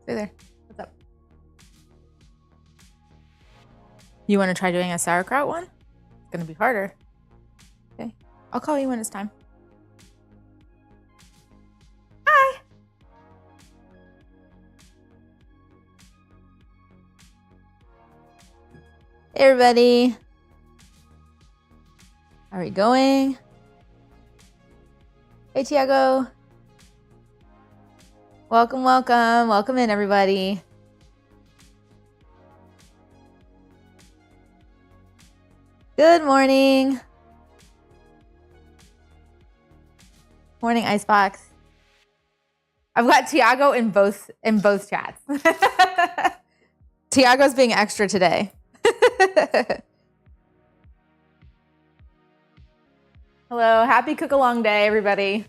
Hey there. What's up? You want to try doing a sauerkraut one? It's going to be harder. Okay. I'll call you when it's time. Hi. Hey, everybody. How are we going? Hey, Tiago. Welcome, welcome. Welcome in, everybody. Good morning. Morning, Icebox. I've got Tiago in both chats. Tiago's being extra today. Hello, happy cook-along day, everybody.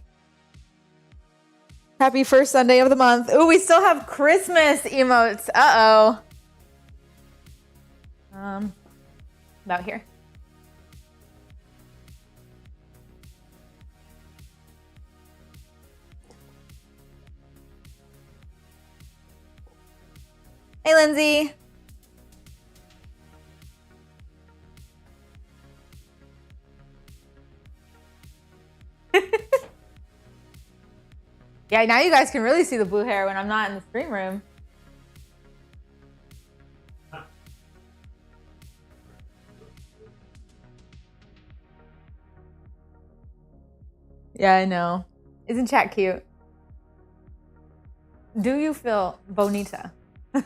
Happy first Sunday of the month. Oh, we still have Christmas emotes. Uh-oh. About here. Hey, Lindsay. Yeah, now you guys can really see the blue hair when I'm not in the stream room. Yeah, I know. Isn't chat cute? Do you feel bonita? Is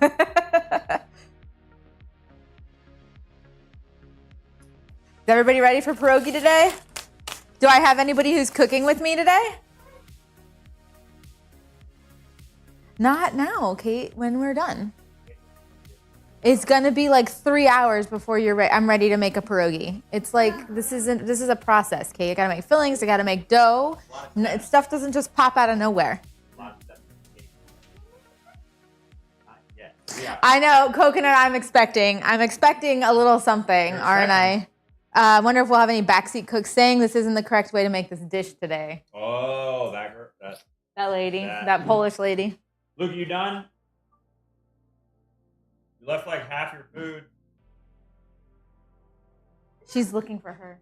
everybody ready for pierogi today? Do I have anybody who's cooking with me today? Not now, Kate, when we're done. It's gonna be like 3 hours before you're ready. I'm ready to make a pierogi. It's like, this is a process, Kate. I gotta make fillings, I gotta make dough. Stuff doesn't just pop out of nowhere. I know, coconut I'm expecting a little something, aren't I? I wonder if we'll have any backseat cooks saying this isn't the correct way to make this dish today. Oh, that lady, that Polish lady. Luke, you done? You left like half your food. She's looking for her.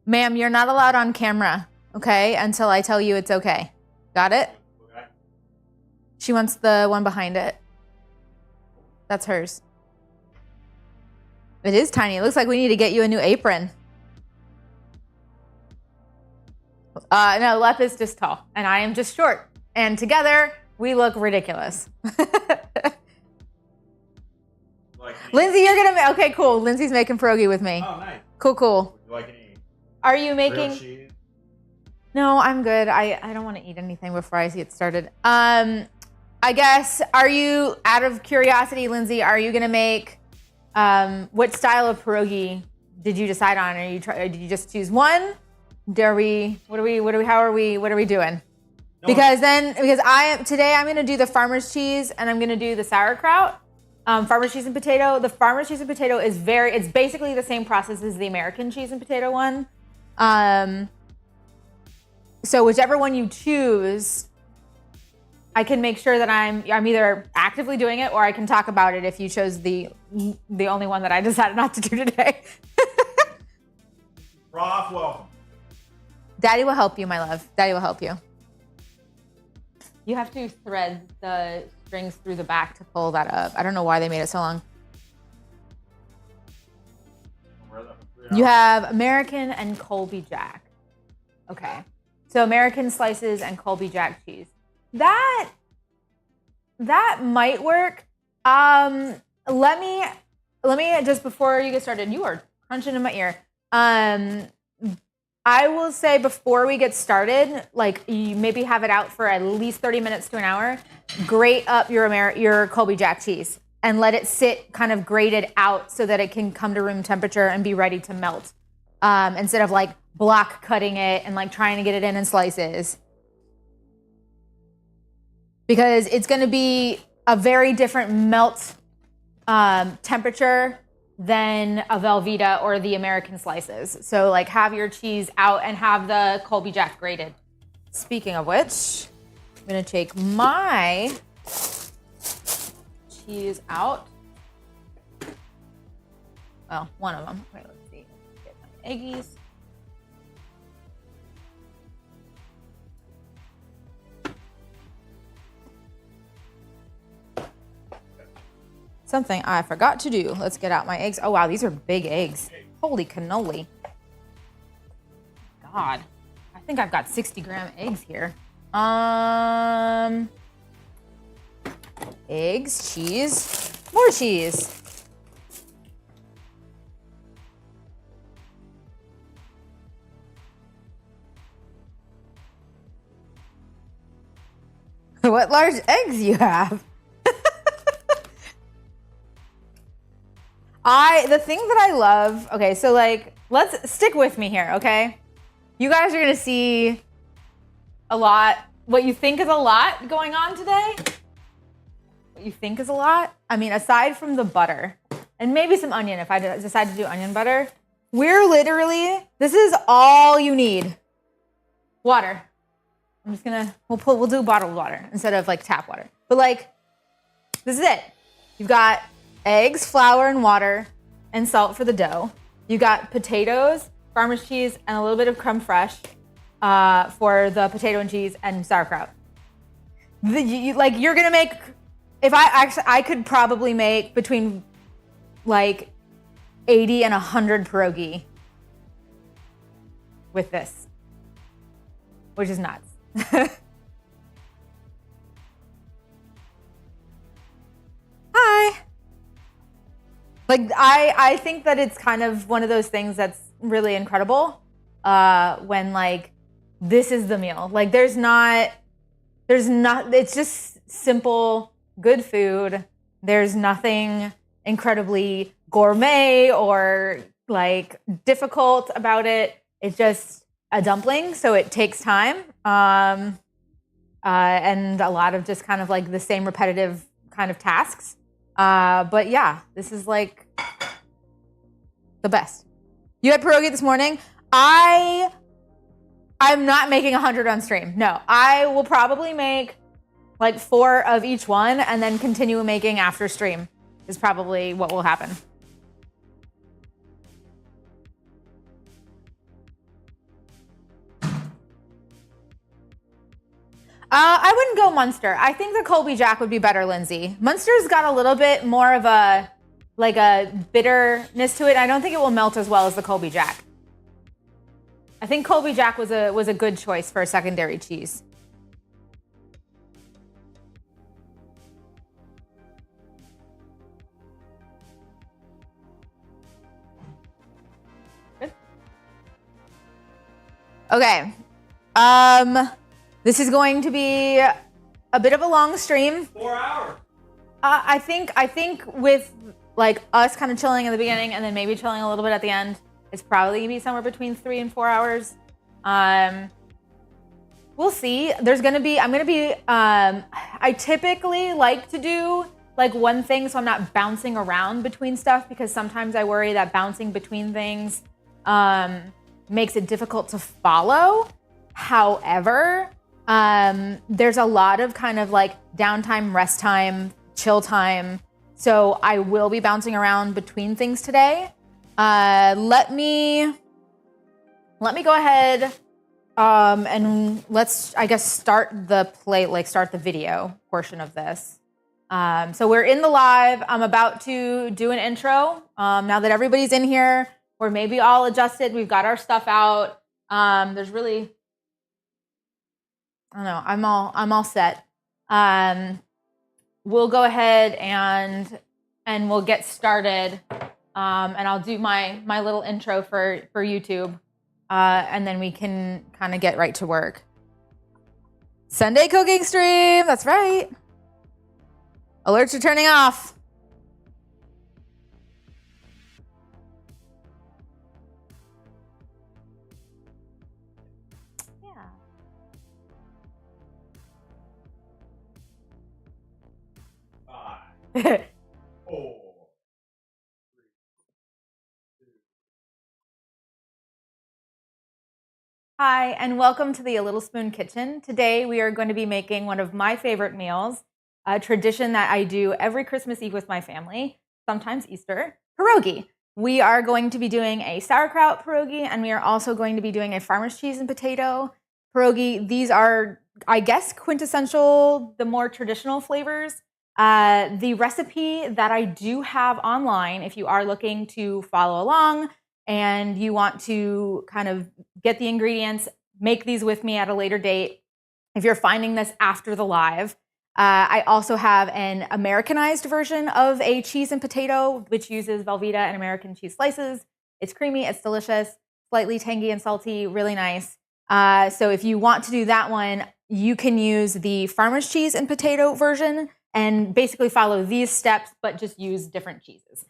Ma'am, you're not allowed on camera, okay? Until I tell you it's okay. Got it? Okay. She wants the one behind it. That's hers. It is tiny. It looks like we need to get you a new apron. No, Lep is just tall, and I am just short. And together, we look ridiculous. Lindsay, you're going to... Okay, cool. Lindsay's making pierogi with me. Oh, nice. Cool. Would you like any Are you making... grilled cheese? No, I'm good. I don't want to eat anything before I get started. I guess, are you, out of curiosity, Lindsay, are you going to make... what style of pierogi did you decide on? Did you just choose one? What are we doing? No. Because today I'm gonna do the farmer's cheese and I'm gonna do the sauerkraut. Farmer's cheese and potato. The farmer's cheese and potato it's basically the same process as the American cheese and potato one. So whichever one you choose, I can make sure that I'm either actively doing it or I can talk about it if you chose the only one that I decided not to do today. Prof, welcome. Daddy will help you, my love. Daddy will help you. You have to thread the strings through the back to pull that up. I don't know why they made it so long. You have American and Colby Jack. Okay. So American slices and Colby Jack cheese. That might work. Let me just, before you get started, you are crunching in my ear. I will say before we get started, like you maybe have it out for at least 30 minutes to an hour. Grate up your Colby Jack cheese and let it sit kind of grated out so that it can come to room temperature and be ready to melt. Instead of like block cutting it and like trying to get it in slices. Because it's going to be a very different melt temperature than a Velveeta or the American slices. So like have your cheese out and have the Colby Jack grated. Speaking of which, I'm gonna take my cheese out. Well, one of them. Wait, let's see. Get my eggies. Something I forgot to do. Let's get out my eggs. Oh, wow, these are big eggs. Holy cannoli. God. I think I've got 60-gram eggs here. Eggs, cheese, more cheese. What large eggs you have? The thing that I love, okay, so like, let's stick with me here, okay? You guys are gonna see a lot, what you think is a lot going on today. What you think is a lot. I mean, aside from the butter and maybe some onion, if I decide to do onion butter, we're literally, this is all you need. Water. I'm just gonna, we'll do bottled water instead of like tap water. But like, this is it. You've got eggs, flour, and water, and salt for the dough. You got potatoes, farmer's cheese, and a little bit of creme fraiche for the potato and cheese and sauerkraut. You're gonna make, if I could probably make between like 80 and 100 pierogi with this, which is nuts. Hi. Like, I think that it's kind of one of those things that's really incredible when like this is the meal. Like there's not, it's just simple, good food. There's nothing incredibly gourmet or like difficult about it. It's just a dumpling, so it takes time and a lot of just kind of like the same repetitive kind of tasks. But yeah, this is like the best. You had pierogi this morning. I'm not making 100 on stream. No, I will probably make like 4 of each one and then continue making after stream is probably what will happen. I wouldn't go Munster. I think the Colby Jack would be better, Lindsay. Munster's got a little bit more of a bitterness to it. I don't think it will melt as well as the Colby Jack. I think Colby Jack was a good choice for a secondary cheese. Good. Okay. This is going to be a bit of a long stream. 4 hours. I think with like us kind of chilling in the beginning and then maybe chilling a little bit at the end, it's probably gonna be somewhere between 3 and 4 hours. We'll see. I typically like to do like one thing so I'm not bouncing around between stuff, because sometimes I worry that bouncing between things makes it difficult to follow. However, there's a lot of kind of like downtime, rest time, chill time. So I will be bouncing around between things today. Let me go ahead and let's, I guess, start the video portion of this. So we're in the live. I'm about to do an intro. Now that everybody's in here, we're maybe all adjusted. We've got our stuff out. There's really, I don't know. I'm all set. We'll go ahead and we'll get started. And I'll do my little intro for YouTube. And then we can kind of get right to work. Sunday cooking stream. That's right. Alerts are turning off. Yeah. 5, 4, 3, 2. Hi, and welcome to the A Little Spoon Kitchen. Today we are going to be making one of my favorite meals. a tradition that I do every Christmas Eve with my family, sometimes Easter, pierogi. We are going to be doing a sauerkraut pierogi, and we are also going to be doing a farmer's cheese and potato pierogi. These are, I guess, quintessential, the more traditional flavors. The recipe that I do have online, if you are looking to follow along and you want to kind of get the ingredients, make these with me at a later date. If you're finding this after the live, I also have an Americanized version of a cheese and potato, which uses Velveeta and American cheese slices. It's creamy, it's delicious, slightly tangy and salty, really nice. So if you want to do that one, you can use the farmer's cheese and potato version and basically follow these steps, but just use different cheeses.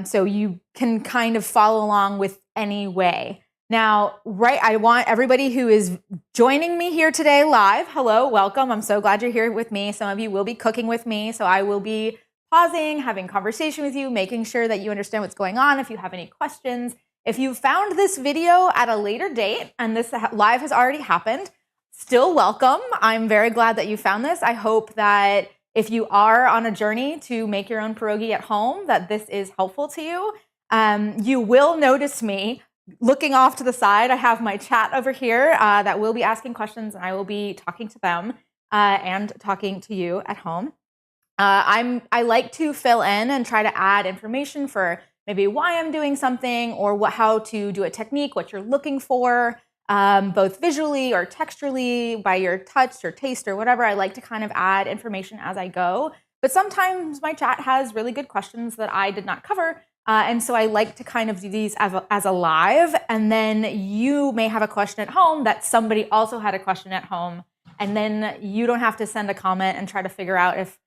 So you can kind of follow along with any way. Now, I want everybody who is joining me here today live, hello, welcome. I'm so glad you're here with me. Some of you will be cooking with me, so I will be pausing, having conversation with you, making sure that you understand what's going on. If you have any questions, if you found this video at a later date and this live has already happened, still welcome. I'm very glad that you found this. I hope that if you are on a journey to make your own pierogi at home, that this is helpful to you. You will notice me looking off to the side. I have my chat over here that will be asking questions, and I will be talking to them and talking to you at home. I like to fill in and try to add information for maybe why I'm doing something or how to do a technique, what you're looking for, both visually or texturally, by your touch or taste or whatever. I like to kind of add information as I go. But sometimes my chat has really good questions that I did not cover. And so I like to kind of do these as a live, and then you may have a question at home that somebody also had a question at home, and then you don't have to send a comment and try to figure out if,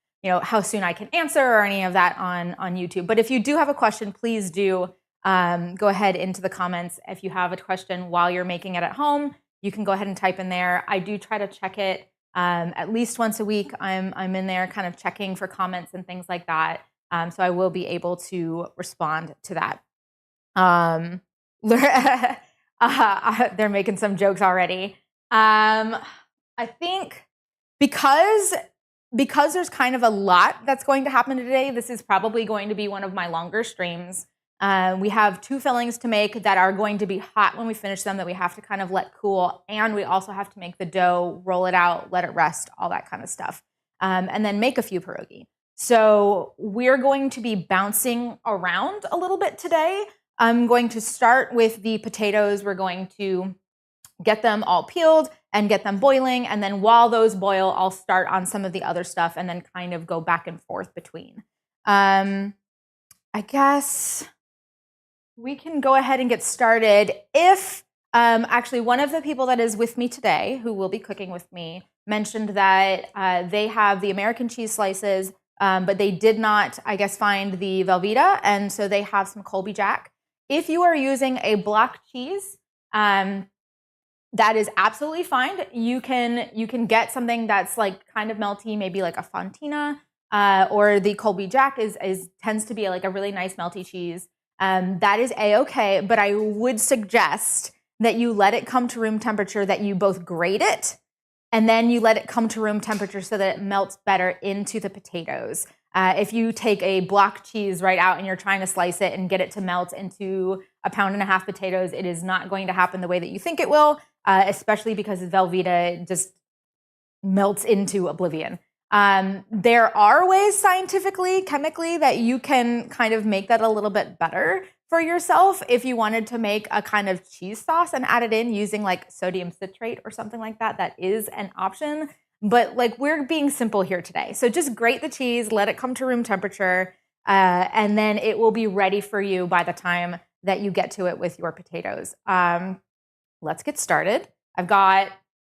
how soon I can answer or any of that on YouTube. But if you do have a question, please do go ahead into the comments. If you have a question while you're making it at home, you can go ahead and type in there. I do try to check it at least once a week. I'm in there kind of checking for comments and things like that. So I will be able to respond to that. They're making some jokes already. I think because there's kind of a lot that's going to happen today, this is probably going to be one of my longer streams. We have 2 fillings to make that are going to be hot when we finish them, that we have to kind of let cool. And we also have to make the dough, roll it out, let it rest, all that kind of stuff. And then make a few pierogi. So we're going to be bouncing around a little bit today. I'm going to start with the potatoes. We're going to get them all peeled and get them boiling. And then while those boil, I'll start on some of the other stuff and then kind of go back and forth between. I guess we can go ahead and get started. If actually one of the people that is with me today, who will be cooking with me, mentioned that they have the American cheese slices, but they did not, I guess, find the Velveeta, and so they have some Colby Jack. If you are using a block cheese, that is absolutely fine. You can get something that's like kind of melty, maybe like a Fontina, or the Colby Jack tends to be like a really nice melty cheese. That is a-okay, but I would suggest that you let it come to room temperature, that you both grate it, and then you let it come to room temperature so that it melts better into the potatoes. If you take a block cheese right out and you're trying to slice it and get it to melt into 1.5 pounds potatoes, it is not going to happen the way that you think it will, especially because Velveeta just melts into oblivion. There are ways scientifically, chemically, that you can kind of make that a little bit better for yourself. If you wanted to make a kind of cheese sauce and add it in using like sodium citrate or something like that, that is an option. But like, we're being simple here today. So just grate the cheese, let it come to room temperature, and then it will be ready for you by the time that you get to it with your potatoes. Let's get started.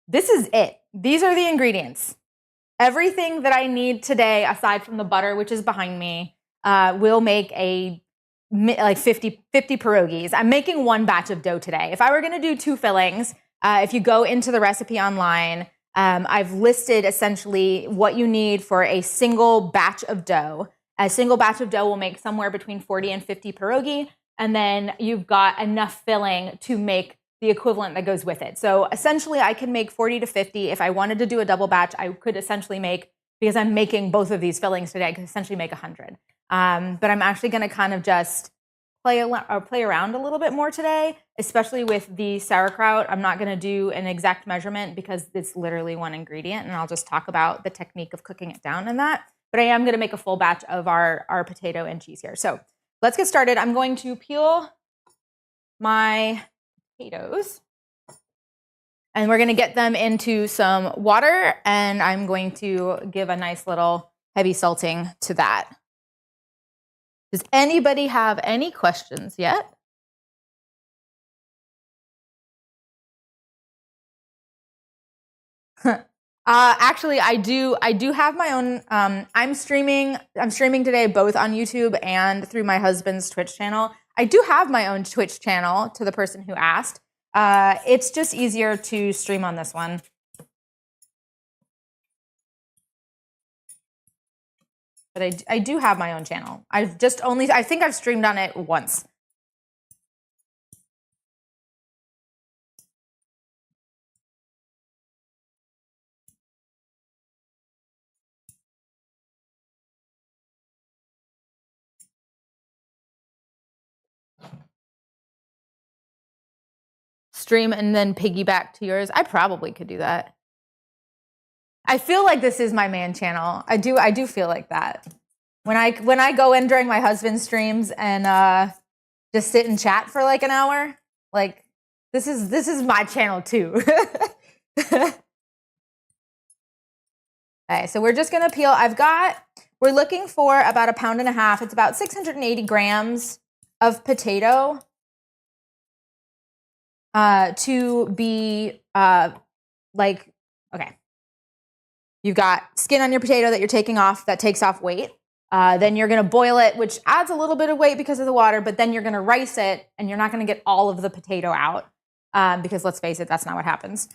This is it. These are the ingredients. Everything that I need today, aside from the butter, which is behind me, will make like 50 pierogies. I'm making 1 batch of dough today. If I were going to do 2 fillings, if you go into the recipe online, I've listed essentially what you need for a single batch of dough. A single batch of dough will make somewhere between 40 and 50 pierogi, and then you've got enough filling to make the equivalent that goes with it. So essentially I can make 40 to 50. If I wanted to do a double batch, I could essentially make because I'm making both of these fillings today. I could essentially make 100. But I'm actually going to kind of just play around a little bit more today, especially with the sauerkraut. I'm not going to do an exact measurement because it's literally one ingredient, and I'll just talk about the technique of cooking it down in that. But I am going to make a full batch of our potato and cheese here. So let's get started. I'm going to peel my potatoes, and we're going to get them into some water, and I'm going to give a nice little heavy salting to that. Does anybody have any questions yet? Actually, I do have my own. I'm streaming today both on YouTube and through my husband's Twitch channel. I do have my own Twitch channel, to the person who asked. It's just easier to stream on this one. But I do have my own channel. I think I've streamed on it once. Stream and then piggyback to yours. I probably could do that. I feel like this is my man channel. I do feel like that. When I go in during my husband's streams and just sit and chat for like an hour, like this is my channel too. Okay, so we're just gonna peel. We're looking for about 1.5 pounds. It's about 680 grams of potato to be okay. You've got skin on your potato that you're taking off, that takes off weight. Then you're gonna boil it, which adds a little bit of weight because of the water, but then you're gonna rice it, and you're not gonna get all of the potato out because let's face it, that's not what happens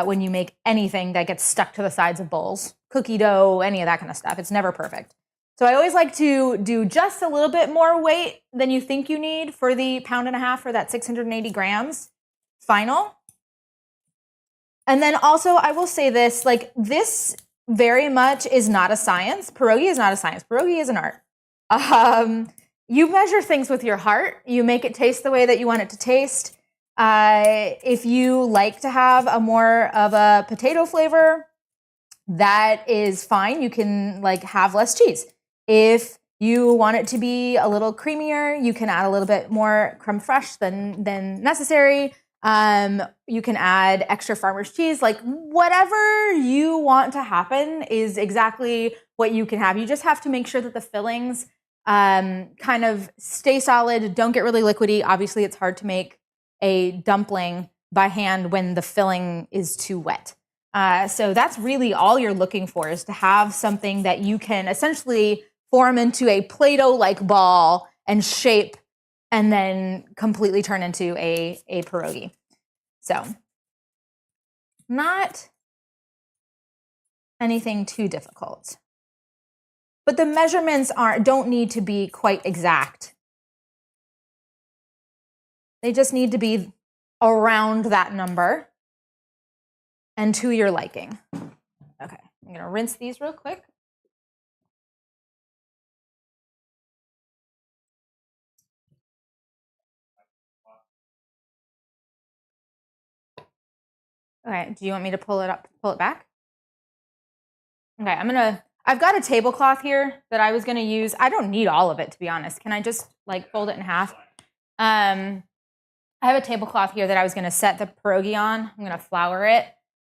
when you make anything that gets stuck to the sides of bowls, cookie dough, any of that kind of stuff. It's never perfect. So I always like to do just a little bit more weight than you think you need for the 1.5 pounds for that 680 grams final. And then also I will say this, like this very much is not a science. Pierogi is not a science. Pierogi is an art. You measure things with your heart. You make it taste the way that you want it to taste. If you like to have a more of a potato flavor, that is fine. You can like have less cheese. If you want it to be a little creamier, you can add a little bit more creme fraiche than necessary. You can add extra farmer's cheese, like whatever you want to happen is exactly what you can have. You just have to make sure that the fillings kind of stay solid, don't get really liquidy. Obviously, it's hard to make a dumpling by hand when the filling is too wet. So that's really all you're looking for, is to have something that you can essentially form into a Play-Doh-like ball and shape and then completely turn into a pierogi. So not anything too difficult. But the measurements don't need to be quite exact. They just need to be around that number and to your liking. Okay, I'm gonna rinse these real quick. Okay, do you want me to pull it back? Okay, I've got a tablecloth here that I was gonna use. I don't need all of it, to be honest. Can I just like fold it in half? I have a tablecloth here that I was gonna set the pierogi on. I'm gonna flour it.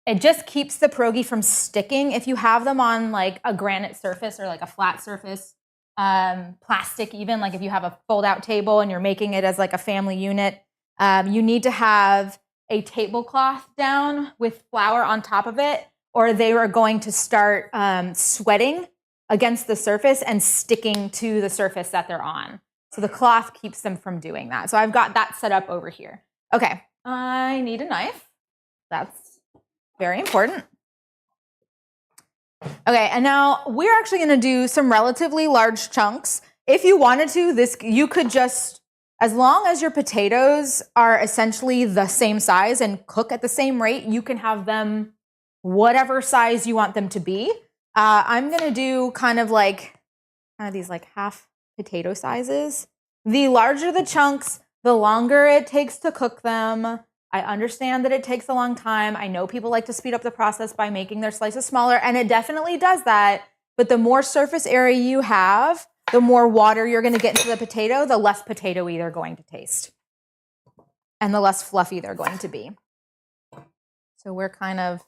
It just keeps the pierogi from sticking. If you have them on like a granite surface or like a flat surface, plastic even, like if you have a fold-out table and you're making it as like a family unit, you need to have a tablecloth down with flour on top of it, or they are going to start sweating against the surface and sticking to the surface that they're on. So the cloth keeps them from doing that. So I've got that set up over here. Okay, I need a knife. That's very important. Okay, and now we're actually gonna do some relatively large chunks. If you wanted to, you could just, as long as your potatoes are essentially the same size and cook at the same rate, you can have them whatever size you want them to be. I'm going to do kind of these like half potato sizes. The larger the chunks, the longer it takes to cook them. I understand that it takes a long time. I know people like to speed up the process by making their slices smaller, and it definitely does that. But the more surface area you have, the more water you're going to get into the potato, the less potatoey they're going to taste. And the less fluffy they're going to be. So we're kind of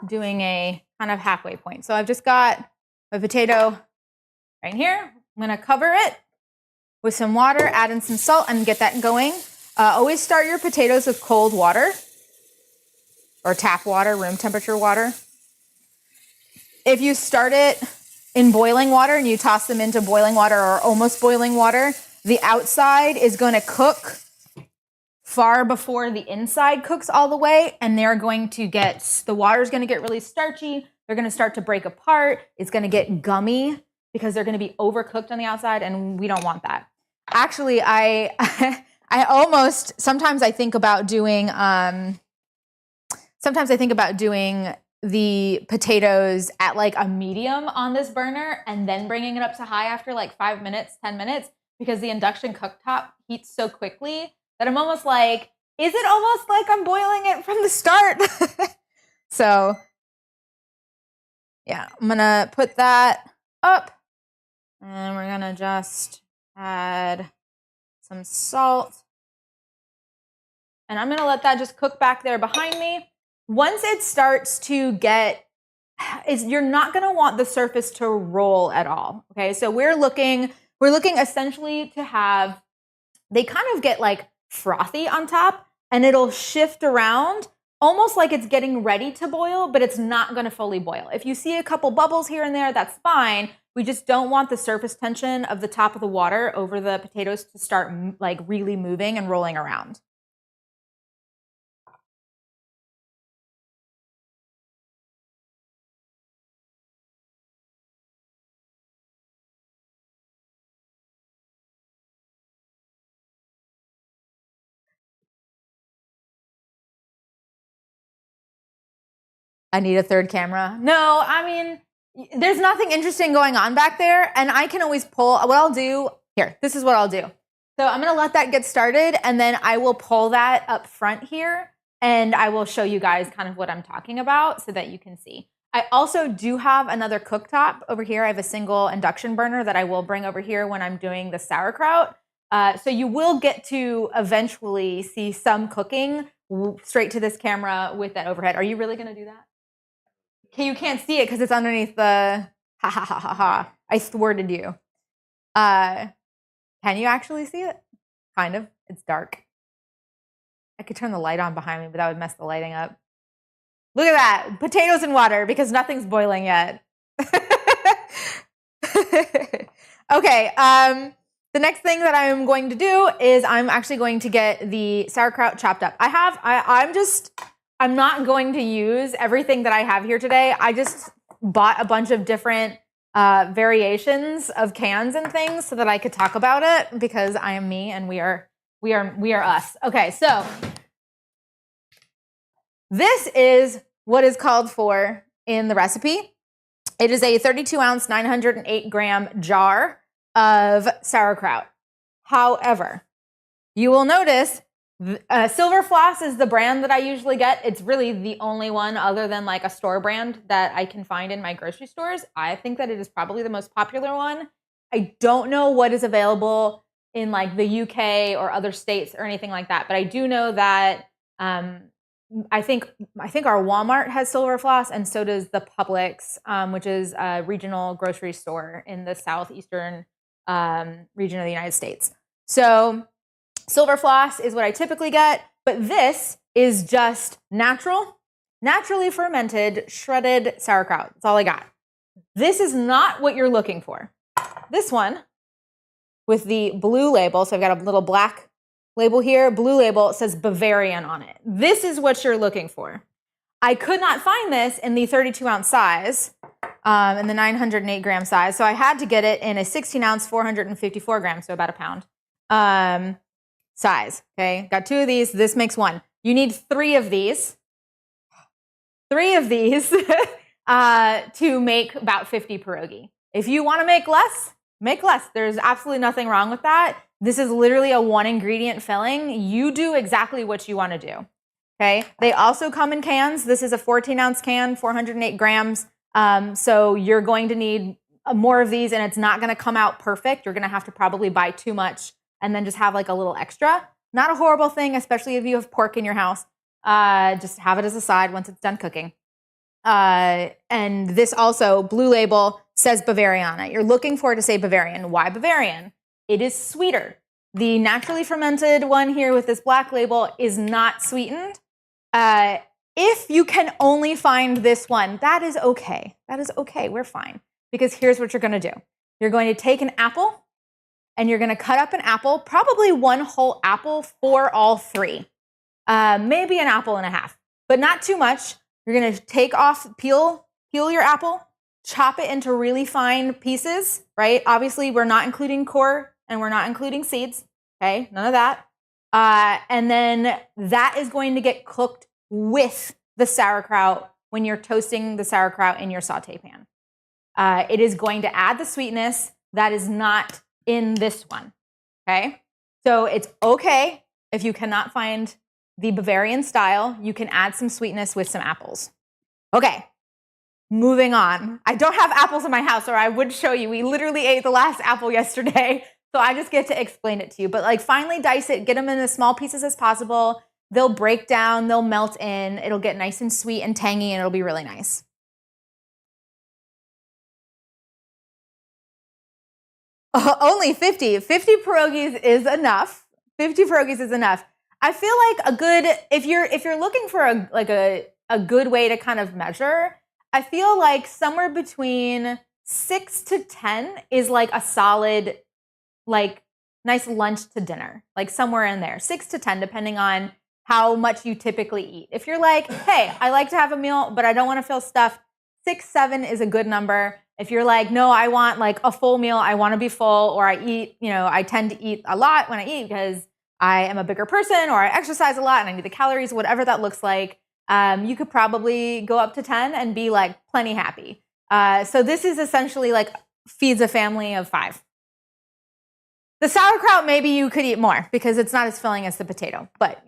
doing a kind of halfway point. So I've just got a potato right here. I'm going to cover it with some water, add in some salt, and get that going. Always start your potatoes with cold water or tap water, room temperature water. If you start it in boiling water and you toss them into boiling water or almost boiling water, the outside is going to cook far before the inside cooks all the way, and they're going to get, the water's going to get really starchy. They're going to start to break apart. It's going to get gummy because they're going to be overcooked on the outside, and we don't want that. Actually, sometimes I think about doing the potatoes at like a medium on this burner and then bringing it up to high after like 5 minutes, 10 minutes, because the induction cooktop heats so quickly that I'm almost like, is it almost like I'm boiling it from the start? So yeah, I'm gonna put that up and we're gonna just add some salt. And I'm gonna let that just cook back there behind me. Once it starts to get, you're not gonna want the surface to roll at all, okay? So we're looking essentially to have, they kind of get like frothy on top and it'll shift around almost like it's getting ready to boil, but it's not gonna fully boil. If you see a couple bubbles here and there, that's fine. We just don't want the surface tension of the top of the water over the potatoes to start like really moving and rolling around. I need a third camera. No, I mean, there's nothing interesting going on back there, and I can always pull. What I'll do, here, this is what I'll do. So I'm gonna let that get started, and then I will pull that up front here, and I will show you guys kind of what I'm talking about so that you can see. I also do have another cooktop over here. I have a single induction burner that I will bring over here when I'm doing the sauerkraut. So you will get to eventually see some cooking straight to this camera with that overhead. Are you really gonna do that? Okay, you can't see it because it's underneath the ha ha ha ha ha. I thwarted you. Can you actually see it? Kind of. It's dark. I could turn the light on behind me, but that would mess the lighting up. Look at that. Potatoes and water because nothing's boiling yet. Okay. The next thing that I'm going to do is I'm actually going to get the sauerkraut chopped up. I'm not going to use everything that I have here today. I just bought a bunch of different variations of cans and things so that I could talk about it because I am me and we are us. Okay, so this is what is called for in the recipe. It is a 32-ounce, 908-gram jar of sauerkraut. However, you will notice Silver Floss is the brand that I usually get. It's really the only one other than like a store brand that I can find in my grocery stores. I think that it is probably the most popular one. I don't know what is available in like the UK or other states or anything like that, but I do know that I think our Walmart has Silver Floss, and so does the Publix, which is a regional grocery store in the southeastern region of the United States. So Silver Floss is what I typically get, but this is just naturally fermented, shredded sauerkraut. That's all I got. This is not what you're looking for. This one with the blue label, so I've got a little black label here, blue label, it says Bavarian on it. This is what you're looking for. I could not find this in the 32-ounce size, in the 908-gram size, so I had to get it in a 16-ounce, 454 grams, so about a pound size. Okay, got 2 of these. This makes 1. You need 3 of these. 3 of these. to make about 50 pierogi. If you want to make less, make less. There's absolutely nothing wrong with that. This is literally a 1 ingredient filling. You do exactly what you want to do. Okay. They also come in cans. This is a 14-ounce can, 408 grams. So you're going to need more of these, and it's not going to come out perfect. You're going to have to probably buy too much and then just have like a little extra. Not a horrible thing, especially if you have pork in your house. Just have it as a side once it's done cooking. And this also, Blue Label, says Bavarian on it. You're looking for it to say Bavarian. Why Bavarian? It is sweeter. The naturally fermented one here with this black label is not sweetened. If you can only find this one, that is okay. That is okay. We're fine. Because here's what you're going to do. You're going to take an apple and you're going to cut up an apple, probably 1 whole apple for all 3. Maybe an apple and a half, but not too much. You're going to take off, peel your apple, chop it into really fine pieces, right? Obviously, we're not including core and we're not including seeds, okay? None of that. And then that is going to get cooked with the sauerkraut when you're toasting the sauerkraut in your saute pan. It is going to add the sweetness that is not in this one, okay? So it's okay if you cannot find the Bavarian style. You can add some sweetness with some apples. Okay, moving on. I don't have apples in my house, or I would show you. We literally ate the last apple yesterday, so I just get to explain it to you. But like, finely dice it, get them in as small pieces as possible. They'll break down, they'll melt in, it'll get nice and sweet and tangy, and it'll be really nice. Only 50. 50 pierogies is enough. 50 pierogies is enough. I feel like a good, if you're looking for a good way to kind of measure, I feel like somewhere between 6 to 10 is like a solid, like, nice lunch to dinner, like somewhere in there. 6 to 10, depending on how much you typically eat. If you're like, hey, I like to have a meal, but I don't want to feel stuffed, 6, 7 is a good number. If you're like, no, I want like a full meal, I want to be full, or I tend to eat a lot when I eat because I am a bigger person, or I exercise a lot and I need the calories, whatever that looks like, you could probably go up to 10 and be like plenty happy. So this is essentially like feeds a family of 5. The sauerkraut, maybe you could eat more because it's not as filling as the potato, but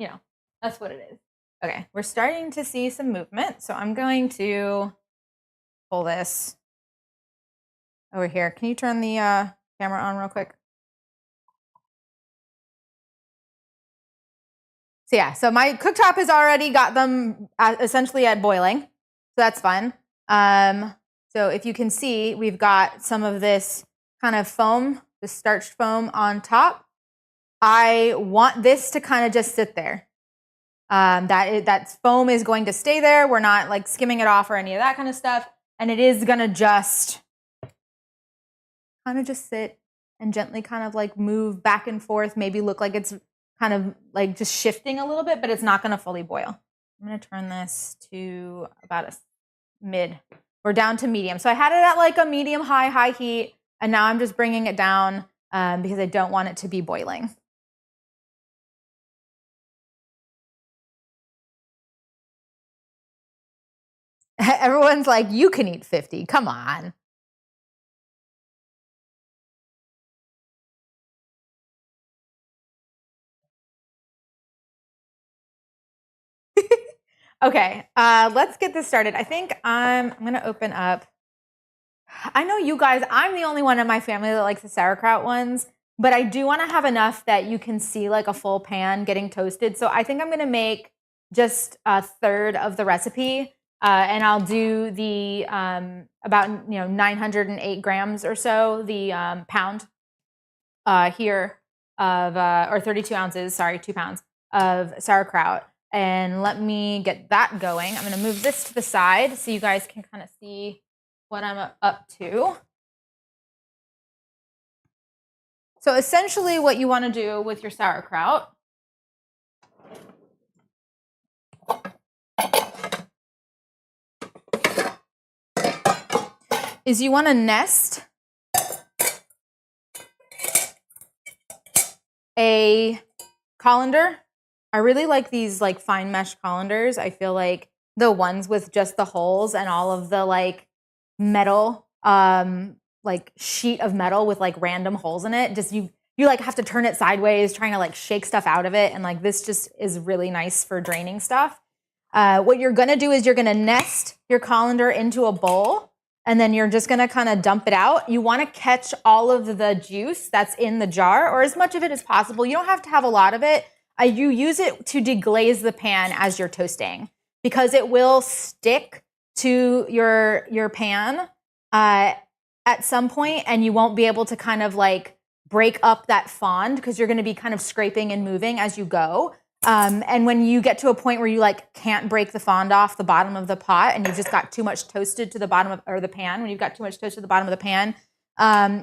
that's what it is. Okay, we're starting to see some movement. So I'm going to pull this over here. Can you turn the camera on real quick? So yeah, so my cooktop has already got them essentially at boiling. So that's fun. So if you can see, we've got some of this kind of foam, the starched foam on top. I want this to kind of just sit there. That foam is going to stay there. We're not like skimming it off or any of that kind of stuff. And it is going to just kind of just sit and gently kind of like move back and forth, maybe look like it's kind of like just shifting a little bit, but it's not going to fully boil. I'm going to turn this to about a mid. We're down to medium. So I had it at like a medium high heat, and now I'm just bringing it down because I don't want it to be boiling. Everyone's like, you can eat 50. Come on. Okay, let's get this started. I think I'm going to open up. I know you guys, I'm the only one in my family that likes the sauerkraut ones, but I do want to have enough that you can see like a full pan getting toasted. So I think I'm going to make just a third of the recipe, and I'll do the about 908 grams or so, the pound here of or 32 ounces, sorry, 2 pounds of sauerkraut. And let me get that going. I'm going to move this to the side so you guys can kind of see what I'm up to. So essentially what you want to do with your sauerkraut is you want to nest a colander. I really like these like fine mesh colanders. I feel like the ones with just the holes and all of the like metal, like sheet of metal with like random holes in it. Just you like have to turn it sideways, trying to like shake stuff out of it. And like this just is really nice for draining stuff. What you're gonna do is you're gonna nest your colander into a bowl, and then you're just gonna kind of dump it out. You wanna catch all of the juice that's in the jar, or as much of it as possible. You don't have to have a lot of it. You use it to deglaze the pan as you're toasting, because it will stick to your pan at some point, and you won't be able to kind of like break up that fond, because you're gonna be kind of scraping and moving as you go. And when you get to a point where you like can't break the fond off the bottom of the pot, and you've just got too much toasted to the bottom of, or the pan, when you've got too much toasted to the bottom of the pan,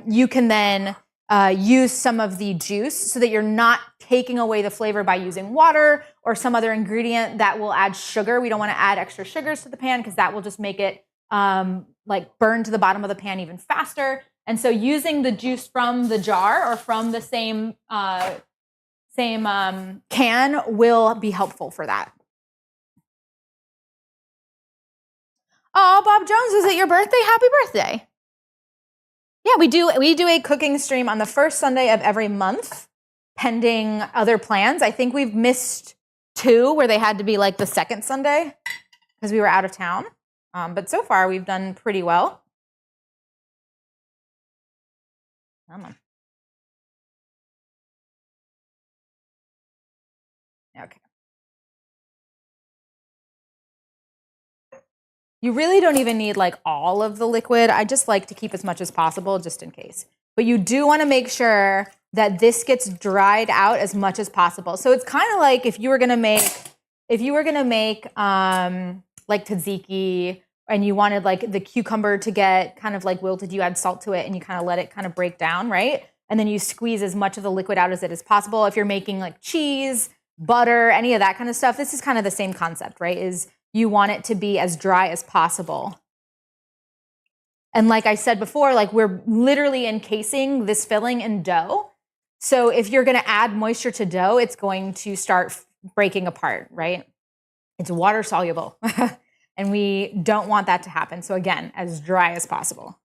you can then use some of the juice so that you're not taking away the flavor by using water or some other ingredient that will add sugar. We don't want to add extra sugars to the pan, because that will just make it like burn to the bottom of the pan even faster. And so using the juice from the jar or from the same can will be helpful for that. Oh, Bob Jones, is it your birthday? Happy birthday. Yeah, we do a cooking stream on the first Sunday of every month, pending other plans. I think we've missed 2 where they had to be like the second Sunday because we were out of town. But so far we've done pretty well. Come on. Okay. You really don't even need like all of the liquid. I just like to keep as much as possible just in case. But you do want to make sure that this gets dried out as much as possible. So it's kind of like if you were gonna make like tzatziki, and you wanted like the cucumber to get kind of like wilted, you add salt to it and you kind of let it kind of break down, right? And then you squeeze as much of the liquid out as it is possible. If you're making like cheese, butter, any of that kind of stuff, this is kind of the same concept, right? Is you want it to be as dry as possible. And like I said before, like we're literally encasing this filling in dough. So if you're gonna add moisture to dough, it's going to start breaking apart, right? It's water soluble. And we don't want that to happen. So again, as dry as possible.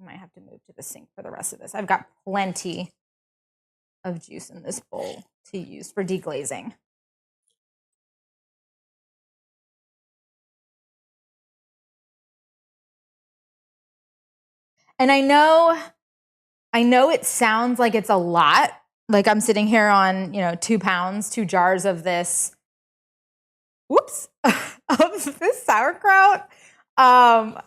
I might have to move to the sink for the rest of this. I've got plenty of juice in this bowl to use for deglazing. And I know it sounds like it's a lot. Like I'm sitting here on, 2 pounds, 2 jars of this, of this sauerkraut. Dang,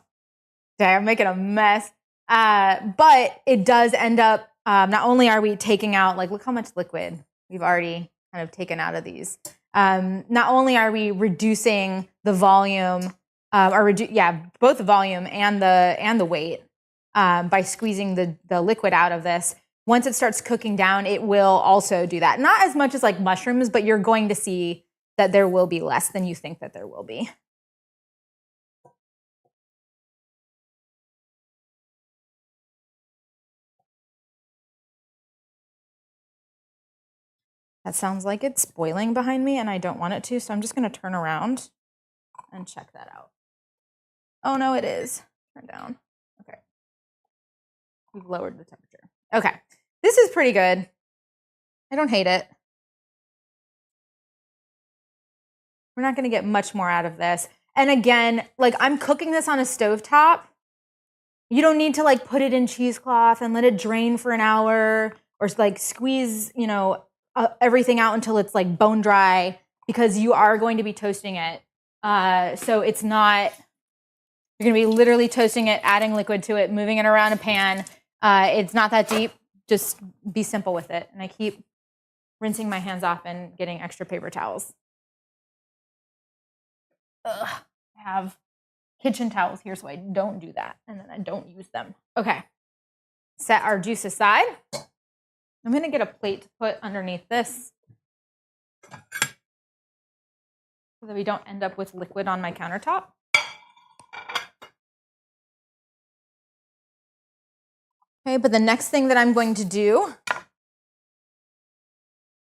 I'm making a mess. But it does end up, not only are we taking out, like, look how much liquid we've already kind of taken out of these. Not only are we reducing the volume, both the volume and the weight by squeezing the liquid out of this. Once it starts cooking down, it will also do that. Not as much as like mushrooms, but you're going to see that there will be less than you think that there will be. That sounds like it's boiling behind me and I don't want it to, so I'm just gonna turn around and check that out. Oh no, it is. Turn down. Okay. We've lowered the temperature. Okay. This is pretty good. I don't hate it. We're not gonna get much more out of this. And again, like I'm cooking this on a stovetop. You don't need to like put it in cheesecloth and let it drain for an hour or like squeeze, everything out until it's like bone dry, because you are going to be toasting it. So it's not, you're gonna be literally toasting it, adding liquid to it, moving it around a pan. It's not that deep. Just be simple with it. And I keep rinsing my hands off and getting extra paper towels. Ugh, I have kitchen towels here, so I don't do that. And then I don't use them. Okay, set our juice aside. I'm gonna get a plate to put underneath this so that we don't end up with liquid on my countertop. Okay, Okay, but the next thing that I'm going to do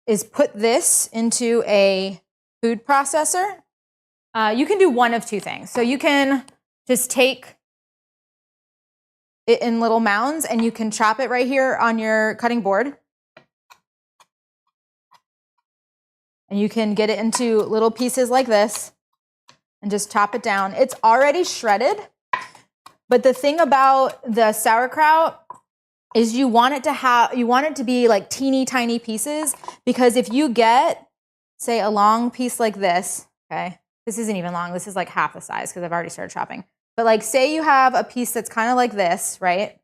is put this into a food processor. You can do one of two things. So you can just take it in little mounds and you can chop it right here on your cutting board. And you can get it into little pieces like this and just chop it down. It's already shredded, but the thing about the sauerkraut is you want it to be like teeny tiny pieces, because if you get, say, a long piece like this, okay, this isn't even long, this is like half the size because I've already started chopping. But like say you have a piece that's kind of like this, right?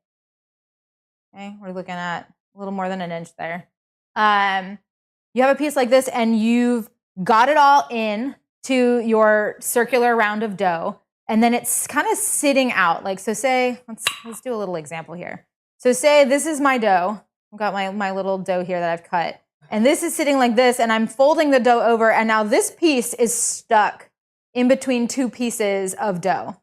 Okay, we're looking at a little more than an inch there. You have a piece like this and you've got it all in to your circular round of dough, and then it's kind of sitting out. Like, so say, let's do a little example here. So say this is my dough. I've got my little dough here that I've cut, and this is sitting like this, and I'm folding the dough over, and now this piece is stuck in between two pieces of dough.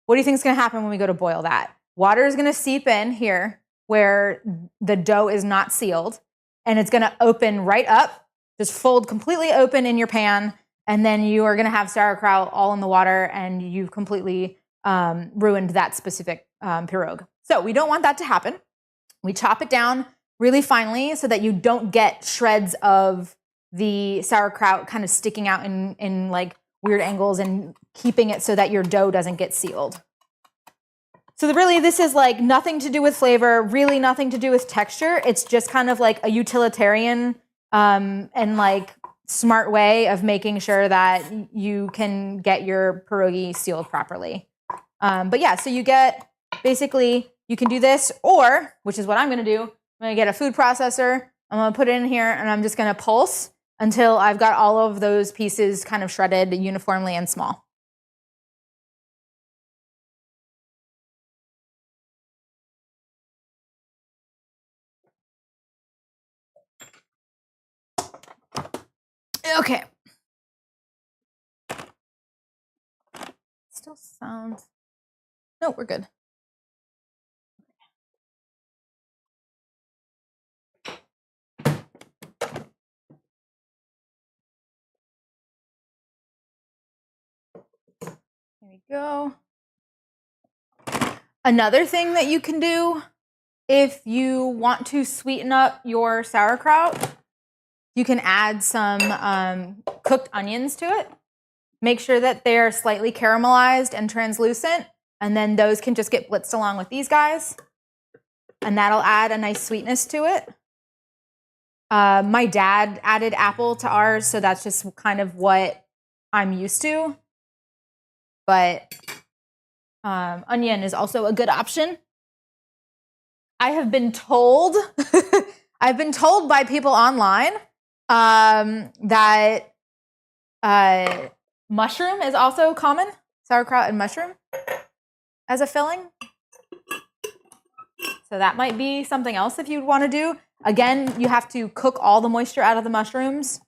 What do you think is going to happen when we go to boil that? Water is going to seep in here where the dough is not sealed, and it's going to open right up, just fold completely open in your pan, and then you are going to have sauerkraut all in the water, and you've completely ruined that specific pierogi. So we don't want that to happen. We chop it down really finely so that you don't get shreds of the sauerkraut kind of sticking out in like weird angles, and keeping it so that your dough doesn't get sealed. So really this is like nothing to do with flavor, really nothing to do with texture. It's just kind of like a utilitarian and like smart way of making sure that you can get your pierogi sealed properly. But yeah, so you get, basically you can do this, or, which is what I'm gonna do, I'm gonna get a food processor, I'm gonna put it in here, and I'm just gonna pulse until I've got all of those pieces kind of shredded uniformly and small. Okay. Still sounds, no, we're good. There we go. Another thing that you can do if you want to sweeten up your sauerkraut, you can add some cooked onions to it. Make sure that they're slightly caramelized and translucent, and then those can just get blitzed along with these guys, and that'll add a nice sweetness to it. My dad added apple to ours, so that's just kind of what I'm used to. But onion is also a good option. I have been told, I've been told by people online that mushroom is also common, sauerkraut and mushroom as a filling. So that might be something else if you'd want to do. Again, you have to cook all the moisture out of the mushrooms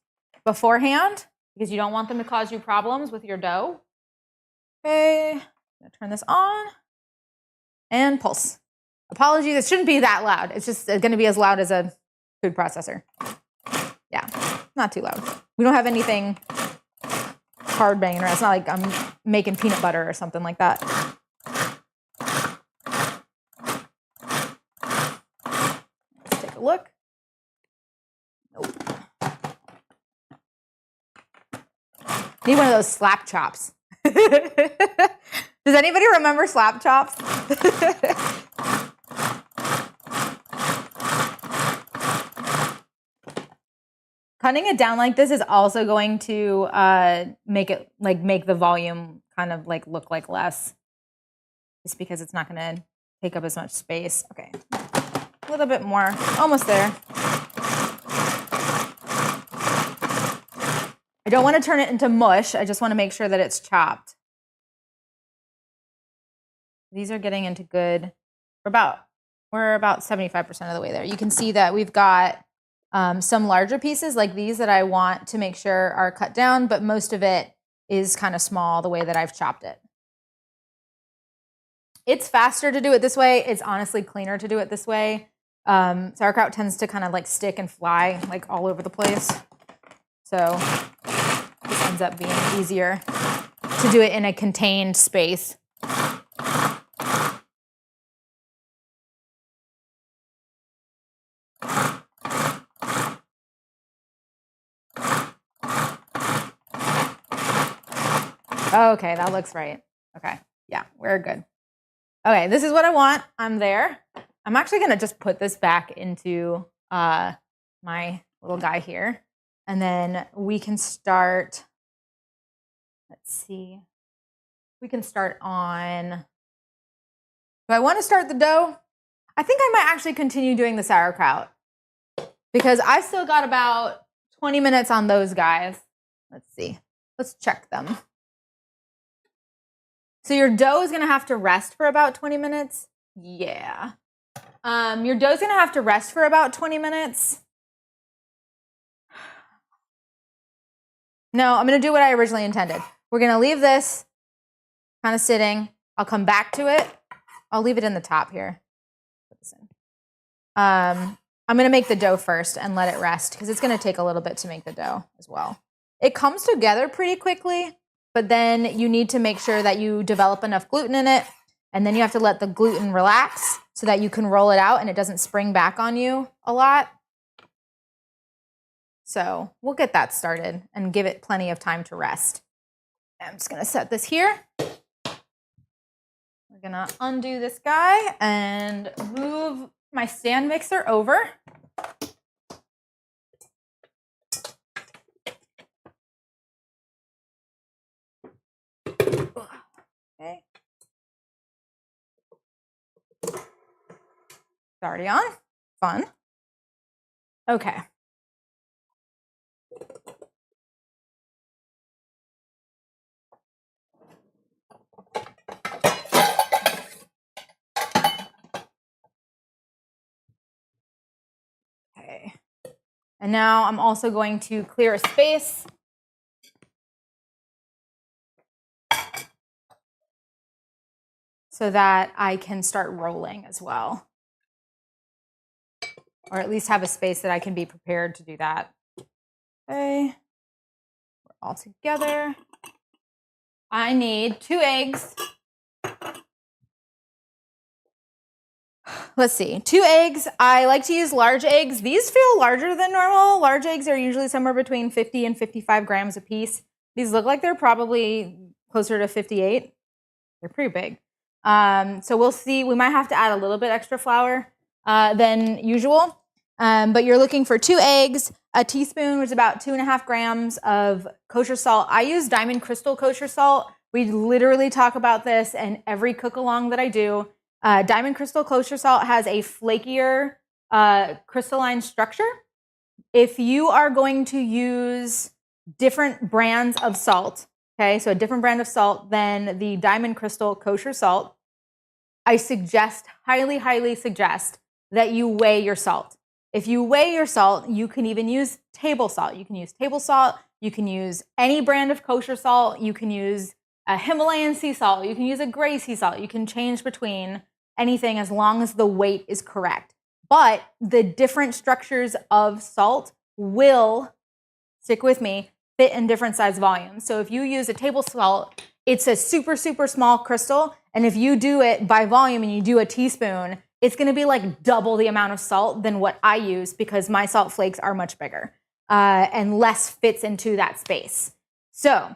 beforehand because you don't want them to cause you problems with your dough. Okay, I'm gonna turn this on and pulse. Apologies, it shouldn't be that loud. It's just gonna be as loud as a food processor. Yeah, not too loud. We don't have anything hard banging around. It's not like I'm making peanut butter or something like that. Let's take a look. Nope. Need one of those slap chops. Does anybody remember slap chops? Cutting it down like this is also going to make the volume kind of like look like less, just because it's not going to take up as much space. Okay, a little bit more, almost there. I don't want to turn it into mush. I just want to make sure that it's chopped. These are getting into good. We're about 75% of the way there. You can see that we've got some larger pieces like these that I want to make sure are cut down, but most of it is kind of small the way that I've chopped it. It's faster to do it this way. It's honestly cleaner to do it this way. Sauerkraut tends to kind of like stick and fly like all over the place. So this ends up being easier to do it in a contained space. Okay, that looks right. Okay, yeah, we're good. Okay, this is what I want. I'm there. I'm actually gonna just put this back into my little guy here. And then we can start, let's see. We can start on, do I want to start the dough? I think I might actually continue doing the sauerkraut because I still got about 20 minutes on those guys. Let's see. Let's check them. So your dough is going to have to rest for about 20 minutes. Yeah. Your dough's going to have to rest for about 20 minutes. No, I'm going to do what I originally intended. We're going to leave this kind of sitting. I'll come back to it. I'll leave it in the top here. Put this in. I'm going to make the dough first and let it rest because it's going to take a little bit to make the dough as well. It comes together pretty quickly, but then you need to make sure that you develop enough gluten in it, and then you have to let the gluten relax so that you can roll it out and it doesn't spring back on you a lot. So we'll get that started and give it plenty of time to rest. I'm just going to set this here. We're going to undo this guy and move my stand mixer over. Okay. It's already on. Fun. Okay. Okay. And now I'm also going to clear a space so that I can start rolling as well. Or at least have a space that I can be prepared to do that. Okay. We're all together. I need 2 eggs. Let's see, 2 eggs. I like to use large eggs. These feel larger than normal. Large eggs are usually somewhere between 50 and 55 grams a piece. These look like they're probably closer to 58. They're pretty big. So we'll see. We might have to add a little bit extra flour than usual. But you're looking for 2 eggs, a teaspoon, which is about 2.5 grams of kosher salt. I use Diamond Crystal kosher salt. We literally talk about this in every cook along that I do. Diamond Crystal kosher salt has a flakier crystalline structure. If you are going to use different brands of salt, okay, so a different brand of salt than the Diamond Crystal kosher salt, I suggest, highly, highly suggest that you weigh your salt. If you weigh your salt, you can even use table salt. You can use table salt. You can use any brand of kosher salt. You can use a Himalayan sea salt. You can use a gray sea salt. You can change between anything as long as the weight is correct. But the different structures of salt will, stick with me, fit in different size volumes. So if you use a table salt, it's a super, super small crystal. And if you do it by volume and you do a teaspoon, it's going to be like double the amount of salt than what I use because my salt flakes are much bigger and less fits into that space. So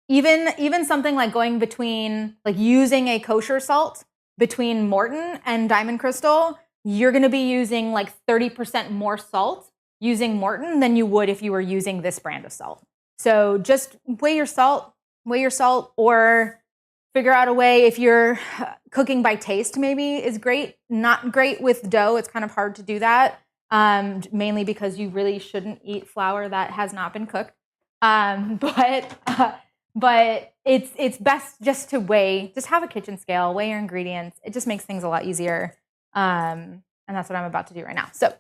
even something like going between, like using a kosher salt between Morton and Diamond Crystal, you're going to be using like 30% more salt using Morton than you would if you were using this brand of salt. So just weigh your salt, or figure out a way. If you're cooking by taste, maybe is great. Not great with dough. It's kind of hard to do that, mainly because you really shouldn't eat flour that has not been cooked. But it's best just to weigh. Just have a kitchen scale, weigh your ingredients. It just makes things a lot easier. And that's what I'm about to do right now. So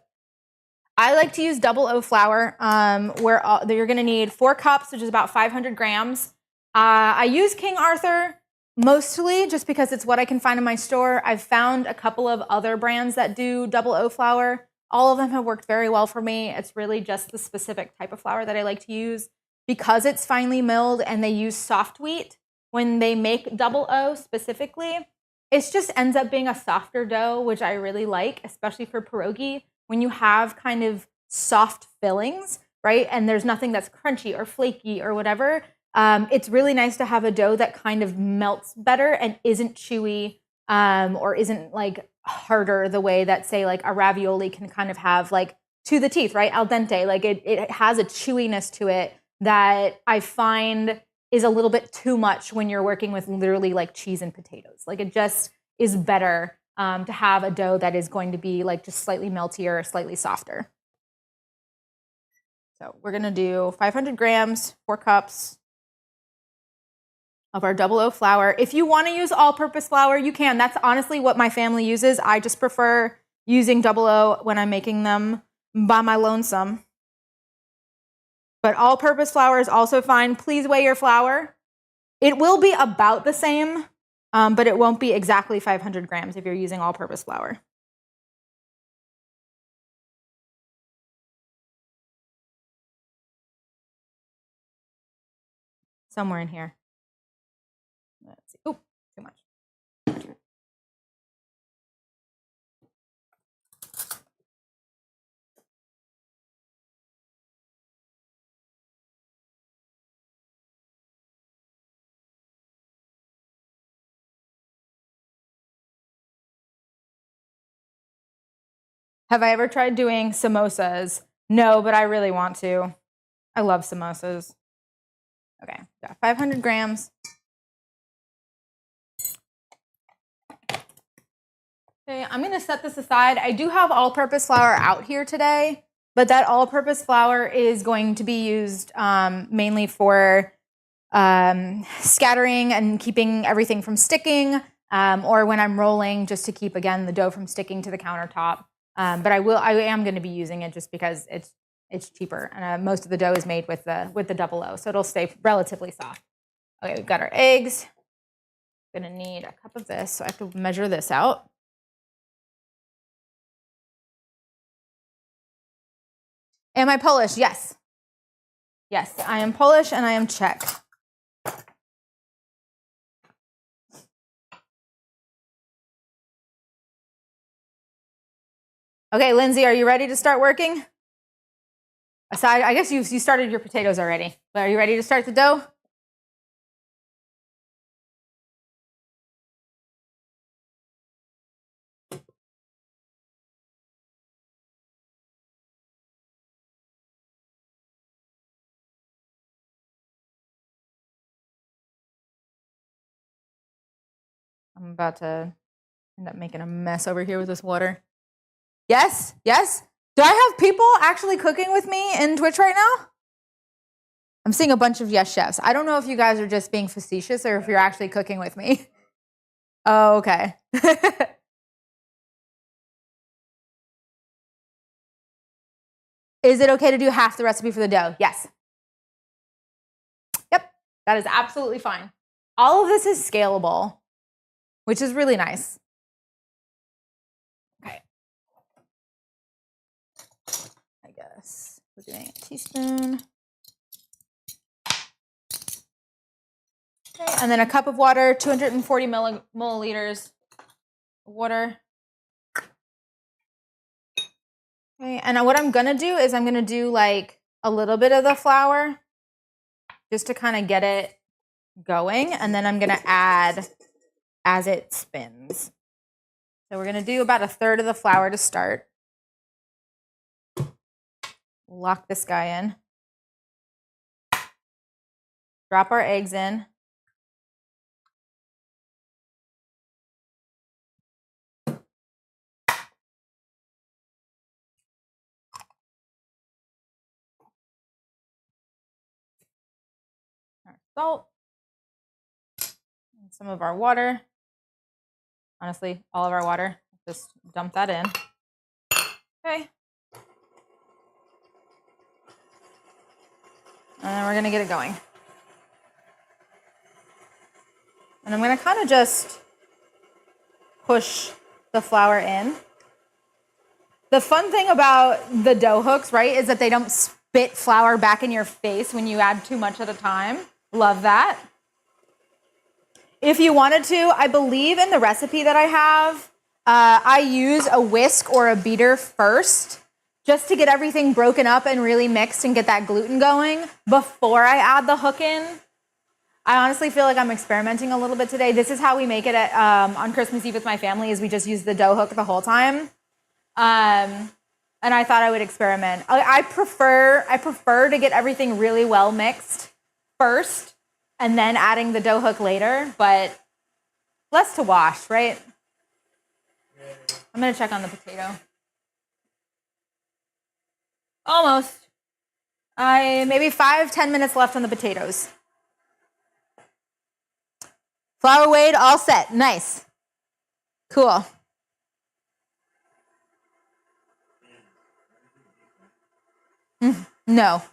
I like to use double O flour, where you're going to need 4 cups, which is about 500 grams. I use King Arthur. Mostly just because it's what I can find in my store. I've found a couple of other brands that do double O flour. All of them have worked very well for me. It's really just the specific type of flour that I like to use. Because it's finely milled and they use soft wheat when they make double O specifically, it just ends up being a softer dough, which I really like, especially for pierogi. When you have kind of soft fillings, right, and there's nothing that's crunchy or flaky or whatever, it's really nice to have a dough that kind of melts better and isn't chewy or isn't like harder the way that, say, like a ravioli can kind of have, like to the teeth, right? Al dente. Like it has a chewiness to it that I find is a little bit too much when you're working with literally like cheese and potatoes. Like it just is better to have a dough that is going to be like just slightly meltier, slightly softer. So we're gonna do 500 grams, 4 cups of our double O flour. If you want to use all-purpose flour, you can. That's honestly what my family uses. I just prefer using double O when I'm making them by my lonesome. But all-purpose flour is also fine. Please weigh your flour. It will be about the same, but it won't be exactly 500 grams if you're using all-purpose flour. Somewhere in here. Let's see. Oh, too much. Have I ever tried doing samosas? No, but I really want to. I love samosas. Okay, got 500 grams. Okay, I'm gonna set this aside. I do have all-purpose flour out here today, but that all-purpose flour is going to be used mainly for scattering and keeping everything from sticking, or when I'm rolling, just to keep, again, the dough from sticking to the countertop. But I am going to be using it just because it's cheaper, and most of the dough is made with the double O, so it'll stay relatively soft. Okay, we've got our eggs. I'm gonna need a cup of this, so I have to measure this out. Am I Polish? Yes. Yes, I am Polish and I am Czech. Okay, Lindsay, are you ready to start working? Aside, I guess you started your potatoes already, but are you ready to start the dough? I'm about to end up making a mess over here with this water. Yes, yes. Do I have people actually cooking with me in Twitch right now? I'm seeing a bunch of yes chefs. I don't know if you guys are just being facetious or if you're actually cooking with me. Oh, okay. Is it okay to do half the recipe for the dough? Yes. Yep, that is absolutely fine. All of this is scalable, which is really nice. Okay. I guess we're doing a teaspoon. Okay, and then a cup of water, 240 milliliters of water. Okay, and what I'm gonna do is I'm gonna do like a little bit of the flour just to kind of get it going, and then I'm gonna add as it spins. So we're gonna do about a third of the flour to start. Lock this guy in. Drop our eggs in. Our salt. And some of our water. Honestly, all of our water. Just dump that in. Okay. And then we're gonna get it going. And I'm gonna kind of just push the flour in. The fun thing about the dough hooks, right, is that they don't spit flour back in your face when you add too much at a time. Love that. If you wanted to, I believe in the recipe that I have, I use a whisk or a beater first just to get everything broken up and really mixed and get that gluten going before I add the hook in. I honestly feel like I'm experimenting a little bit today. This is how we make it on Christmas Eve with my family, is we just use the dough hook the whole time. And I thought I would experiment. I prefer to get everything really well mixed first and then adding the dough hook later, but less to wash, right? I'm gonna check on the potato. Almost. Maybe 5-10 minutes left on the potatoes. Flour weighed, all set. Nice. Cool. No.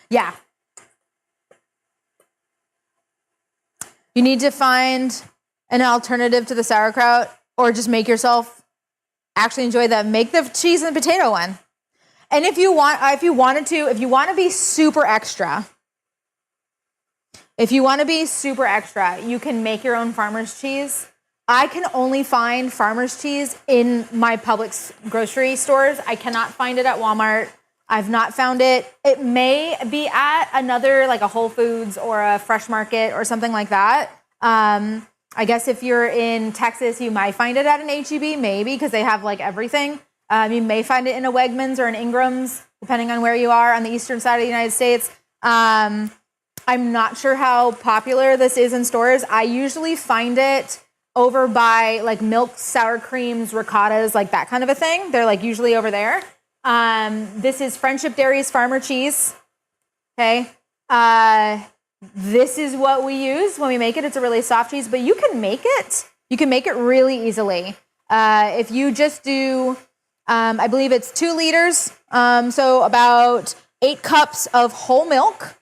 Yeah. You need to find an alternative to the sauerkraut, or just make yourself actually enjoy them. Make the cheese and potato one. And if you want to be super extra, you can make your own farmer's cheese. I can only find farmer's cheese in my Publix grocery stores. I cannot find it at Walmart. I've not found it. It may be at another, like a Whole Foods or a Fresh Market or something like that. I guess if you're in Texas, you might find it at an H-E-B, maybe, because they have like everything. You may find it in a Wegmans or an Ingram's, depending on where you are on the eastern side of the United States. I'm not sure how popular this is in stores. I usually find it over by like milk, sour creams, ricottas, like that kind of a thing. They're like usually over there. This is Friendship Dairy's Farmer Cheese. Okay. This is what we use when we make it. It's a really soft cheese, but you can make it. You can make it really easily. If you just do, I believe it's 2 liters. So about 8 cups of whole milk,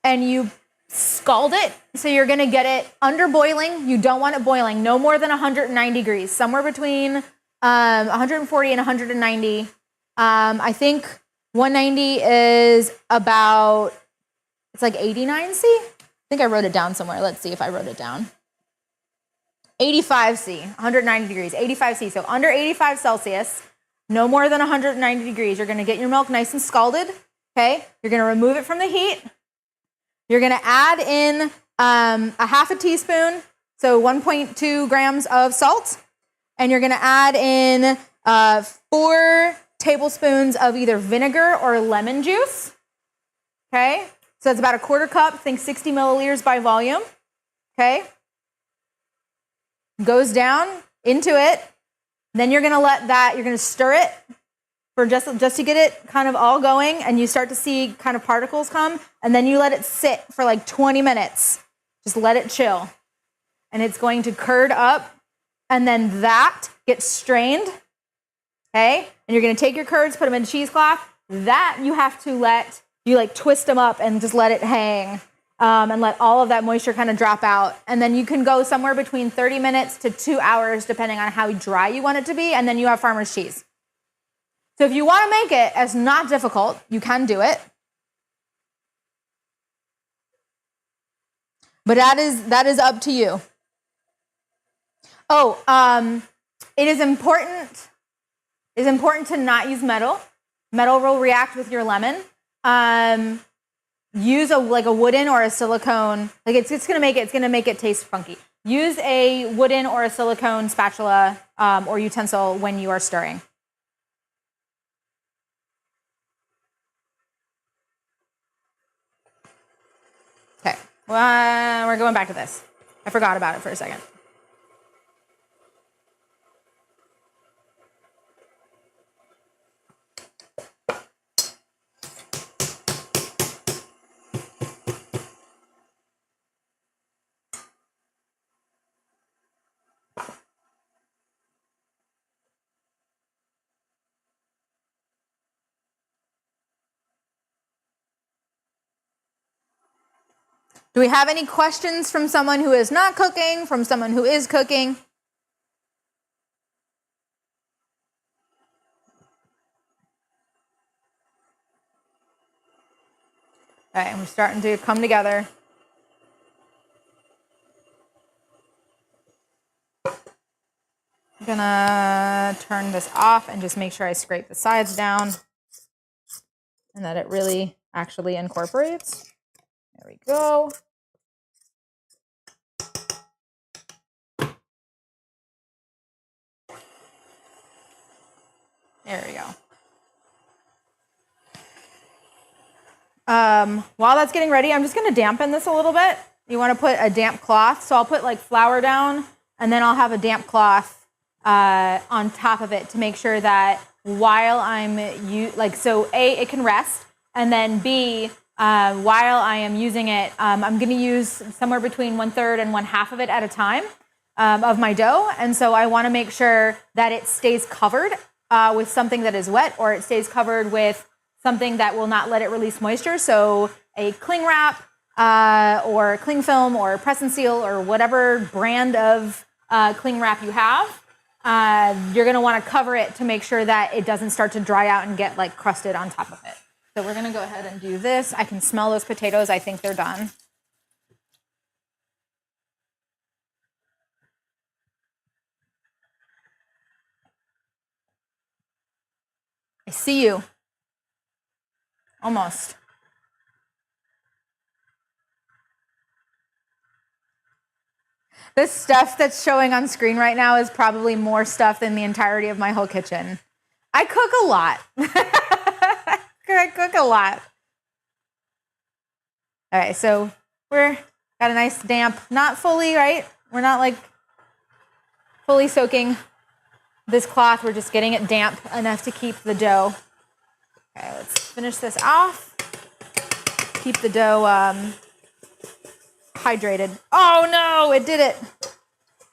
and you scald it. So you're going to get it under boiling. You don't want it boiling. No more than 190 degrees, somewhere between 140 and 190. I think 190 is about, it's like 89 C. I think I wrote it down somewhere. Let's see if I wrote it down. 85 C, 190 degrees, 85 C. So under 85 Celsius, no more than 190 degrees. You're going to get your milk nice and scalded. Okay. You're going to remove it from the heat. You're going to add in a half a teaspoon, so 1.2 grams of salt. And you're going to add in 4 tablespoons of either vinegar or lemon juice. Okay. So that's about a 1/4 cup, think 60 milliliters by volume. Okay. Goes down into it. Then you're going to stir it for just to get it kind of all going, and you start to see kind of particles come, and then you let it sit for like 20 minutes. Just let it chill. And it's going to curd up, and then that gets strained. Okay? And you're going to take your curds, put them in a cheesecloth. That you have to twist them up and just let it hang, and let all of that moisture kind of drop out. And then you can go somewhere between 30 minutes to 2 hours, depending on how dry you want it to be. And then you have farmer's cheese. So if you want to make it as not difficult, you can do it. But that is up to you. Oh, it is important to not use metal. Metal will react with your lemon. Use a wooden or a silicone. Like it's gonna make it taste funky. Use a wooden or a silicone spatula or utensil when you are stirring. Okay, well, we're going back to this. I forgot about it for a second. Do we have any questions from someone who is not cooking, from someone who is cooking? All right, we're starting to come together. I'm gonna turn this off and just make sure I scrape the sides down and that it really actually incorporates. There we go. There we go. While that's getting ready, I'm just gonna dampen this a little bit. You wanna put a damp cloth. So I'll put like flour down and then I'll have a damp cloth on top of it to make sure that while I'm, so A, it can rest, and then B, while I am using it, I'm gonna use somewhere between 1/3 and 1/2 of it at a time of my dough. And so I wanna make sure that it stays covered with something that is wet, or it stays covered with something that will not let it release moisture. So a cling wrap or cling film or press and seal or whatever brand of cling wrap you have, you're gonna wanna cover it to make sure that it doesn't start to dry out and get like crusted on top of it. So we're gonna go ahead and do this. I can smell those potatoes. I think they're done. I see you. Almost. This stuff that's showing on screen right now is probably more stuff than the entirety of my whole kitchen. I cook a lot. I cook a lot. All right, so we're got a nice damp, not fully, right? We're not like fully soaking this cloth. We're just getting it damp enough to keep the dough. Okay, let's finish this off. Keep the dough hydrated. Oh no, it did it.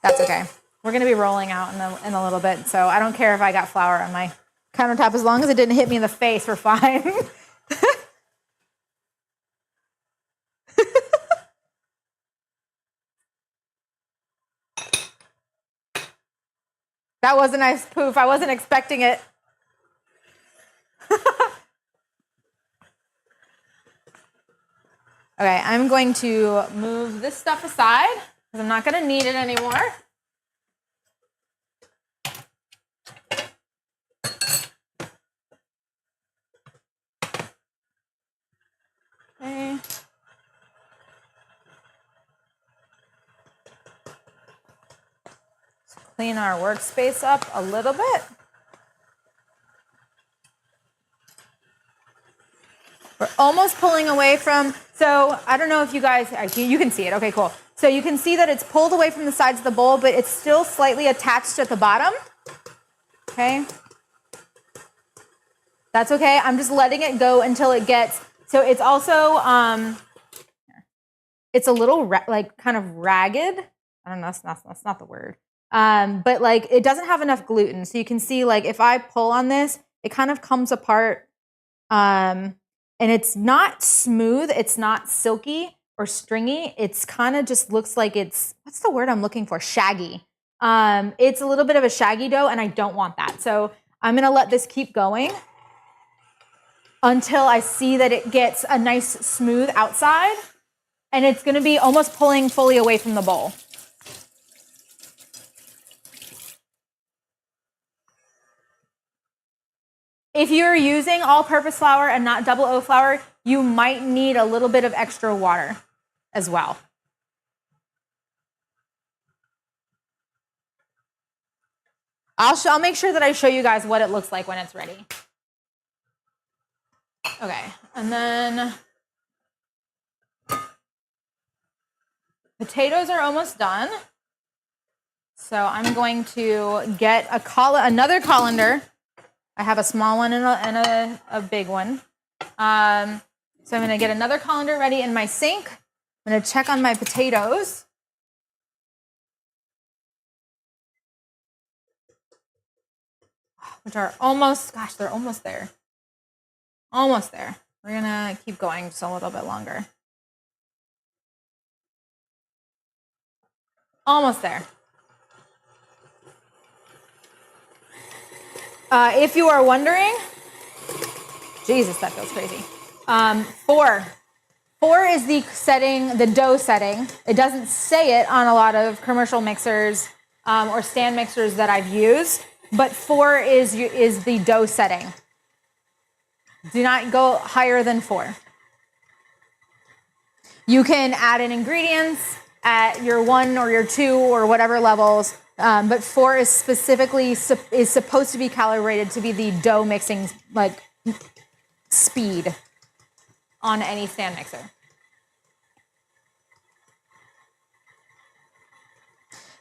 That's okay. We're gonna be rolling out in a little bit, so I don't care if I got flour on my countertop as long as it didn't hit me in the face. We're fine. That was a nice poof. I wasn't expecting it. Okay, I'm going to move this stuff aside because I'm not going to need it anymore. Okay. Let's clean our workspace up a little bit. We're almost pulling away from, so I don't know if you guys, you can see it. Okay, cool. So you can see that it's pulled away from the sides of the bowl, but it's still slightly attached at the bottom. Okay. That's okay. I'm just letting it go until it gets, so it's also, it's a little like kind of ragged. I don't know, that's not the word. But like it doesn't have enough gluten. So you can see like if I pull on this, it kind of comes apart. And it's not smooth, it's not silky or stringy. It's kind of just looks like it's, what's the word I'm looking for? Shaggy. It's a little bit of a shaggy dough and I don't want that. So I'm gonna let this keep going until I see that it gets a nice smooth outside, and it's gonna be almost pulling fully away from the bowl. If you're using all-purpose flour and not double O flour, you might need a little bit of extra water as well. I'll make sure that I show you guys what it looks like when it's ready. Okay, and then potatoes are almost done. So I'm going to get another colander. I have a small one and a big one. So I'm going to get another colander ready in my sink. I'm going to check on my potatoes. Which are almost, gosh, they're almost there. Almost there. We're going to keep going just a little bit longer. Almost there. If you are wondering, Jesus, that feels crazy. 4. 4 is the setting, the dough setting. It doesn't say it on a lot of commercial mixers or stand mixers that I've used, but 4 is the dough setting. Do not go higher than 4. You can add in ingredients at your 1 or your 2 or whatever levels, but 4 is specifically is supposed to be calibrated to be the dough mixing like speed on any stand mixer.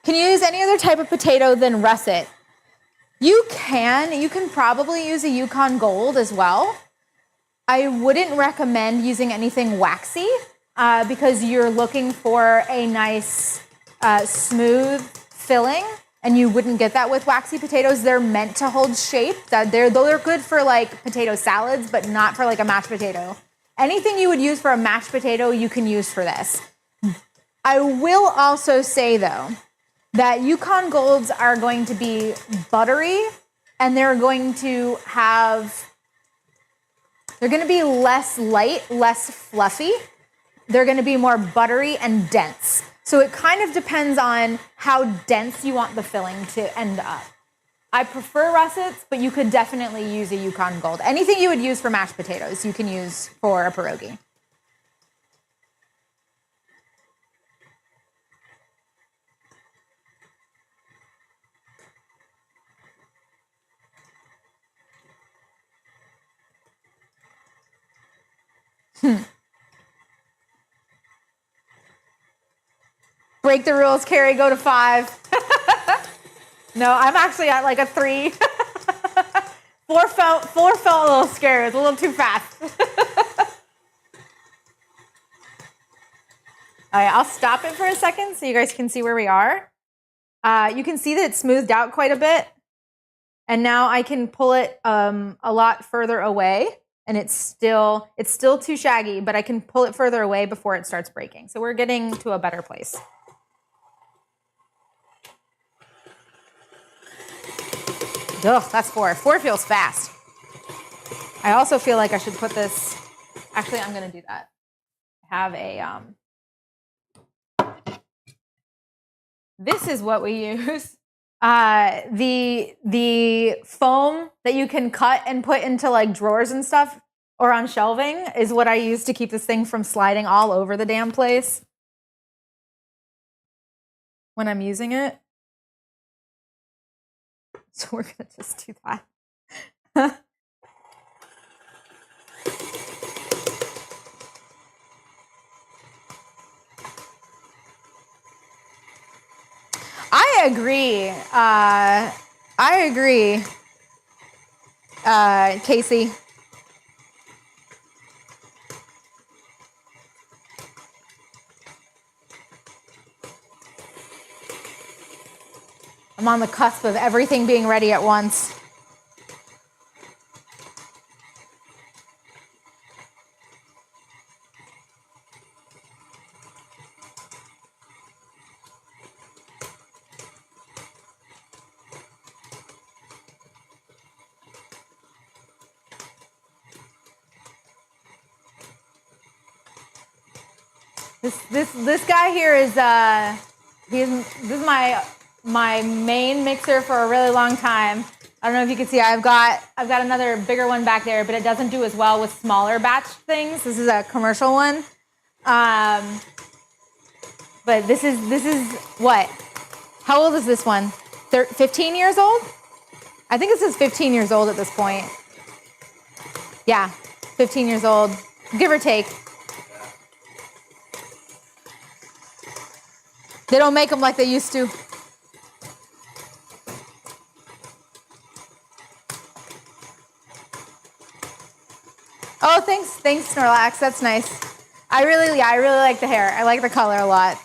Can you use any other type of potato than russet? You can probably use a Yukon Gold as well. I wouldn't recommend using anything waxy because you're looking for a nice smooth filling, and you wouldn't get that with waxy potatoes. They're meant to hold shape. They're good for like potato salads, but not for like a mashed potato. Anything you would use for a mashed potato, you can use for this. I will also say though, that Yukon Golds are going to be buttery, and they're going to be less light, less fluffy. They're going to be more buttery and dense. So it kind of depends on how dense you want the filling to end up. I prefer russets, but you could definitely use a Yukon Gold. Anything you would use for mashed potatoes, you can use for a pierogi. Break the rules, Carrie, go to 5. No, I'm actually at like a 3. 4 felt a little scary. It's a little too fast. All right, I'll stop it for a second so you guys can see where we are. You can see that it's smoothed out quite a bit. And now I can pull it a lot further away. And it's still too shaggy, but I can pull it further away before it starts breaking. So we're getting to a better place. Ugh, that's 4. 4 feels fast. I also feel like I should put this. Actually, I'm going to do that. I have a. This is what we use. The foam that you can cut and put into like drawers and stuff or on shelving is what I use to keep this thing from sliding all over the damn place when I'm using it. So we're gonna just do that. I agree, Casey. I'm on the cusp of everything being ready at once. This guy here is this is my main mixer for a really long time. I don't know if you can see. I've got another bigger one back there, but it doesn't do as well with smaller batch things. This is a commercial one. But this is what? How old is this one? 15 years old? I think this is 15 years old at this point. Yeah, 15 years old, give or take. They don't make them like they used to. Oh, thanks, Snorlax. That's nice. I really like the hair. I like the color a lot.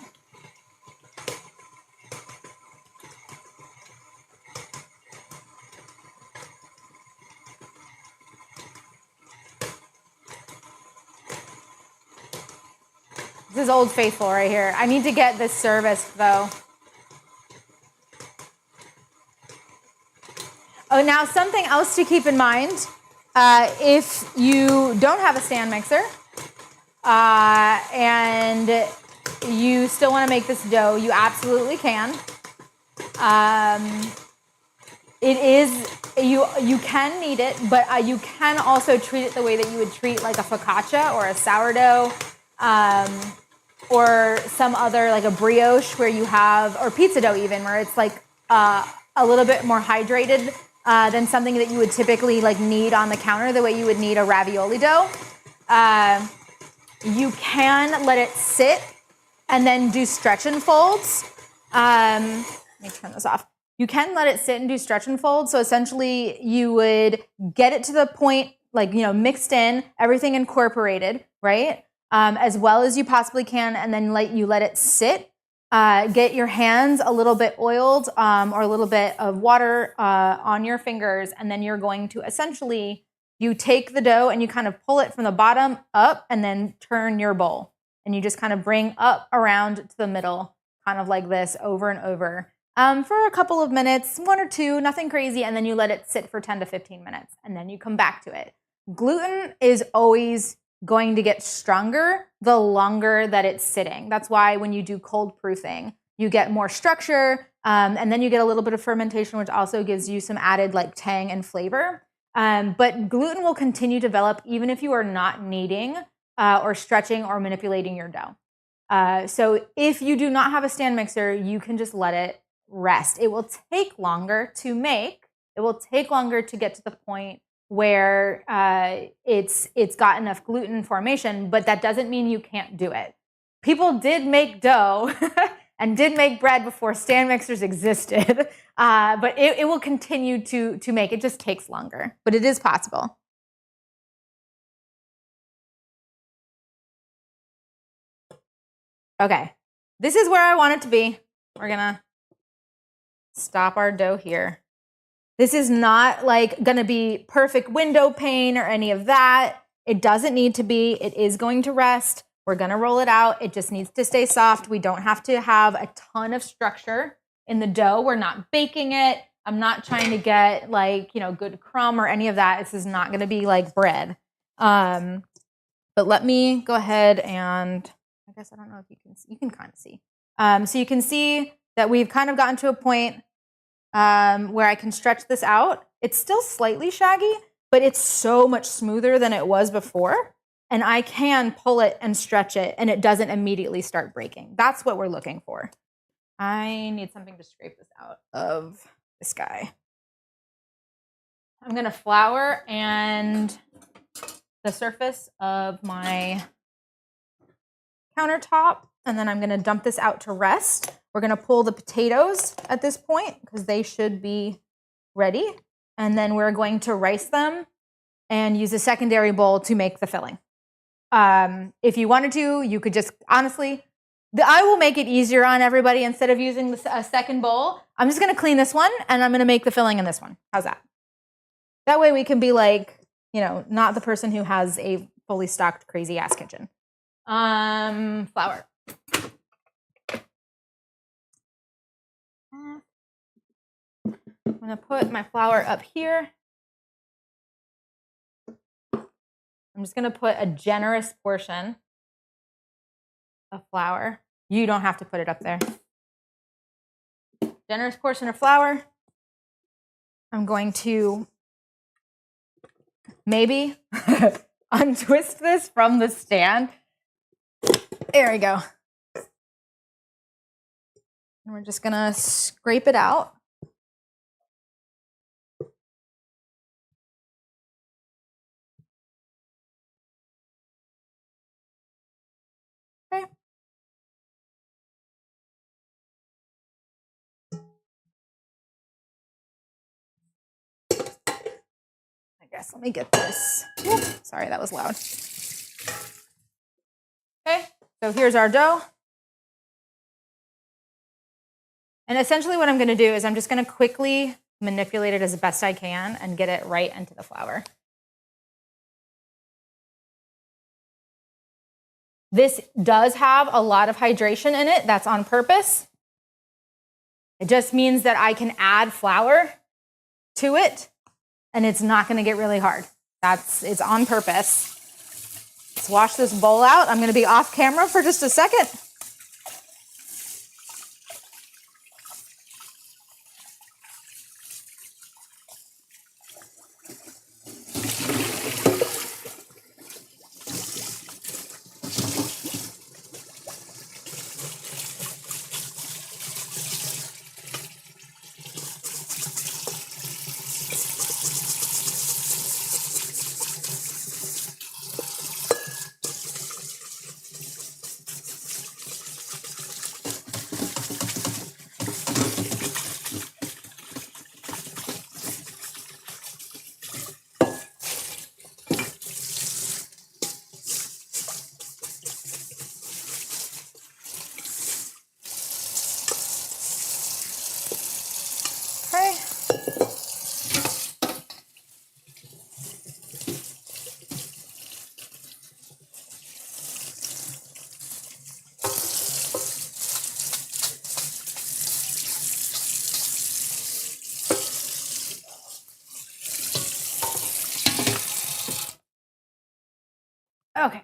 This is Old Faithful right here. I need to get this serviced though. Oh, now something else to keep in mind, if you don't have a stand mixer and you still want to make this dough, you absolutely can. It is, you can knead it, but you can also treat it the way that you would treat like a focaccia or a sourdough, or some other, like a brioche where you have, or pizza dough even, where it's like a little bit more hydrated than something that you would typically like knead on the counter, the way you would knead a ravioli dough. You can let it sit and then do stretch and folds. Let me turn this off. You can let it sit and do stretch and fold. So essentially you would get it to the point, like, mixed in, everything incorporated, right? As well as you possibly can, and then let it sit. Get your hands a little bit oiled or a little bit of water on your fingers, and then you're going to essentially, you take the dough and you kind of pull it from the bottom up and then turn your bowl. And you just kind of bring up around to the middle, kind of like this, over and over. For a couple of minutes, 1 or 2, nothing crazy, and then you let it sit for 10 to 15 minutes, and then you come back to it. Gluten is always going to get stronger the longer that it's sitting. That's why when you do cold proofing, you get more structure, and then you get a little bit of fermentation, which also gives you some added like tang and flavor. But gluten will continue to develop even if you are not kneading or stretching or manipulating your dough. So if you do not have a stand mixer, you can just let it rest. It will take longer to make. It will take longer to get to the point where it's got enough gluten formation, but that doesn't mean you can't do it. People did make dough and did make bread before stand mixers existed, but it will continue to make. It just takes longer, but it is possible. Okay, this is where I want it to be. We're gonna stop our dough here. This is not like gonna be perfect window pane or any of that. It doesn't need to be. It is going to rest. We're gonna roll it out. It just needs to stay soft. We don't have to have a ton of structure in the dough. We're not baking it. I'm not trying to get like, good crumb or any of that. This is not gonna be like bread. But let me go ahead and, I guess I don't know if you can kind of see. So you can see that we've kind of gotten to a point where I can stretch this out. It's still slightly shaggy, but it's so much smoother than it was before. And I can pull it and stretch it, and it doesn't immediately start breaking. That's what we're looking for. I need something to scrape this out of this guy. I'm gonna flour and the surface of my countertop, and then I'm gonna dump this out to rest. We're gonna pull the potatoes at this point because they should be ready. And then we're going to rice them and use a secondary bowl to make the filling. If you wanted to, you could just, honestly, I will make it easier on everybody. Instead of using a second bowl, I'm just gonna clean this one and I'm gonna make the filling in this one. How's that? That way we can be like, not the person who has a fully stocked crazy ass kitchen. Flour. I'm gonna put my flour up here. I'm just gonna put a generous portion of flour. You don't have to put it up there. Generous portion of flour. I'm going to maybe untwist this from the stand. There we go. And we're just gonna scrape it out. Okay. I guess let me get this. Ooh, sorry, that was loud. Okay, so here's our dough. And essentially what I'm gonna do is I'm just gonna quickly manipulate it as best I can and get it right into the flour. This does have a lot of hydration in it. That's on purpose. It just means that I can add flour to it, and it's not gonna get really hard. It's on purpose. Let's wash this bowl out. I'm gonna be off camera for just a second. Okay. Okay.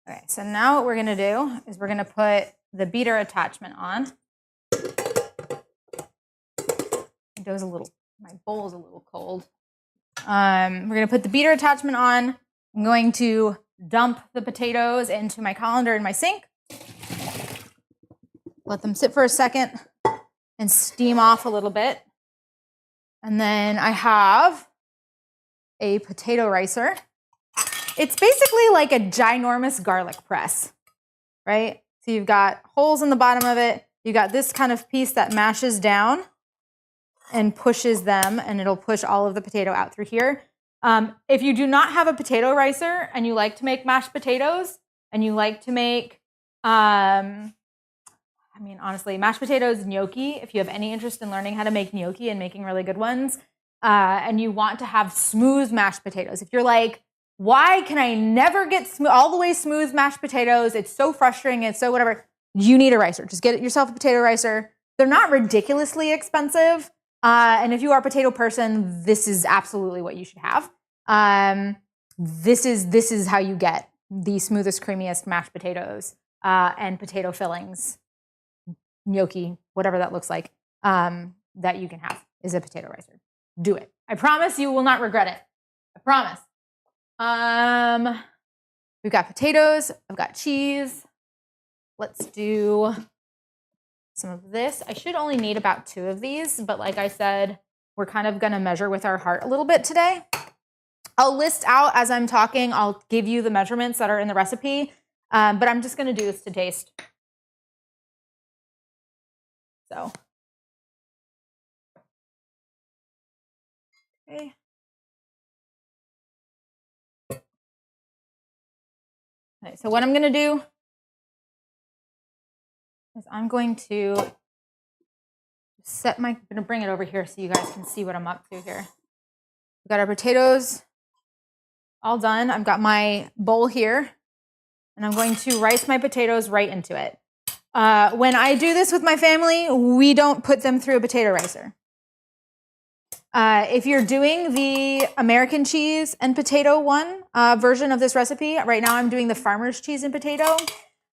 Okay, so now what we're gonna do is we're gonna put the beater attachment on. My bowl's a little cold. We're gonna put the beater attachment on. I'm going to dump the potatoes into my colander in my sink. Let them sit for a second and steam off a little bit. And then I have a potato ricer. It's basically like a ginormous garlic press, right? So you've got holes in the bottom of it. You got this kind of piece that mashes down and pushes them, and it'll push all of the potato out through here. If you do not have a potato ricer and you like to make mashed potatoes and you like to make, honestly, mashed potatoes, gnocchi, if you have any interest in learning how to make gnocchi and making really good ones, and you want to have smooth mashed potatoes. If you're like, why can I never get all the way smooth mashed potatoes? It's so frustrating. It's so whatever. You need a ricer. Just get yourself a potato ricer. They're not ridiculously expensive. And if you are a potato person, this is absolutely what you should have. This is how you get the smoothest, creamiest mashed potatoes and potato fillings, gnocchi, whatever that looks like, that you can have is a potato ricer. Do it. I promise you will not regret it. I promise. We've got potatoes. I've got cheese. Let's do some of this. I should only need about 2 of these, but like I said, we're kind of going to measure with our heart a little bit today. I'll list out as I'm talking. I'll give you the measurements that are in the recipe, but I'm just going to do this to taste. So, okay. Okay, so what I'm going to do is I'm going to I'm going to bring it over here so you guys can see what I'm up to here. We've got our potatoes all done. I've got my bowl here, and I'm going to rice my potatoes right into it. When I do this with my family, we don't put them through a potato ricer. If you're doing the American cheese and potato version of this recipe, right now I'm doing the farmer's cheese and potato.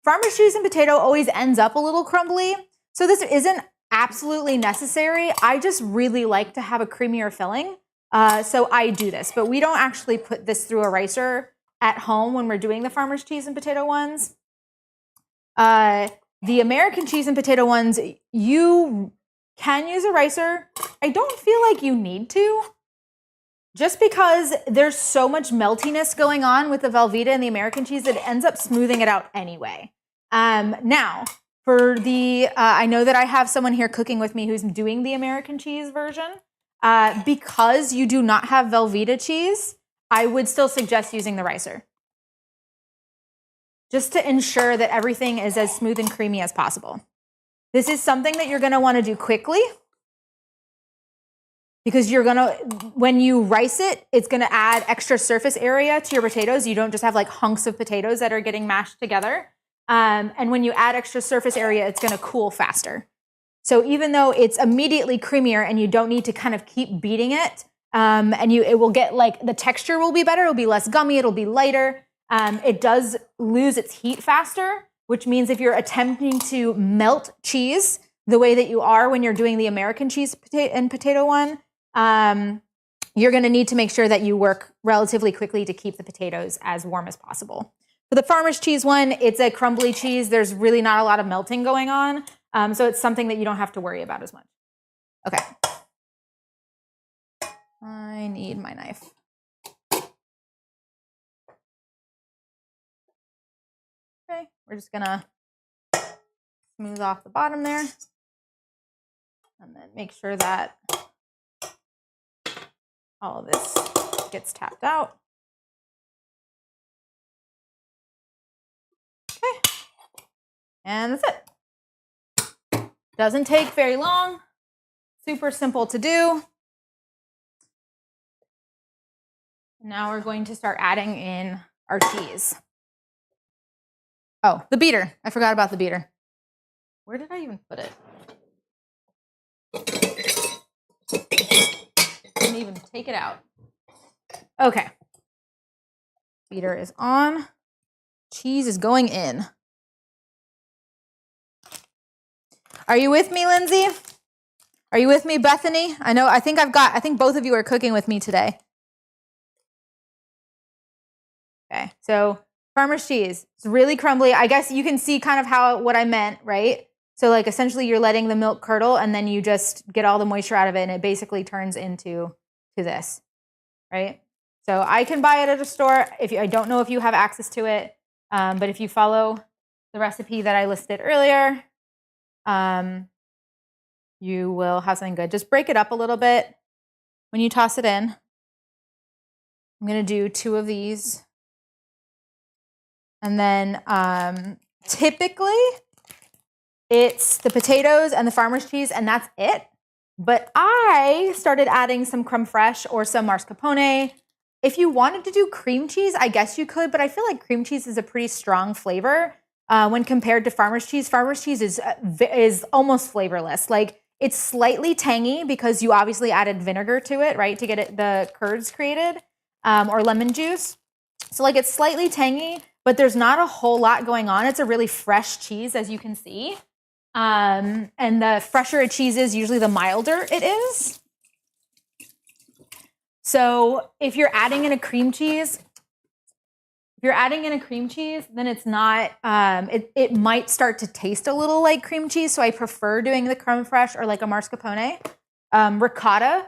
Farmer's cheese and potato always ends up a little crumbly, so this isn't absolutely necessary. I just really like to have a creamier filling, so I do this. But we don't actually put this through a ricer at home when we're doing the farmer's cheese and potato ones. The American cheese and potato ones, you can use a ricer. I don't feel like you need to, just because there's so much meltiness going on with the Velveeta and the American cheese that it ends up smoothing it out anyway. Now, for the, I know that I have someone here cooking with me who's doing the American cheese version. Because you do not have Velveeta cheese, I would still suggest using the ricer, just to ensure that everything is as smooth and creamy as possible. This is something that you're going to want to do quickly. because when you rice it, it's gonna add extra surface area to your potatoes. You don't just have like hunks of potatoes that are getting mashed together. And when you add extra surface area, it's gonna cool faster. So even though it's immediately creamier and you don't need to kind of keep beating it, it will get like, the texture will be better, it'll be less gummy, it'll be lighter. It does lose its heat faster, which means if you're attempting to melt cheese the way that you are when you're doing the American cheese and potato one, you're gonna need to make sure that you work relatively quickly to keep the potatoes as warm as possible. For the farmer's cheese one, it's a crumbly cheese. There's really not a lot of melting going on. So it's something that you don't have to worry about as much. Okay. I need my knife. Okay, we're just gonna smooth off the bottom there. And then make sure that all of this gets tapped out. Okay. And that's it. Doesn't take very long. Super simple to do. Now we're going to start adding in our cheese. Oh, the beater. I forgot about the beater. Where did I even put it? Didn't even take it out. Okay. Beater is on. Cheese is going in. Are you with me, Lindsay? Are you with me, Bethany? I think both of you are cooking with me today. Okay, so farmer's cheese. It's really crumbly. I guess you can see kind of what I meant, right? So like essentially you're letting the milk curdle and then you just get all the moisture out of it and it basically turns into this, right? So I can buy it at a store. I don't know if you have access to it, but if you follow the recipe that I listed earlier, you will have something good. Just break it up a little bit when you toss it in. I'm gonna do 2 of these. And then typically it's the potatoes and the farmer's cheese and that's it. But I started adding some creme fraiche or some mascarpone. If you wanted to do cream cheese, I guess you could, but I feel like cream cheese is a pretty strong flavor when compared to farmer's cheese. Farmer's cheese is almost flavorless. Like it's slightly tangy because you obviously added vinegar to it, right, to get the curds created, or lemon juice. So like it's slightly tangy, but there's not a whole lot going on. It's a really fresh cheese, as you can see. And the fresher a cheese is, usually the milder it is. So if you're adding in a cream cheese, then it's not, it might start to taste a little like cream cheese. So I prefer doing the creme fraiche or like a mascarpone. Ricotta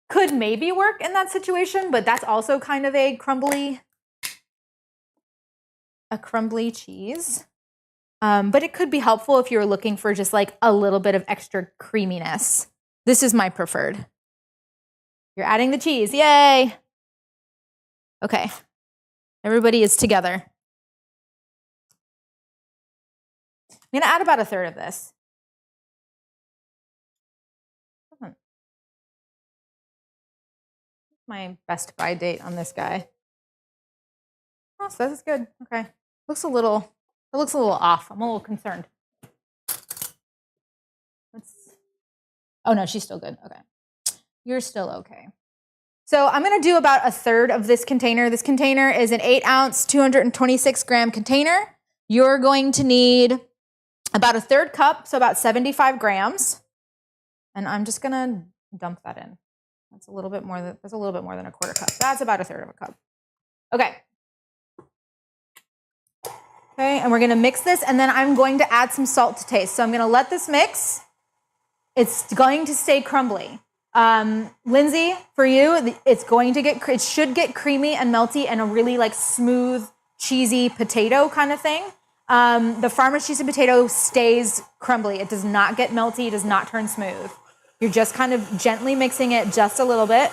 could maybe work in that situation, but that's also kind of a crumbly cheese. But it could be helpful if you're looking for just like a little bit of extra creaminess. This is my preferred. You're adding the cheese, yay! Okay, everybody is together. I'm gonna add about 1/3 of this. My best by date on this guy. Oh, so this is good. Okay, it looks a little off. I'm a little concerned. Oh no, she's still good. Okay, you're still okay. So I'm gonna do about 1/3 of this container. This container is an 8-ounce, 226-gram container. You're going to need about 1/3 cup, so about 75 grams. And I'm just gonna dump that in. That's a little bit more than 1/4 cup. That's about 1/3 of a cup. Okay. Okay, and we're gonna mix this, and then I'm going to add some salt to taste. So I'm gonna let this mix. It's going to stay crumbly. Lindsay, for you, it should get creamy and melty and a really like smooth, cheesy potato kind of thing. The farmer's cheese and potato stays crumbly. It does not get melty, it does not turn smooth. You're just kind of gently mixing it just a little bit.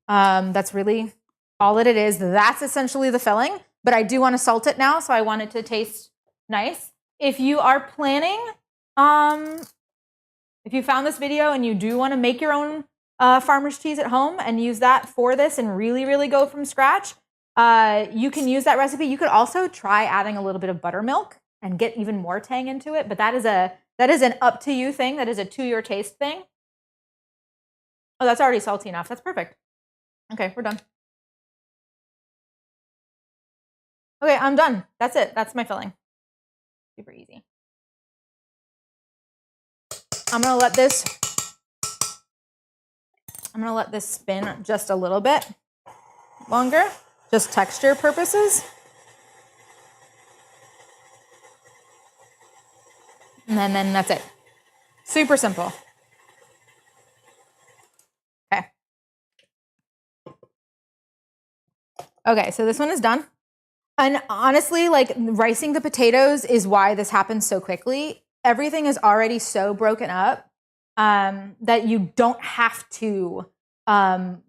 That's really all that it is. That's essentially the filling, but I do want to salt it now, so I want it to taste nice. If you are planning If you found this video and you do want to make your own farmer's cheese at home and use that for this and really, really go from scratch, you can use that recipe. You could also try adding a little bit of buttermilk and get even more tang into it, but that is an up to you thing. That is a to your taste thing. Oh, that's already salty enough. That's perfect. Okay, we're done. Okay, I'm done. That's it. That's my filling. Super easy. I'm gonna let this spin just a little bit longer, just texture purposes. And then that's it. Super simple. Okay. Okay, so this one is done. And honestly, like ricing the potatoes is why this happens so quickly. Everything is already so broken up that you don't have to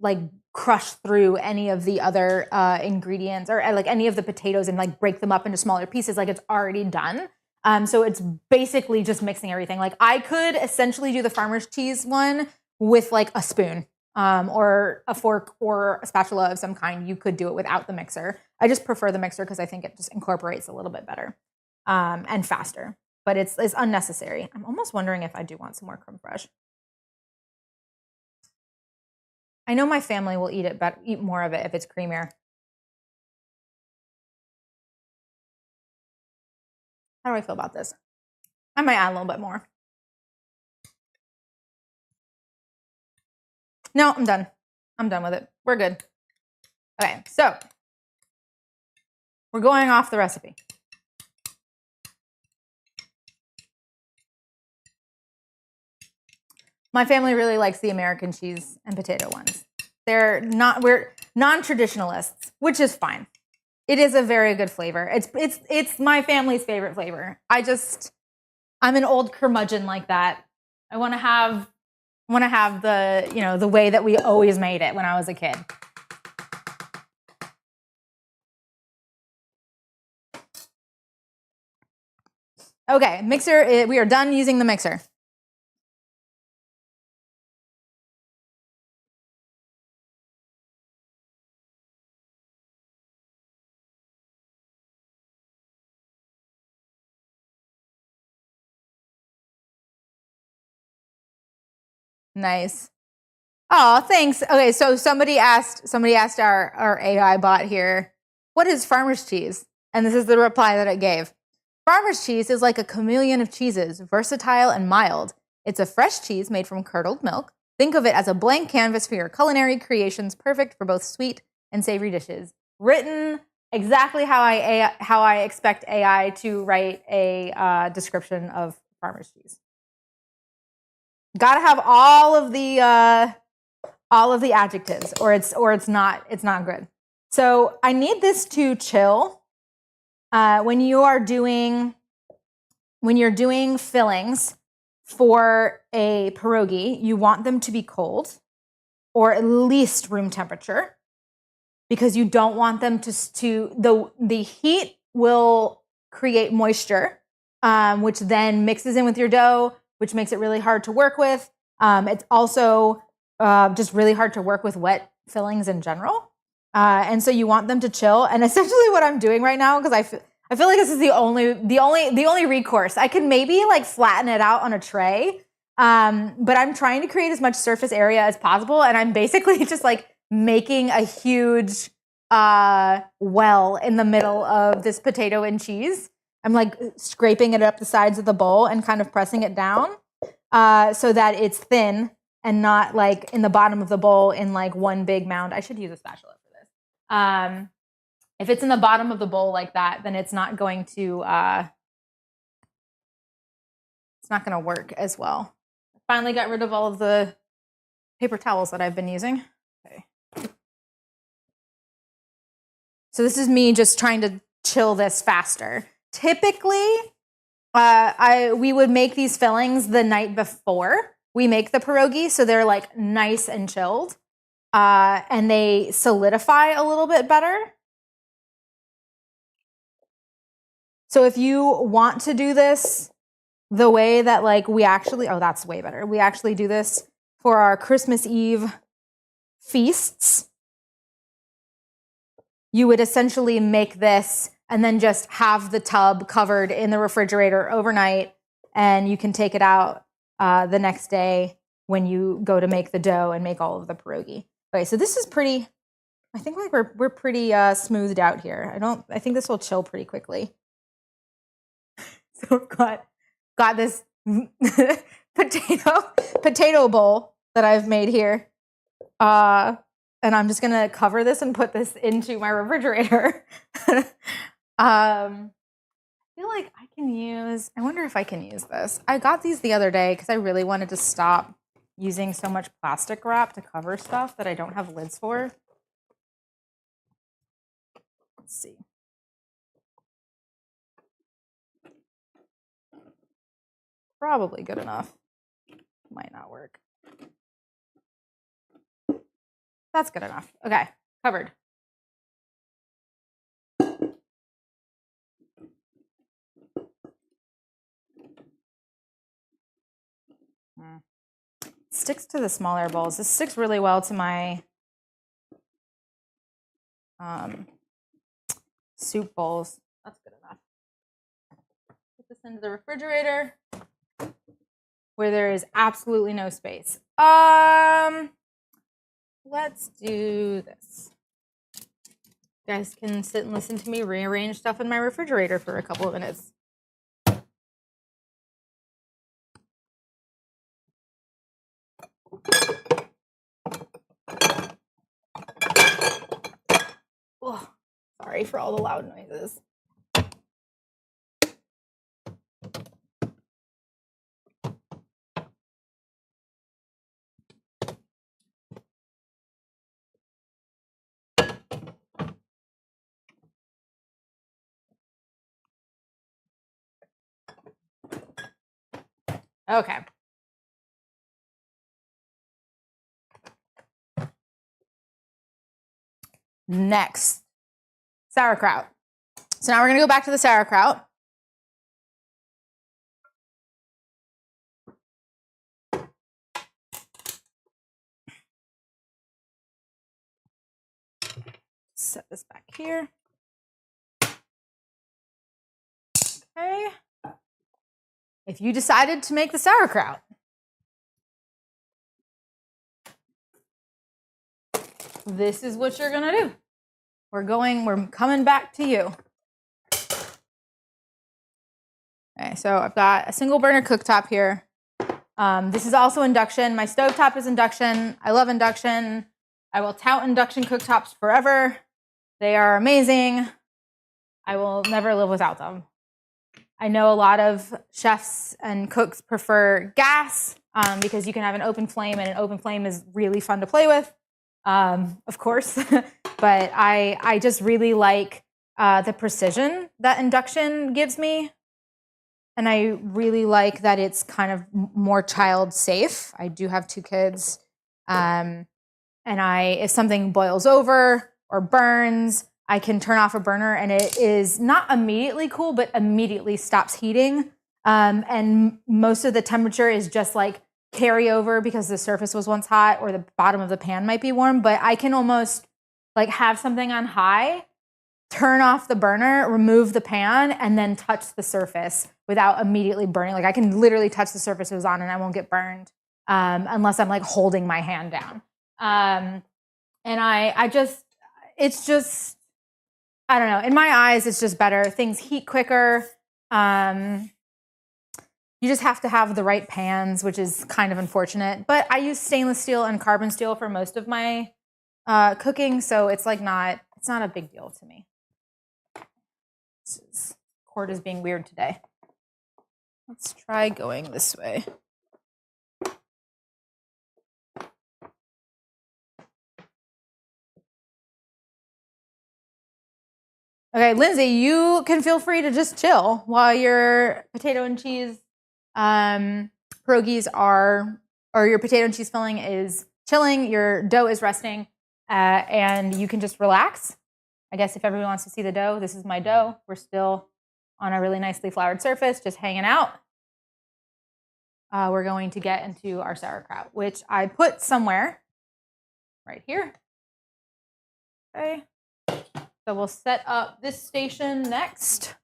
like crush through any of the other ingredients or like any of the potatoes and like break them up into smaller pieces. Like it's already done. So it's basically just mixing everything. Like I could essentially do the farmer's cheese one with like a spoon or a fork or a spatula of some kind. You could do it without the mixer. I just prefer the mixer because I think it just incorporates a little bit better and faster. But it's unnecessary. I'm almost wondering if I do want some more creme fraiche. I know my family will eat more of it if it's creamier. How do I feel about this? I might add a little bit more. No, I'm done. I'm done with it. We're good. Okay, so we're going off the recipe. My family really likes the American cheese and potato ones. We're non-traditionalists, which is fine. It is a very good flavor. It's my family's favorite flavor. I'm an old curmudgeon like that. I want to have the, the way that we always made it when I was a kid. Okay, mixer, we are done using the mixer. Nice. Oh, thanks. Okay, so somebody asked our AI bot here, what is farmer's cheese? And this is the reply that it gave. Farmer's cheese is like a chameleon of cheeses, versatile and mild. It's a fresh cheese made from curdled milk. Think of it as a blank canvas for your culinary creations, perfect for both sweet and savory dishes. Written exactly how I expect AI to write a description of farmer's cheese. Got to have all of the adjectives, or it's not good. So I need this to chill. When you're doing fillings for a pierogi, you want them to be cold, or at least room temperature, because you don't want them the heat will create moisture, which then mixes in with your dough, which makes it really hard to work with. It's also just really hard to work with wet fillings in general. And so you want them to chill. And essentially what I'm doing right now, because I feel like this is the only recourse. I can maybe like flatten it out on a tray, but I'm trying to create as much surface area as possible. And I'm basically just like making a huge well in the middle of this potato and cheese. I'm like scraping it up the sides of the bowl and kind of pressing it down so that it's thin and not like in the bottom of the bowl in like one big mound. I should use a spatula for this. If it's in the bottom of the bowl like that, then it's not going to work as well. I finally got rid of all of the paper towels that I've been using. Okay. So this is me just trying to chill this faster. Typically, we would make these fillings the night before we make the pierogi, so they're like nice and chilled, and they solidify a little bit better. So if you want to do this the way that like we actually, oh, that's way better. We actually do this for our Christmas Eve feasts. You would essentially make this and then just have the tub covered in the refrigerator overnight, and you can take it out the next day when you go to make the dough and make all of the pierogi. Okay, so this is pretty, I think like we're pretty smoothed out here. I think this will chill pretty quickly. So I've got this potato bowl that I've made here. And I'm just gonna cover this and put this into my refrigerator. I feel like I wonder if I can use this. I got these the other day because I really wanted to stop using so much plastic wrap to cover stuff that I don't have lids for. Let's see. Probably good enough. Might not work. That's good enough. Okay, covered. Sticks to the smaller bowls. This sticks really well to my soup bowls. That's good enough. Put this into the refrigerator where there is absolutely no space. Let's do this. You guys can sit and listen to me rearrange stuff in my refrigerator for a couple of minutes. Oh, sorry for all the loud noises. Okay. Next, sauerkraut. So now we're going to go back to the sauerkraut. Set this back here. Okay. If you decided to make the sauerkraut, this is what you're gonna do. We're coming back to you. Okay, so I've got a single burner cooktop here. This is also induction. My stovetop is induction. I love induction. I will tout induction cooktops forever. They are amazing. I will never live without them. I know a lot of chefs and cooks prefer gas because you can have an open flame, and an open flame is really fun to play with, of course. But I just really like the precision that induction gives me. And I really like that it's kind of more child safe. I do have 2 kids. And if something boils over or burns, I can turn off a burner and it is not immediately cool, but immediately stops heating. And most of the temperature is just like carryover because the surface was once hot or the bottom of the pan might be warm. But I can almost like have something on high, turn off the burner, remove the pan, and then touch the surface without immediately burning. Like I can literally touch the surface it was on and I won't get burned unless I'm like holding my hand down. And it's just, I don't know. In my eyes, it's just better. Things heat quicker. You just have to have the right pans, which is kind of unfortunate. But I use stainless steel and carbon steel for most of my cooking, so it's like it's not a big deal to me. Cord is being weird today. Let's try going this way. Okay, Lindsay, you can feel free to just chill while your potato and cheese pierogies or your potato and cheese filling is chilling, your dough is resting, and you can just relax. I guess if everyone wants to see the dough, this is my dough. We're still on a really nicely floured surface, just hanging out. we're going to get into our sauerkraut, which I put somewhere right here. Okay. So we'll set up this station next.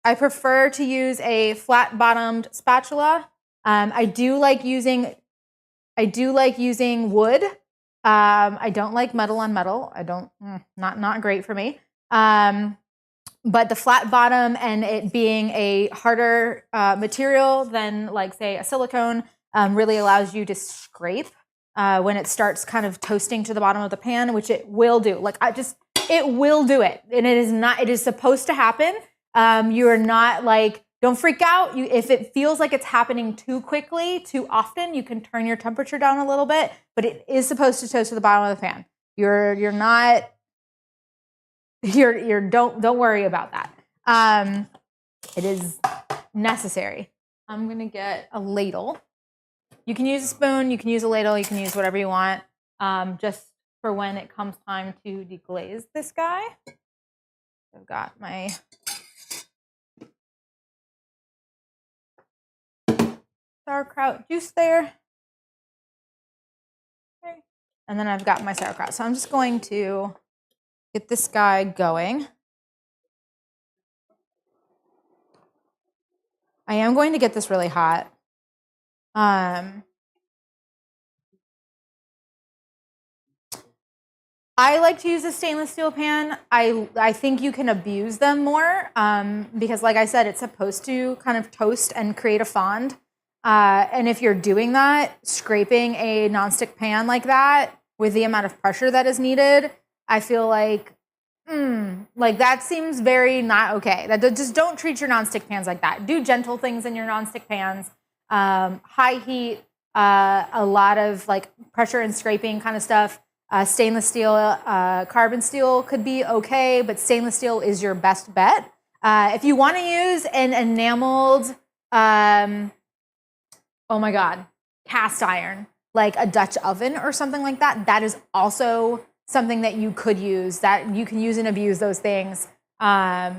I prefer to use a flat-bottomed spatula. I do like using wood. I don't like metal on metal. Not great for me. But the flat bottom and it being a harder material than, like, say, a silicone really allows you to scrape when it starts kind of toasting to the bottom of the pan, which it will do. It will do it. And it is supposed to happen. You are not like, don't freak out. If it feels like it's happening too quickly, too often, you can turn your temperature down a little bit, but it is supposed to toast to the bottom of the pan. Don't worry about that. It is necessary. I'm gonna get a ladle. You can use a spoon, you can use a ladle, you can use whatever you want, just for when it comes time to deglaze this guy. I've got my sauerkraut juice there. Okay. And then I've got my sauerkraut. So I'm just going to get this guy going. I am going to get this really hot. I like to use a stainless steel pan. I think you can abuse them more because, like I said, it's supposed to kind of toast and create a fond. And if you're doing that, scraping a nonstick pan like that with the amount of pressure that is needed, I feel like that seems very not okay. Just don't treat your nonstick pans like that. Do gentle things in your nonstick pans. High heat, a lot of like pressure and scraping kind of stuff. Stainless steel, carbon steel could be okay, but stainless steel is your best bet. If you want to use an enameled, cast iron, like a Dutch oven or something like that, that is also something that you could use, that you can use and abuse those things a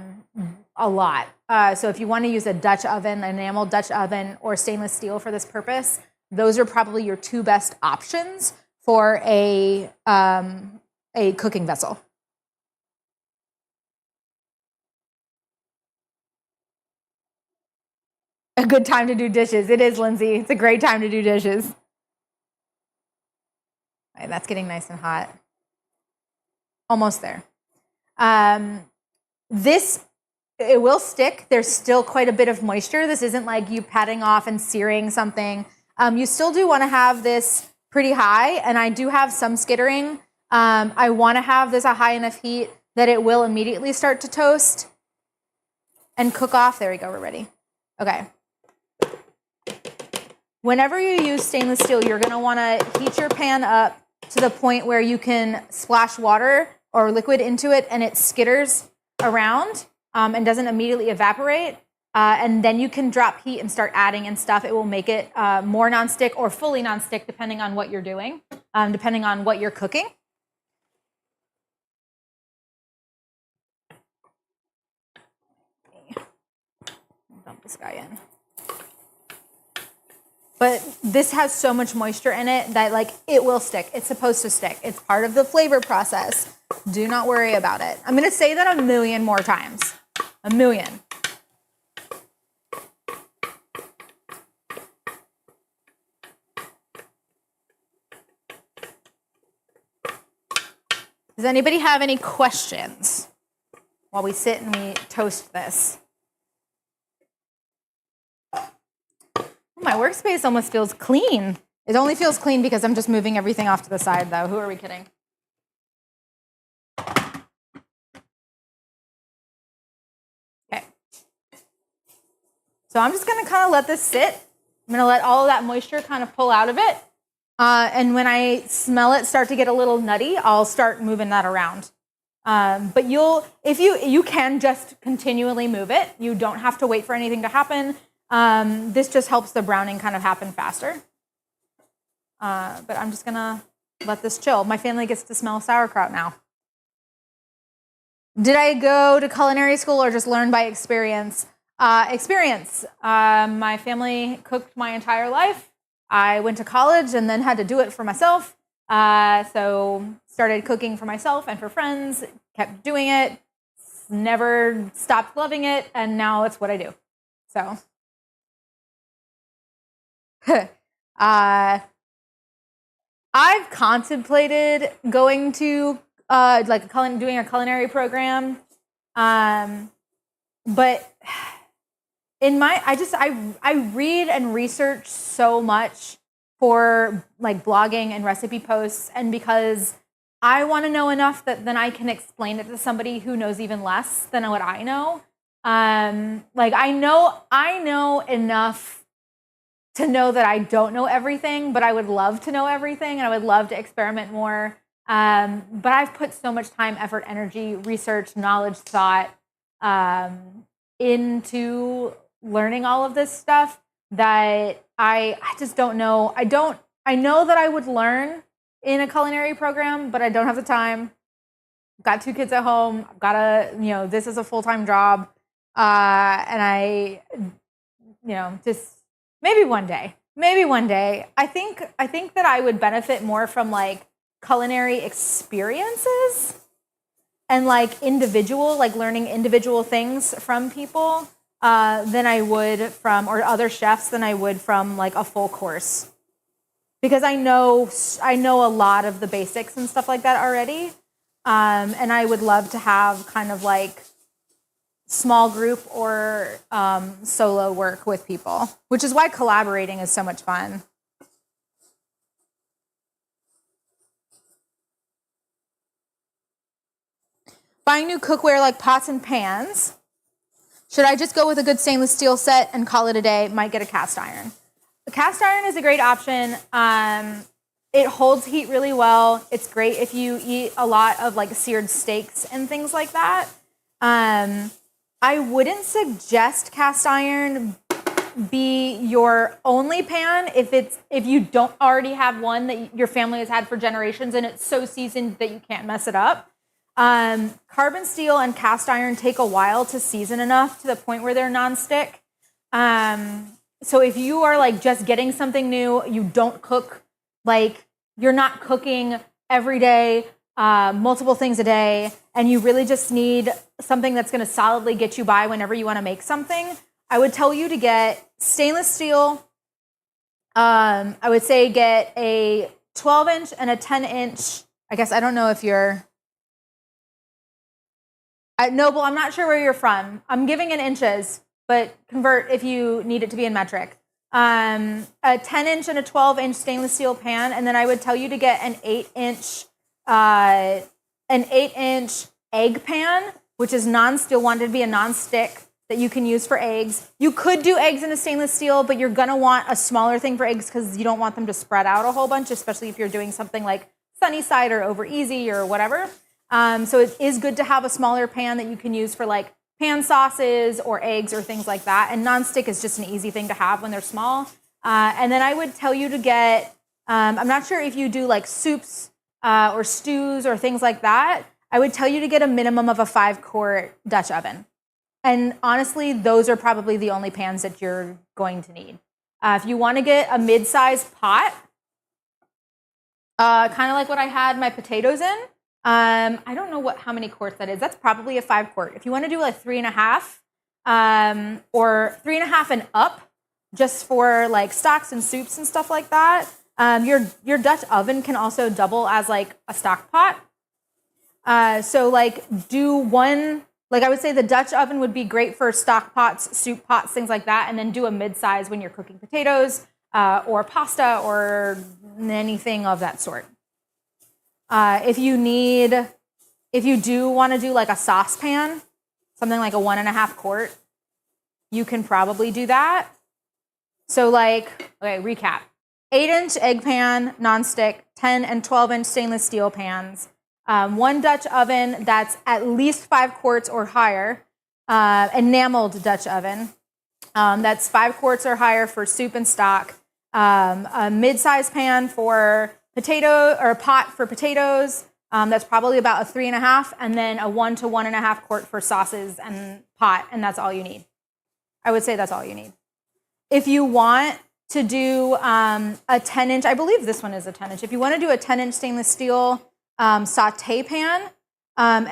lot. So if you want to use a Dutch oven, an enameled Dutch oven, or stainless steel for this purpose, those are probably your two best options for a cooking vessel. A good time to do dishes. It is, Lindsay. It's a great time to do dishes. All right, that's getting nice and hot. Almost there. It will stick. There's still quite a bit of moisture. This isn't like you patting off and searing something. You still do want to have this pretty high, and I do have some skittering. I want to have this a high enough heat that it will immediately start to toast and cook off. There we go, we're ready. Okay. Whenever you use stainless steel, you're going to want to heat your pan up to the point where you can splash water or liquid into it and it skitters around and doesn't immediately evaporate. And then you can drop heat and start adding in stuff. It will make it more nonstick or fully nonstick, depending on what you're doing, depending on what you're cooking. Dump this guy in. But this has so much moisture in it that, like, it will stick. It's supposed to stick. It's part of the flavor process. Do not worry about it. I'm going to say that a million more times. A million. Does anybody have any questions while we sit and we toast this? My workspace almost feels clean. It only feels clean because I'm just moving everything off to the side, though. Who are we kidding? Okay. So I'm just going to kind of let this sit. I'm going to let all of that moisture kind of pull out of it. And when I smell it start to get a little nutty, I'll start moving that around. But if you can just continually move it. You don't have to wait for anything to happen. This just helps the browning kind of happen faster. But I'm just gonna let this chill. My family gets to smell sauerkraut now. Did I go to culinary school or just learn by experience? Experience. My family cooked my entire life. I went to college and then had to do it for myself. So started cooking for myself and for friends, kept doing it, never stopped loving it, and now it's what I do. So, I've contemplated going to doing a culinary program, but I read and research so much for like blogging and recipe posts, and because I want to know enough that then I can explain it to somebody who knows even less than what I know. Like I know enough to know that I don't know everything, but I would love to know everything and I would love to experiment more. But I've put so much time, effort, energy, research, knowledge, thought into learning all of this stuff that I just don't know. I know that I would learn in a culinary program, but I don't have the time. I've got 2 kids at home. I've got this is a full-time job. And I just maybe one day. I think that I would benefit more from like culinary experiences and like learning individual things from people than I would from, or other chefs than I would from like a full course. Because I know a lot of the basics and stuff like that already. And I would love to have kind of like small group or solo work with people, which is why collaborating is so much fun. Buying new cookware like pots and pans. Should I just go with a good stainless steel set and call it a day? Might get a cast iron. The cast iron is a great option. It holds heat really well. It's great if you eat a lot of like seared steaks and things like that. I wouldn't suggest cast iron be your only pan if you don't already have one that your family has had for generations and it's so seasoned that you can't mess it up. Carbon steel and cast iron take a while to season enough to the point where they're nonstick. So if you are like just getting something new, you don't cook, like you're not cooking every day, multiple things a day, and you really just need something that's going to solidly get you by whenever you want to make something, I would tell you to get stainless steel. I would say get a 12-inch and a 10-inch. I guess I don't know if you're at Noble. I'm not sure where you're from. I'm giving in inches, but convert if you need it to be in metric. A 10-inch and a 12-inch stainless steel pan, and then I would tell you to get an 8-inch egg pan, which is non-steel, wanted to be a non-stick that you can use for eggs. You could do eggs in a stainless steel, but you're gonna want a smaller thing for eggs because you don't want them to spread out a whole bunch, especially if you're doing something like sunny side or over easy or whatever. So it is good to have a smaller pan that you can use for like pan sauces or eggs or things like that. And non-stick is just an easy thing to have when they're small. And then I would tell you to get, I'm not sure if you do like soups or stews or things like that. I would tell you to get a minimum of a 5-quart Dutch oven. And honestly, those are probably the only pans that you're going to need. If you want to get a mid-sized pot, kind of like what I had my potatoes in, I don't know how many quarts that is. That's probably a 5-quart. If you want to do like 3.5 or 3.5 and up, just for like stocks and soups and stuff like that, your Dutch oven can also double as like a stock pot. So like do one, like I would say the Dutch oven would be great for stock pots, soup pots, things like that, and then do a mid-size when you're cooking potatoes or pasta or anything of that sort. If you do want to do like a saucepan, something like a 1.5 quart, you can probably do that. So like, okay, recap. 8-inch egg pan, nonstick, 10 and 12-inch stainless steel pans, one Dutch oven that's at least 5 quarts or higher, enameled Dutch oven, that's 5 quarts or higher for soup and stock, a mid-size pan for potato or a pot for potatoes, that's probably about a 3.5, and then a 1 to 1.5 quart for sauces and pot, and that's all you need. I would say that's all you need. If you want to do a 10-inch, I believe this one is a 10-inch. If you want to do a 10-inch stainless steel saute pan,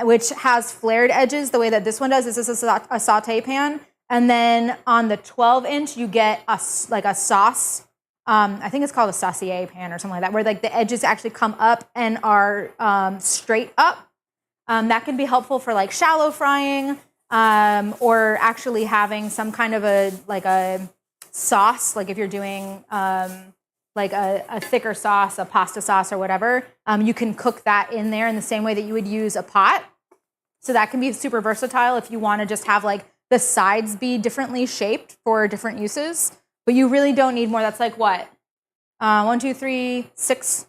which has flared edges the way that this one does, this is a saute pan. And then on the 12-inch, you get a sauce. I think it's called a saucier pan or something like that, where like the edges actually come up and are straight up. That can be helpful for like shallow frying, or actually having some kind of a sauce, like if you're doing like a thicker sauce, a pasta sauce or whatever, you can cook that in there in the same way that you would use a pot. So that can be super versatile if you want to just have like the sides be differently shaped for different uses. But you really don't need more. That's like what? 1, 2, 3, 6,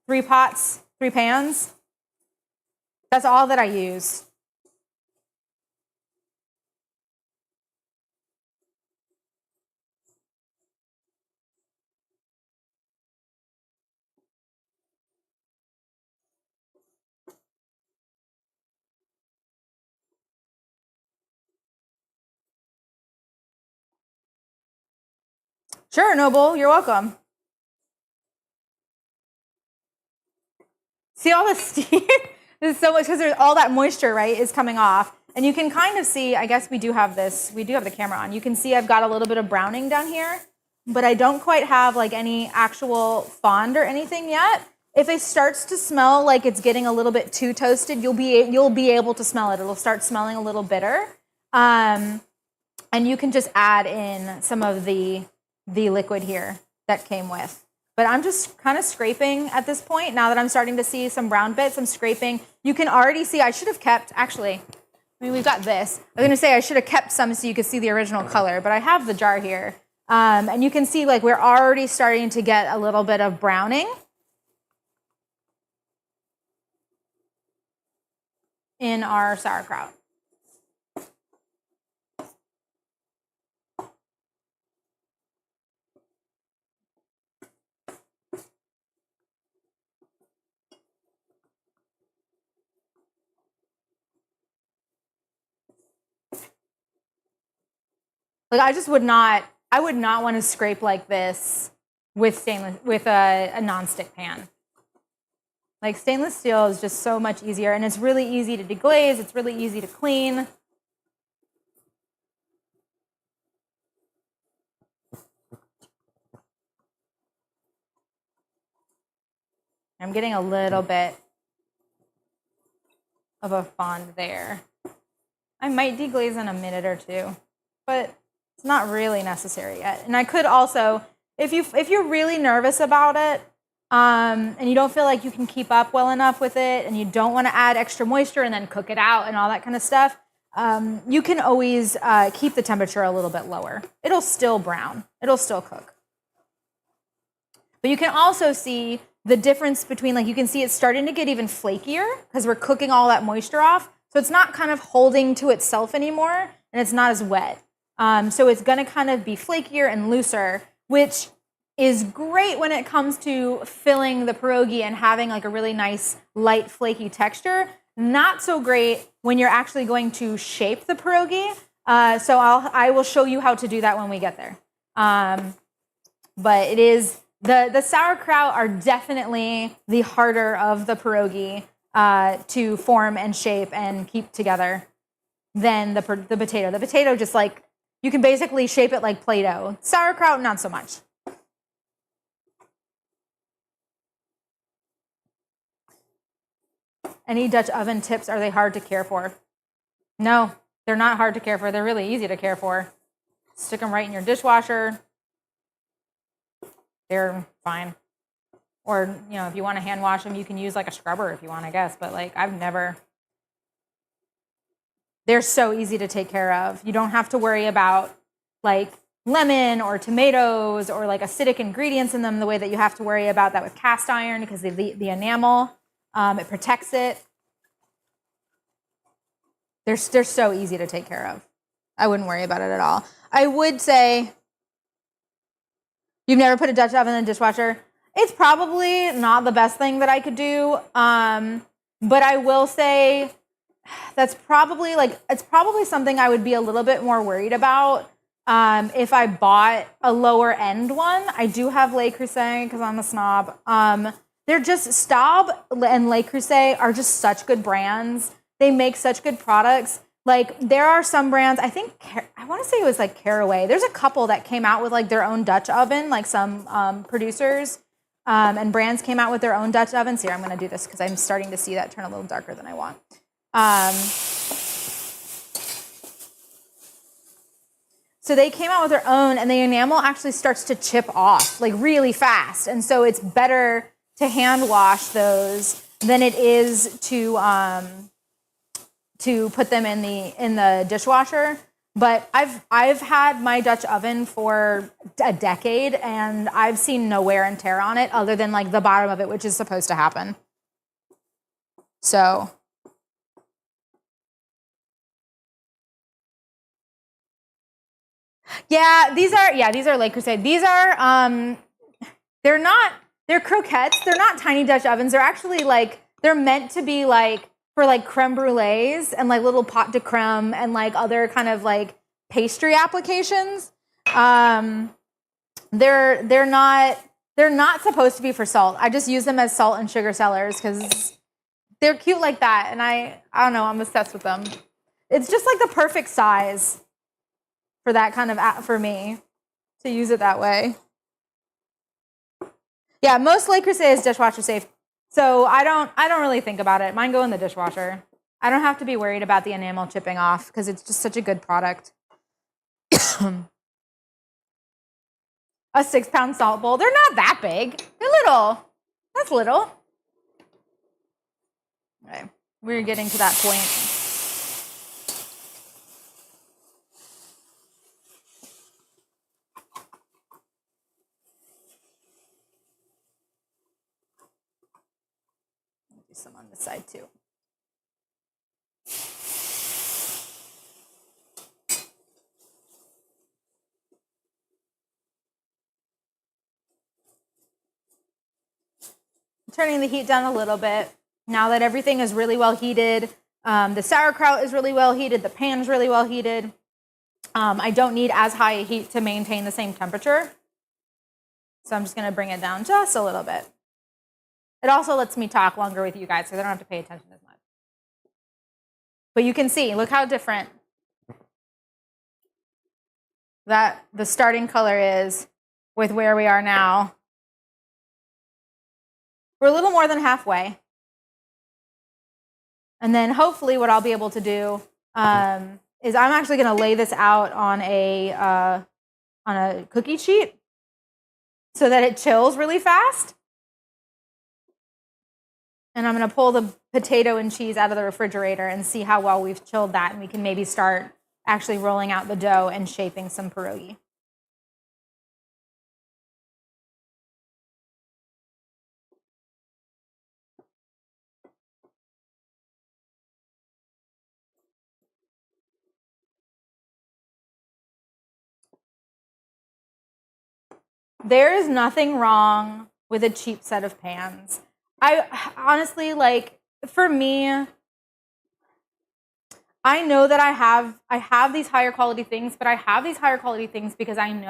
3 pots, 3 pans. That's all that I use. Sure, Noble, you're welcome. See all the steam? This is so much because there's all that moisture, right, is coming off. And you can kind of see, I guess we do have the camera on. You can see I've got a little bit of browning down here, but I don't quite have like any actual fond or anything yet. If it starts to smell like it's getting a little bit too toasted, you'll be able to smell it. It'll start smelling a little bitter. And you can just add in some of the liquid here that came with. But I'm just kind of scraping at this point. Now that I'm starting to see some brown bits, I'm scraping. You can already see I should have kept, actually, I mean, we've got this. I was going to say I should have kept some so you could see the original color, but I have the jar here. And you can see like we're already starting to get a little bit of browning in our sauerkraut. Like I would not want to scrape like this with a nonstick pan. Like stainless steel is just so much easier, and it's really easy to deglaze, it's really easy to clean. I'm getting a little bit of a fond there. I might deglaze in a minute or two, but it's not really necessary yet. And I could also, if you're really nervous about it, and you don't feel like you can keep up well enough with it, and you don't want to add extra moisture and then cook it out and all that kind of stuff, you can always keep the temperature a little bit lower. It'll still brown. It'll still cook. But you can also see the difference between, like, you can see it's starting to get even flakier because we're cooking all that moisture off. So it's not kind of holding to itself anymore, and it's not as wet. So it's going to kind of be flakier and looser, which is great when it comes to filling the pierogi and having like a really nice light flaky texture. Not so great when you're actually going to shape the pierogi. So I will show you how to do that when we get there. But it is the sauerkraut are definitely the harder of the pierogi to form and shape and keep together than the potato. The potato just like, you can basically shape it like Play-Doh. Sauerkraut, not so much. Any Dutch oven tips, are they hard to care for? No, they're not hard to care for. They're really easy to care for. Stick them right in your dishwasher. They're fine. Or, you know, if you want to hand wash them, you can use like a scrubber if you want, I guess. But like, they're so easy to take care of. You don't have to worry about like lemon or tomatoes or like acidic ingredients in them the way that you have to worry about that with cast iron because of the enamel. It protects it. They're so easy to take care of. I wouldn't worry about it at all. I would say, you've never put a Dutch oven in the dishwasher? It's probably not the best thing that I could do. But I will say, that's probably like, it's probably something I would be a little bit more worried about if I bought a lower end one. I do have Le Creuset because I'm a snob. They're just, Staub and Le Creuset are just such good brands. They make such good products. Like, there are some brands, I think, I want to say it was like Caraway. There's a couple that came out with like their own Dutch oven, like some producers and brands came out with their own Dutch ovens. Here, I'm going to do this because I'm starting to see that turn a little darker than I want. So they came out with their own, and the enamel actually starts to chip off like really fast. And so it's better to hand wash those than it is to put them in the dishwasher. But I've had my Dutch oven for a decade, and I've seen no wear and tear on it other than like the bottom of it, which is supposed to happen. So these are Le Creuset. These are they're croquettes. They're not tiny Dutch ovens. They're actually like, they're meant to be like for like creme brulees and like little pot de creme and like other kind of like pastry applications. They're not supposed to be for salt. I just use them as salt and sugar sellers because they're cute like that, and I don't know, I'm obsessed with them. It's just like the perfect size for that kind of, for me to use it that way. Yeah, most Le Creuset is dishwasher safe. So I don't really think about it. Mine go in the dishwasher. I don't have to be worried about the enamel chipping off because it's just such a good product. A 6-pound salt bowl. They're not that big. They're little. That's little. Okay, we're getting to that point. Do some on this side too. Turning the heat down a little bit. Now that everything is really well heated, the sauerkraut is really well heated, the pan's really well heated. I don't need as high a heat to maintain the same temperature. So I'm just going to bring it down just a little bit. It also lets me talk longer with you guys because I don't have to pay attention as much. But you can see, look how different that the starting color is with where we are now. We're a little more than halfway. And then hopefully what I'll be able to do is I'm actually going to lay this out on a cookie sheet so that it chills really fast. And I'm going to pull the potato and cheese out of the refrigerator and see how well we've chilled that. And we can maybe start actually rolling out the dough and shaping some pierogi. There is nothing wrong with a cheap set of pans. I honestly, like, for me, I know that I have these higher quality things, but I have these higher quality things because I'm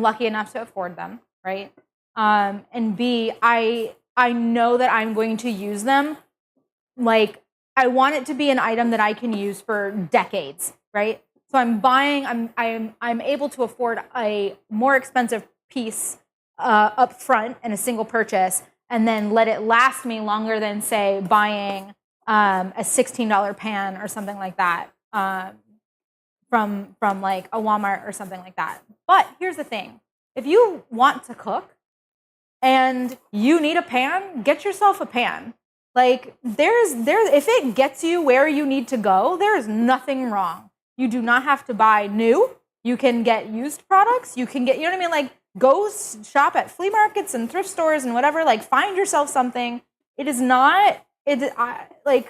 lucky enough to afford them, right? And B, I know that I'm going to use them. Like, I want it to be an item that I can use for decades, right? So I'm able to afford a more expensive piece up front in a single purchase, and then let it last me longer than, say, buying a $16 pan or something like that from like a Walmart or something like that. But here's the thing: if you want to cook and you need a pan, get yourself a pan. Like, there's if it gets you where you need to go, there is nothing wrong. You do not have to buy new. You can get used products. You can get, you know what I mean? Like, go shop at flea markets and thrift stores and whatever. Like, find yourself something. It is not important.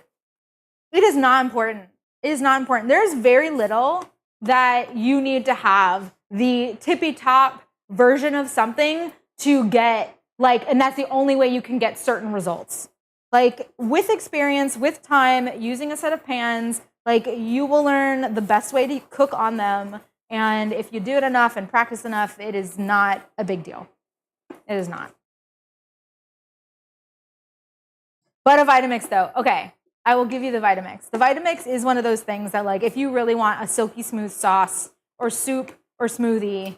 It is not important. There's very little that you need to have the tippy top version of something to get, like, and that's the only way you can get certain results. Like with experience, with time, using a set of pans, like you will learn the best way to cook on them. And if you do it enough and practice enough, it is not a big deal. It is not. But a Vitamix though, okay, I will give you the Vitamix. The Vitamix is one of those things that like if you really want a silky smooth sauce or soup or smoothie,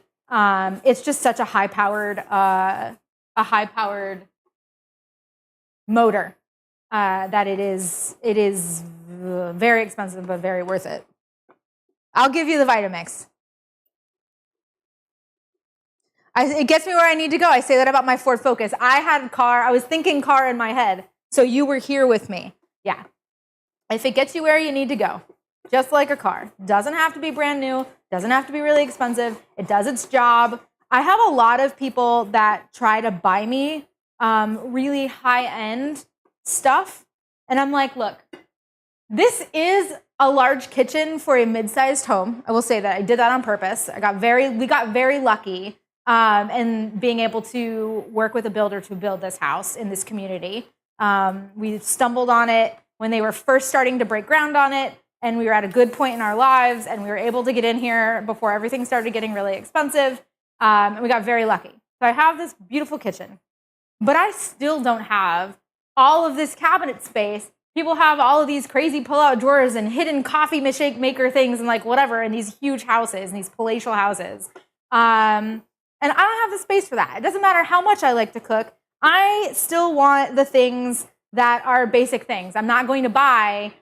it's just such a high-powered motor that it is very expensive but very worth it. I'll give you the Vitamix. It gets me where I need to go. I say that about my Ford Focus. I was thinking car in my head. So you were here with me. Yeah. If it gets you where you need to go, just like a car. Doesn't have to be brand new. Doesn't have to be really expensive. It does its job. I have a lot of people that try to buy me really high-end stuff. And I'm like, look, this is a large kitchen for a mid-sized home. I will say that I did that on purpose. We got very lucky in being able to work with a builder to build this house in this community. We stumbled on it when they were first starting to break ground on it, and we were at a good point in our lives, and we were able to get in here before everything started getting really expensive, and we got very lucky. So I have this beautiful kitchen, but I still don't have all of this cabinet space. People have all of these crazy pull-out drawers and hidden coffee mistake maker things and like whatever in these huge houses, in these palatial houses. And I don't have the space for that. It doesn't matter how much I like to cook. I still want the things that are basic things. I'm not going to buy,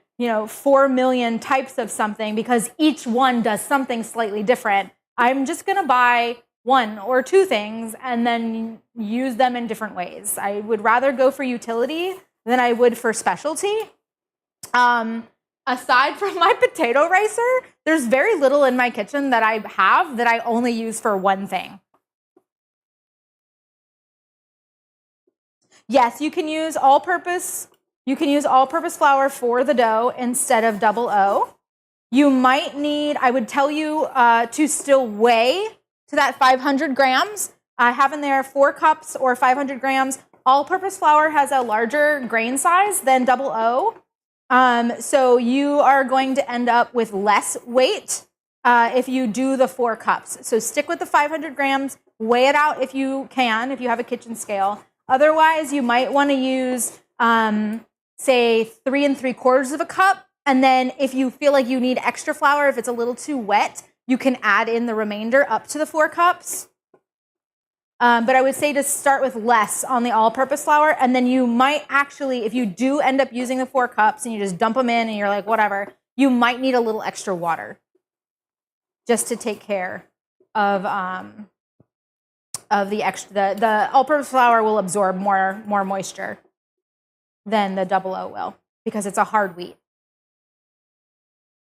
4 million types of something because each one does something slightly different. I'm just going to buy 1 or 2 things and then use them in different ways. I would rather go for utility than I would for specialty. Aside from my potato ricer, there's very little in my kitchen that I have that I only use for one thing. Yes, you can use all-purpose flour for the dough instead of double O. You might need, I would tell you to still weigh to that 500 grams. I have in there 4 cups or 500 grams. All-purpose flour has a larger grain size than double O. So you are going to end up with less weight if you do the 4 cups. So stick with the 500 grams, weigh it out if you can, if you have a kitchen scale. Otherwise, you might want to use, say, 3 3/4 cup. And then if you feel like you need extra flour, if it's a little too wet, you can add in the remainder up to the 4 cups. But I would say to start with less on the all-purpose flour. And then you might actually, if you do end up using the 4 cups and you just dump them in and you're like, whatever, you might need a little extra water just to take care of the extra. The all-purpose flour will absorb more moisture than the double O will because it's a hard wheat.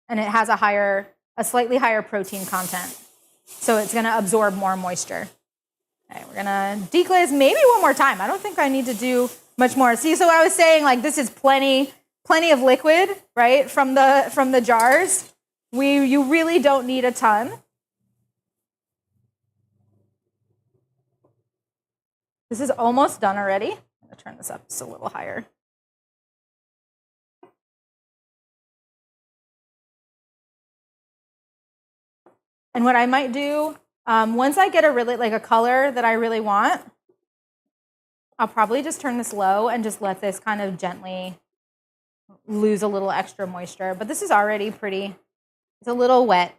And it has a slightly higher protein content. So it's going to absorb more moisture. Okay, we're going to deglaze maybe one more time. I don't think I need to do much more. See, so I was saying like this is plenty of liquid, right, from the jars. You really don't need a ton. This is almost done already. I'm going to turn this up just a little higher. And what I might do, once I get a color that I really want, I'll probably just turn this low and just let this kind of gently lose a little extra moisture. But this is already pretty, it's a little wet.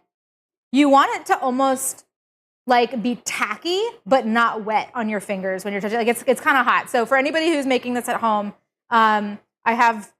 You want it to almost like be tacky, but not wet on your fingers when you're touching. Like it's kind of hot. So for anybody who's making this at home, I have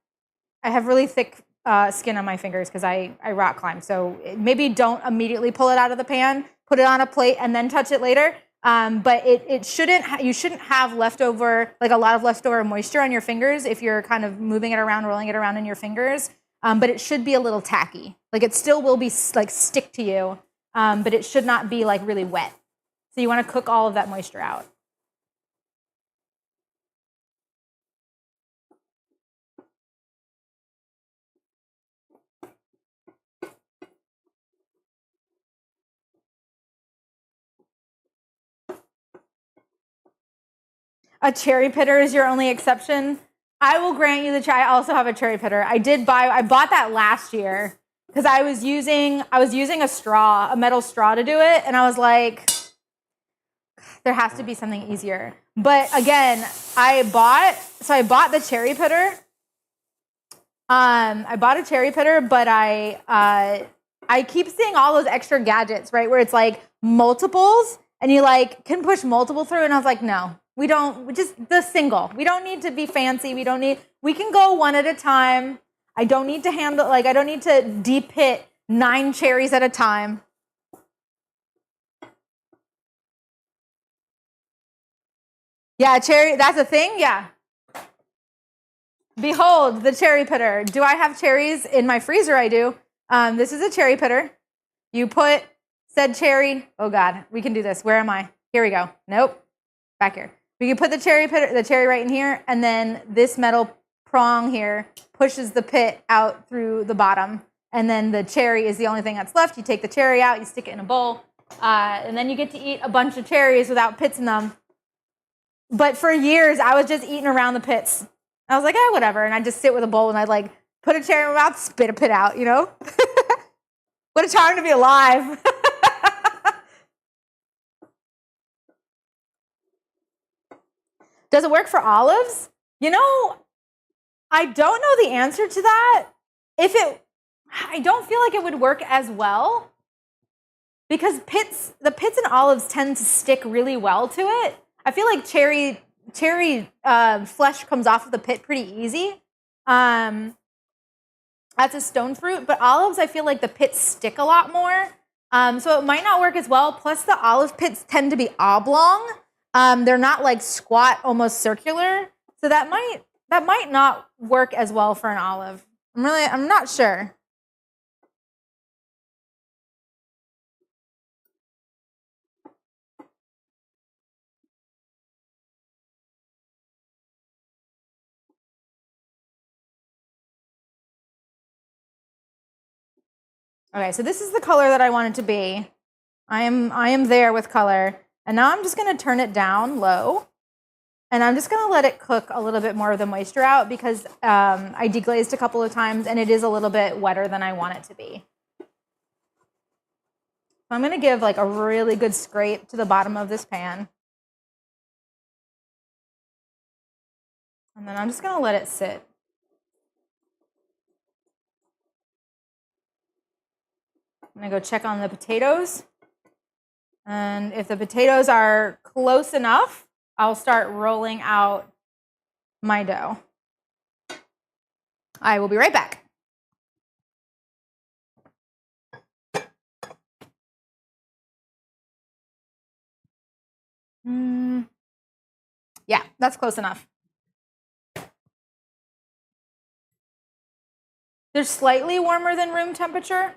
really thick skin on my fingers because I rock climb. So maybe don't immediately pull it out of the pan, put it on a plate, and then touch it later. But you shouldn't have leftover, like a lot of leftover moisture on your fingers if you're kind of moving it around, rolling it around in your fingers. But it should be a little tacky. Like it still will be like stick to you. But it should not be like really wet. So you want to cook all of that moisture out. A cherry pitter is your only exception. I will grant you the cherry. I also have a cherry pitter. I bought that last year because I was using a straw, a metal straw to do it, and I was like, there has to be something easier. But again, I bought the cherry pitter. I bought a cherry pitter, but I keep seeing all those extra gadgets, right? Where it's like multiples and you like can push multiple through. And I was like, no, we don't, just the single. We don't need to be fancy. We can go one at a time. I don't need to I don't need to deep hit 9 cherries at a time. Yeah, cherry, that's a thing? Yeah. Behold, the cherry pitter. Do I have cherries in my freezer? I do. This is a cherry pitter. You put said cherry. Oh God, we can do this. Where am I? Here we go. Nope. Back here. We can put the cherry right in here, and then this metal prong here pushes the pit out through the bottom, and then the cherry is the only thing that's left. You take the cherry out, you stick it in a bowl, and then you get to eat a bunch of cherries without pits in them. But for years, I was just eating around the pits. I was like, whatever. And I'd just sit with a bowl and I'd like put a cherry in my mouth, spit a pit out, you know? What a time to be alive. Does it work for olives? You know, I don't know the answer to that. I don't feel like it would work as well because the pits in olives tend to stick really well to it. I feel like cherry flesh comes off of the pit pretty easy. That's a stone fruit, but olives, I feel like the pits stick a lot more. So it might not work as well. Plus the olive pits tend to be oblong. They're not like squat, almost circular. So that might not work as well for an olive. I'm not sure. Okay, so this is the color that I want it to be. I am there with color. And now I'm just going to turn it down low. And I'm just going to let it cook a little bit more of the moisture out because I deglazed a couple of times and it is a little bit wetter than I want it to be. So I'm going to give like a really good scrape to the bottom of this pan. And then I'm just going to let it sit. I'm going to go check on the potatoes. And if the potatoes are close enough, I'll start rolling out my dough. I will be right back. Yeah, that's close enough. They're slightly warmer than room temperature,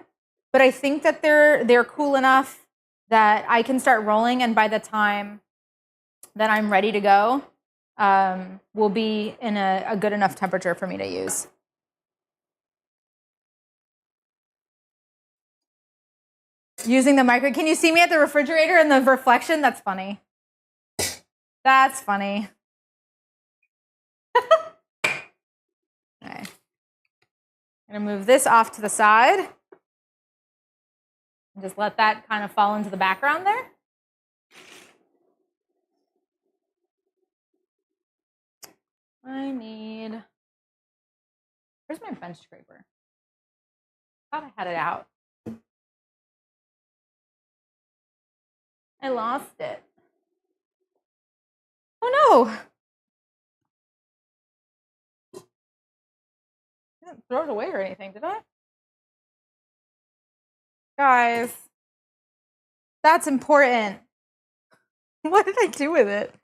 but I think that they're cool enough that I can start rolling, and by the time that I'm ready to go, will be in a good enough temperature for me to use. Using the microwave. Can you see me at the refrigerator in the reflection? That's funny. That's funny. Okay. I'm going to move this off to the side. And just let that kind of fall into the background there. Where's my bench scraper? I thought I had it out. I lost it. Oh no! I didn't throw it away or anything, did I? Guys, that's important. What did I do with it?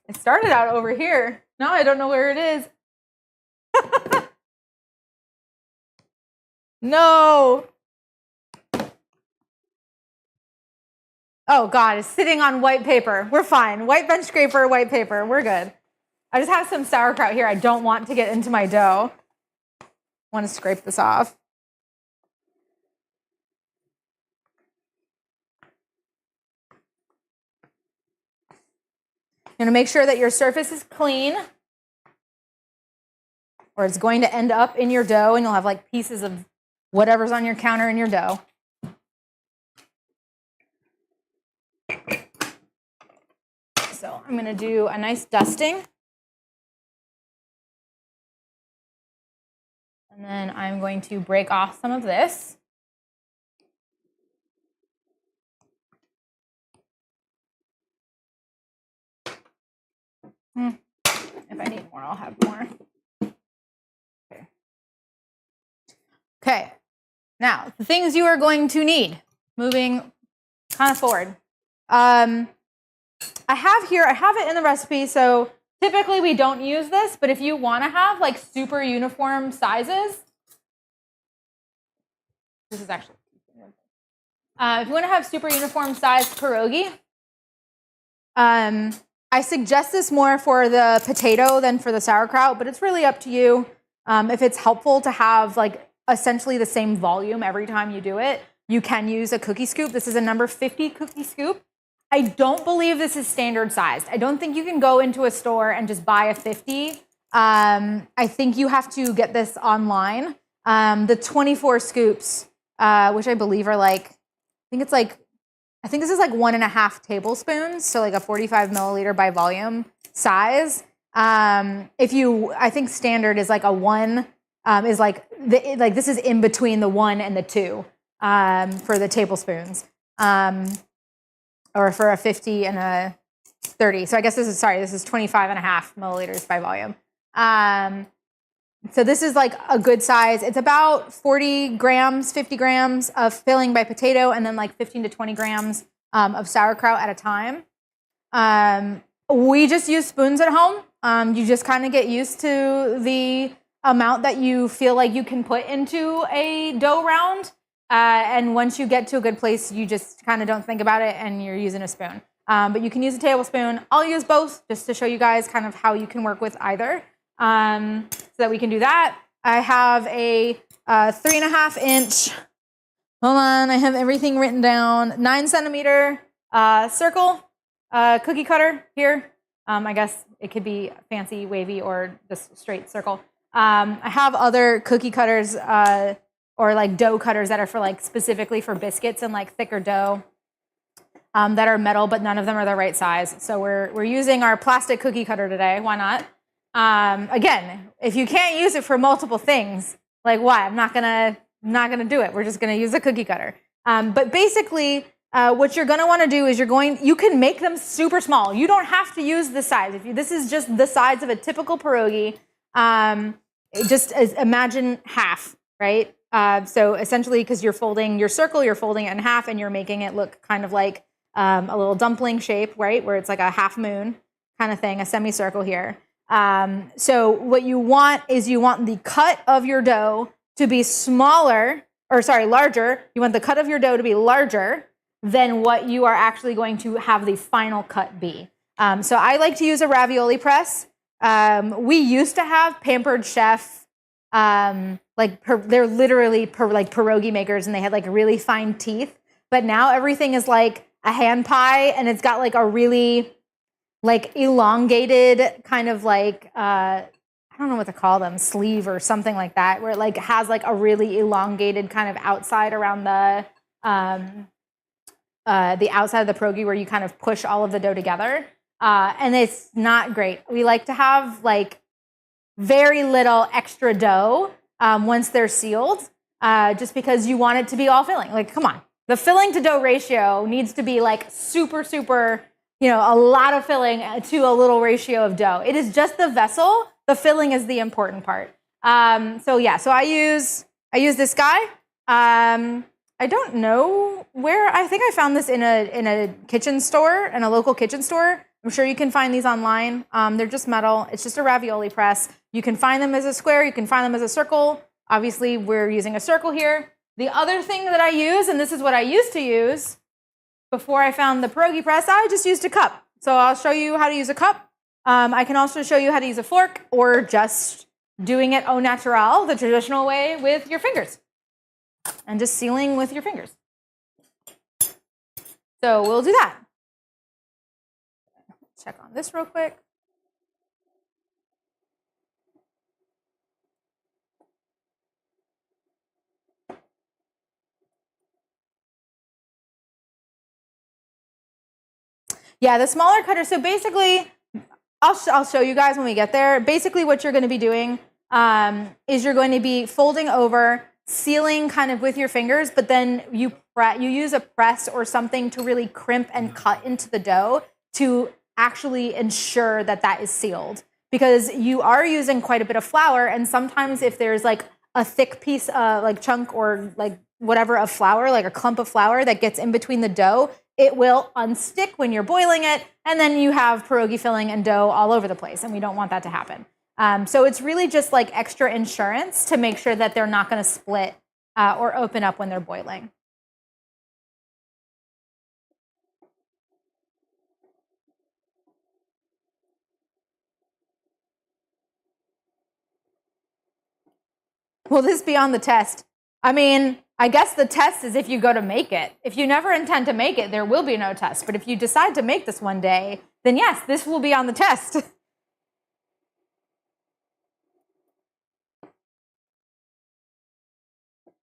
It started out over here. Now I don't know where it is. No. Oh God, it's sitting on white paper. We're fine. White bench scraper, white paper. We're good. I just have some sauerkraut here. I don't want to get into my dough. I want to scrape this off. You're going to make sure that your surface is clean. or it's going to end up in your dough, and you'll have like pieces of whatever's on your counter in your dough. So I'm going to do a nice dusting. And then I'm going to break off some of this. If I need more, I'll have more. Okay. Now, the things you are going to need, moving kind of forward. I have it in the recipe, so typically we don't use this, but if you want to have like super uniform sizes, this is actually, if you want to have super uniform sized pierogi, I suggest this more for the potato than for the sauerkraut, but it's really up to you. If it's helpful to have like essentially the same volume every time you do it, you can use a cookie scoop. This is a number 50 cookie scoop. I don't believe this is standard sized. I don't think you can go into a store and just buy a 50. I think you have to get this online. The 24 scoops, which I believe are like, I think this is like 1.5 tablespoons, so like a 45 milliliter by volume size. I think standard is like a 1, is like this is in between the 1 and the 2 for the tablespoons, or for a 50 and a 30. So I guess this is 25.5 milliliters by volume. So this is like a good size. It's about 40 grams, 50 grams of filling by potato, and then like 15 to 20 grams of sauerkraut at a time. We just use spoons at home. You just kind of get used to the amount that you feel like you can put into a dough round. And once you get to a good place, you just kind of don't think about it and you're using a spoon. But you can use a tablespoon. I'll use both just to show you guys kind of how you can work with either. So that we can do that. I have a 3.5 inch, hold on, I have everything written down, 9 centimeter circle cookie cutter here. I guess it could be fancy, wavy, or just straight circle. I have other cookie cutters or like dough cutters that are for like specifically for biscuits and like thicker dough that are metal, but none of them are the right size. So we're using our plastic cookie cutter today. Why not? Again, if you can't use it for multiple things, like why? I'm not gonna do it. We're just gonna use a cookie cutter. But basically, what you're gonna want to do is you can make them super small. You don't have to use this size. This is just the size of a typical pierogi. Imagine half, right? So essentially, because you're folding your circle, you're folding it in half, and you're making it look kind of like a little dumpling shape, right? Where it's like a half moon kind of thing, a semicircle here. So what you want is you want the cut of your dough to be larger. You want the cut of your dough to be larger than what you are actually going to have the final cut be. So I like to use a ravioli press. We used to have Pampered Chef, they're literally like pierogi makers, and they had like really fine teeth. But now everything is like a hand pie, and it's got like a really like elongated kind of like I don't know what to call them, sleeve or something like that, where it like has like a really elongated kind of outside around the outside of the pierogi where you kind of push all of the dough together, and it's not great. We like to have like very little extra dough once they're sealed, just because you want it to be all filling. Like, come on, the filling to dough ratio needs to be like super, super, a lot of filling to a little ratio of dough. It is just the vessel. The filling is the important part. So I use this guy. I don't know where. I think I found this in a kitchen store, in a local kitchen store. I'm sure you can find these online. They're just metal. It's just a ravioli press. You can find them as a square. You can find them as a circle. Obviously, we're using a circle here. The other thing that I use, and this is what I used to use before I found the pierogi press, I just used a cup. So I'll show you how to use a cup. I can also show you how to use a fork, or just doing it au naturel, the traditional way, with your fingers. And just sealing with your fingers. So we'll do that. Check on this real quick. Yeah, the smaller cutter. So basically, I'll show you guys when we get there. Basically, what you're going to be doing is you're going to be folding over, sealing kind of with your fingers, but then you use a press or something to really crimp and cut into the dough to actually ensure that that is sealed. Because you are using quite a bit of flour, and sometimes if there's like a thick piece, like chunk or like whatever of flour, like a clump of flour that gets in between the dough, it will unstick when you're boiling it, and then you have pierogi filling and dough all over the place, and we don't want that to happen. So it's really just like extra insurance to make sure that they're not going to split or open up when they're boiling. Will this be on the test? I mean, I guess the test is if you go to make it. If you never intend to make it, there will be no test. But if you decide to make this one day, then yes, this will be on the test.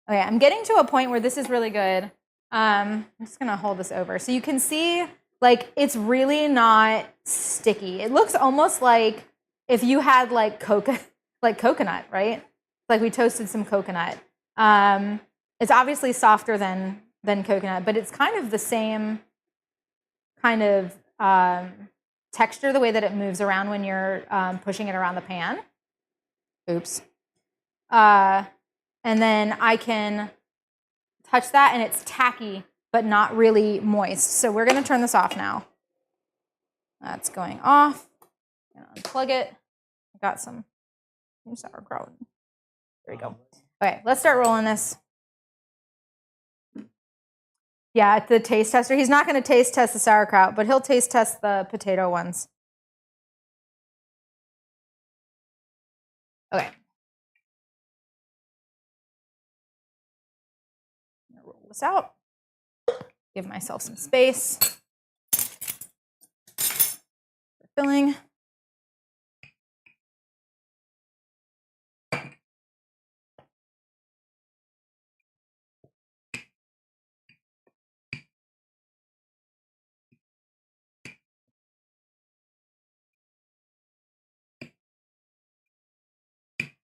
Okay, I'm getting to a point where this is really good. I'm just gonna hold this over. So you can see, like, it's really not sticky. It looks almost like if you had like coconut, right? Like we toasted some coconut. It's obviously softer than coconut, but it's kind of the same kind of texture, the way that it moves around when you're pushing it around the pan. Oops. And then I can touch that, and it's tacky, but not really moist. So we're going to turn this off now. That's going off. I'm going to unplug it. I got some sauerkraut. There we go. Okay, let's start rolling this. Yeah, the taste tester. He's not going to taste test the sauerkraut, but he'll taste test the potato ones. Okay. I'm going to roll this out. Give myself some space for filling.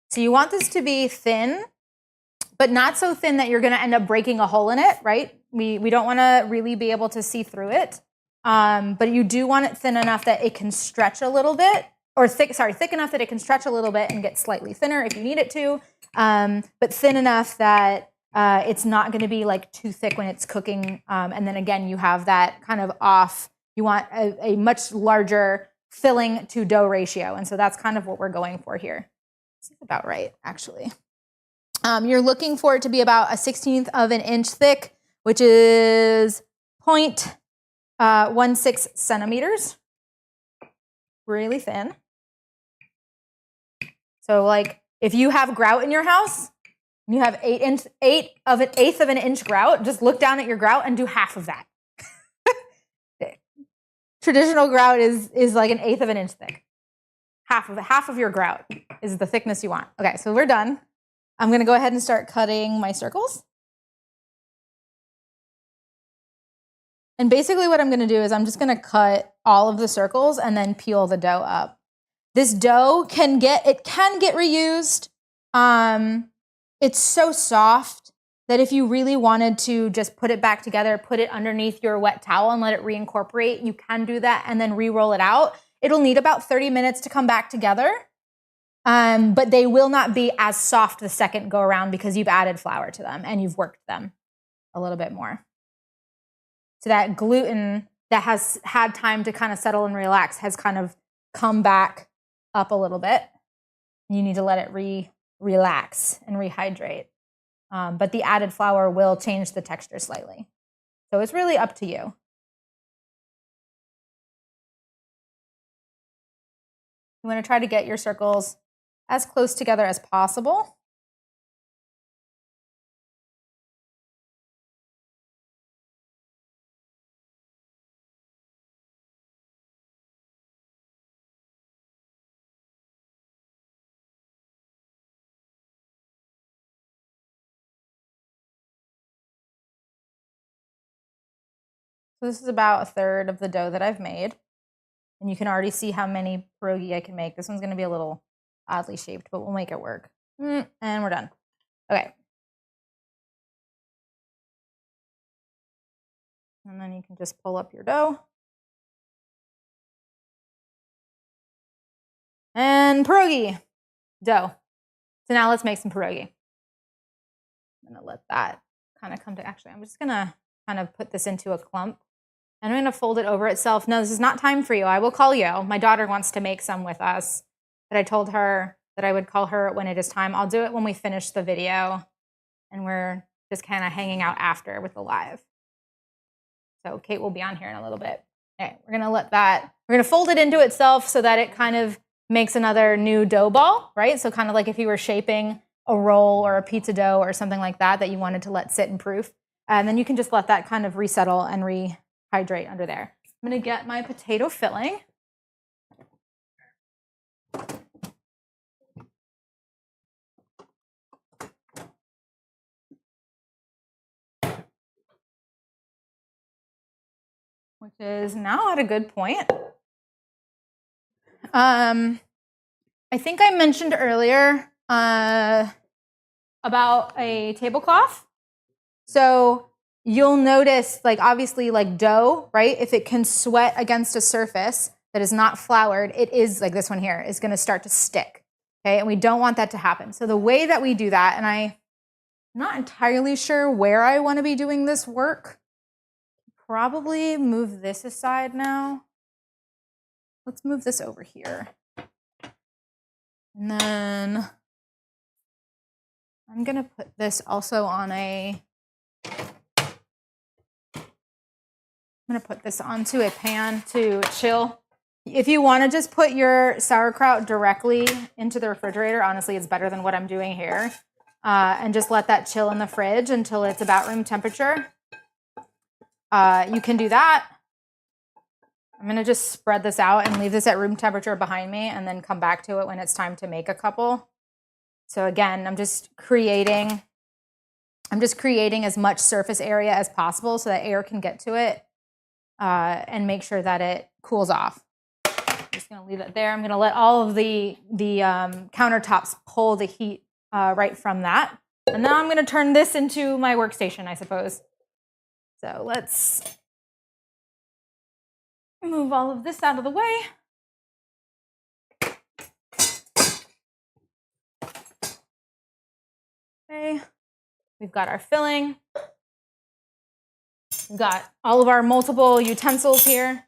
So you want this to be thin, but not so thin that you're going to end up breaking a hole in it, right? We don't want to really be able to see through it. But you do want it thin enough that it can stretch a little bit, or thick enough that it can stretch a little bit and get slightly thinner if you need it to, but thin enough that it's not going to be like too thick when it's cooking. And then again, you have that kind of off. You want a much larger filling to dough ratio. And so that's kind of what we're going for here. This is about right, actually. You're looking for it to be about a 1/16 of an inch thick, which is 0.16 centimeters. Really thin. So like if you have grout in your house, you have 1/8 of an inch grout, just look down at your grout and do half of that. Traditional grout is like 1/8 of an inch thick. Half of your grout is the thickness you want. Okay, so we're done. I'm going to go ahead and start cutting my circles. And basically what I'm going to do is I'm just going to cut all of the circles and then peel the dough up. This dough can get reused. It's so soft that if you really wanted to just put it back together, put it underneath your wet towel and let it reincorporate, you can do that and then re-roll it out. It'll need about 30 minutes to come back together. But they will not be as soft the second go around because you've added flour to them and you've worked them a little bit more. So that gluten that has had time to kind of settle and relax has kind of come back up a little bit. You need to let it relax and rehydrate. But the added flour will change the texture slightly. So it's really up to you. You want to try to get your circles as close together as possible. So this is about a third of the dough that I've made. And you can already see how many pierogi I can make. This one's going to be a little oddly shaped, but we'll make it work. And we're done. Okay. And then you can just pull up your dough. And pierogi dough. So now let's make some pierogi. I'm going to let that kind of come to, actually, I'm just going to kind of put this into a clump. And I'm going to fold it over itself. No, this is not time for you. I will call you. My daughter wants to make some with us. But I told her that I would call her when it is time. I'll do it when we finish the video. And we're just kind of hanging out after with the live. So Kate will be on here in a little bit. Okay, we're going to let that, we're going to fold it into itself so that it kind of makes another new dough ball, right? So kind of like if you were shaping a roll or a pizza dough or something like that that you wanted to let sit and proof. And then you can just let that kind of resettle and rehydrate under there. I'm going to get my potato filling. Which is now at a good point. I think I mentioned earlier about a tablecloth. So you'll notice, like obviously like dough, right? If it can sweat against a surface that is not floured, it is like this one here is going to start to stick. Okay, and we don't want that to happen. So the way that we do that, and I'm not entirely sure where I want to be doing this work. Probably move this aside now. Let's move this over here. And then I'm going to put this also on I'm going to put this onto a pan to chill. If you want to just put your sauerkraut directly into the refrigerator, honestly, it's better than what I'm doing here. And just let that chill in the fridge until it's about room temperature. You can do that. I'm going to just spread this out and leave this at room temperature behind me and then come back to it when it's time to make a couple. So again, I'm just creating as much surface area as possible so that air can get to it and make sure that it cools off. I'm just going to leave it there. I'm going to let all of the countertops pull the heat right from that. And now I'm going to turn this into my workstation, I suppose. So let's move all of this out of the way. Okay, we've got our filling. We've got all of our multiple utensils here.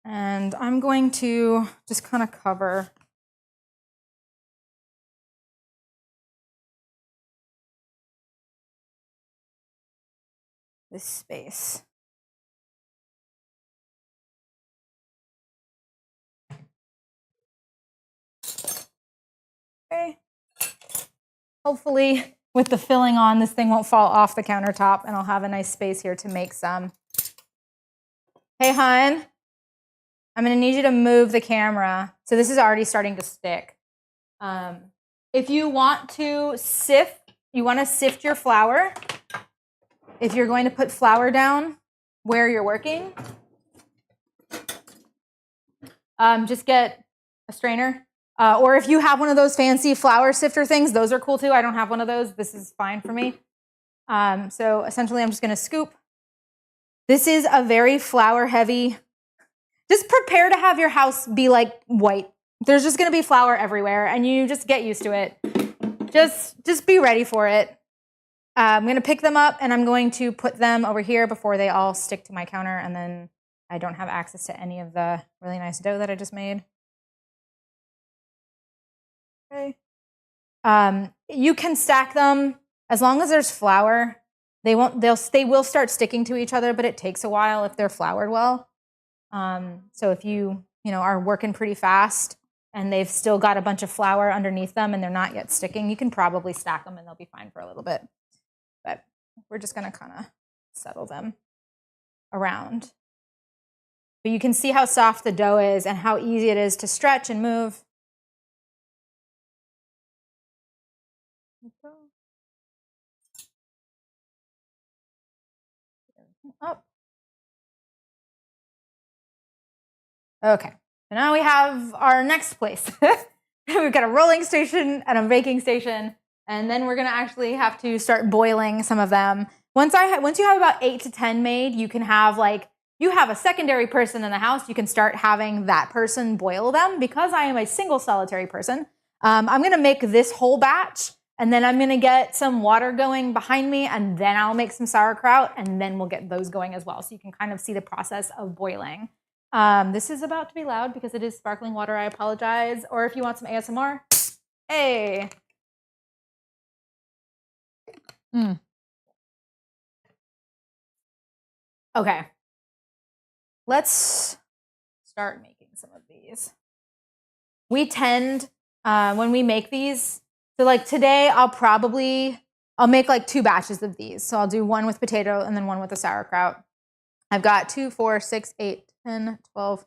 And I'm going to just kind of cover this space. Okay. Hopefully, with the filling on, this thing won't fall off the countertop and I'll have a nice space here to make some. Hey, hon, I'm going to need you to move the camera. So this is already starting to stick. If you want to sift your flour. If you're going to put flour down where you're working, just get a strainer. Or if you have one of those fancy flour sifter things, those are cool too. I don't have one of those. This is fine for me. So essentially, I'm just going to scoop. This is a very flour heavy. Just prepare to have your house be like white. There's just going to be flour everywhere, and you just get used to it. Just be ready for it. I'm going to pick them up, and I'm going to put them over here before they all stick to my counter, and then I don't have access to any of the really nice dough that I just made. Okay. You can stack them as long as there's flour. They will start sticking to each other, but it takes a while if they're floured well. So if you are working pretty fast and they've still got a bunch of flour underneath them and they're not yet sticking, you can probably stack them and they'll be fine for a little bit. But we're just going to kind of settle them around. But you can see how soft the dough is and how easy it is to stretch and move. Up. Okay, so now we have our next place. We've got a rolling station and a baking station, and then we're gonna actually have to start boiling some of them. Once you have about 8 to 10 made, you can have you have a secondary person in the house, you can start having that person boil them. Because I am a single solitary person, I'm gonna make this whole batch, and then I'm gonna get some water going behind me, and then I'll make some sauerkraut, and then we'll get those going as well. So you can kind of see the process of boiling. This is about to be loud because it is sparkling water. I apologize. Or if you want some ASMR, hey. Okay. Let's start making some of these. We tend, when we make these, so like today I'll make like 2 batches of these. So I'll do one with potato and then one with the sauerkraut. I've got 2, 4, 6, 8, 10, 12,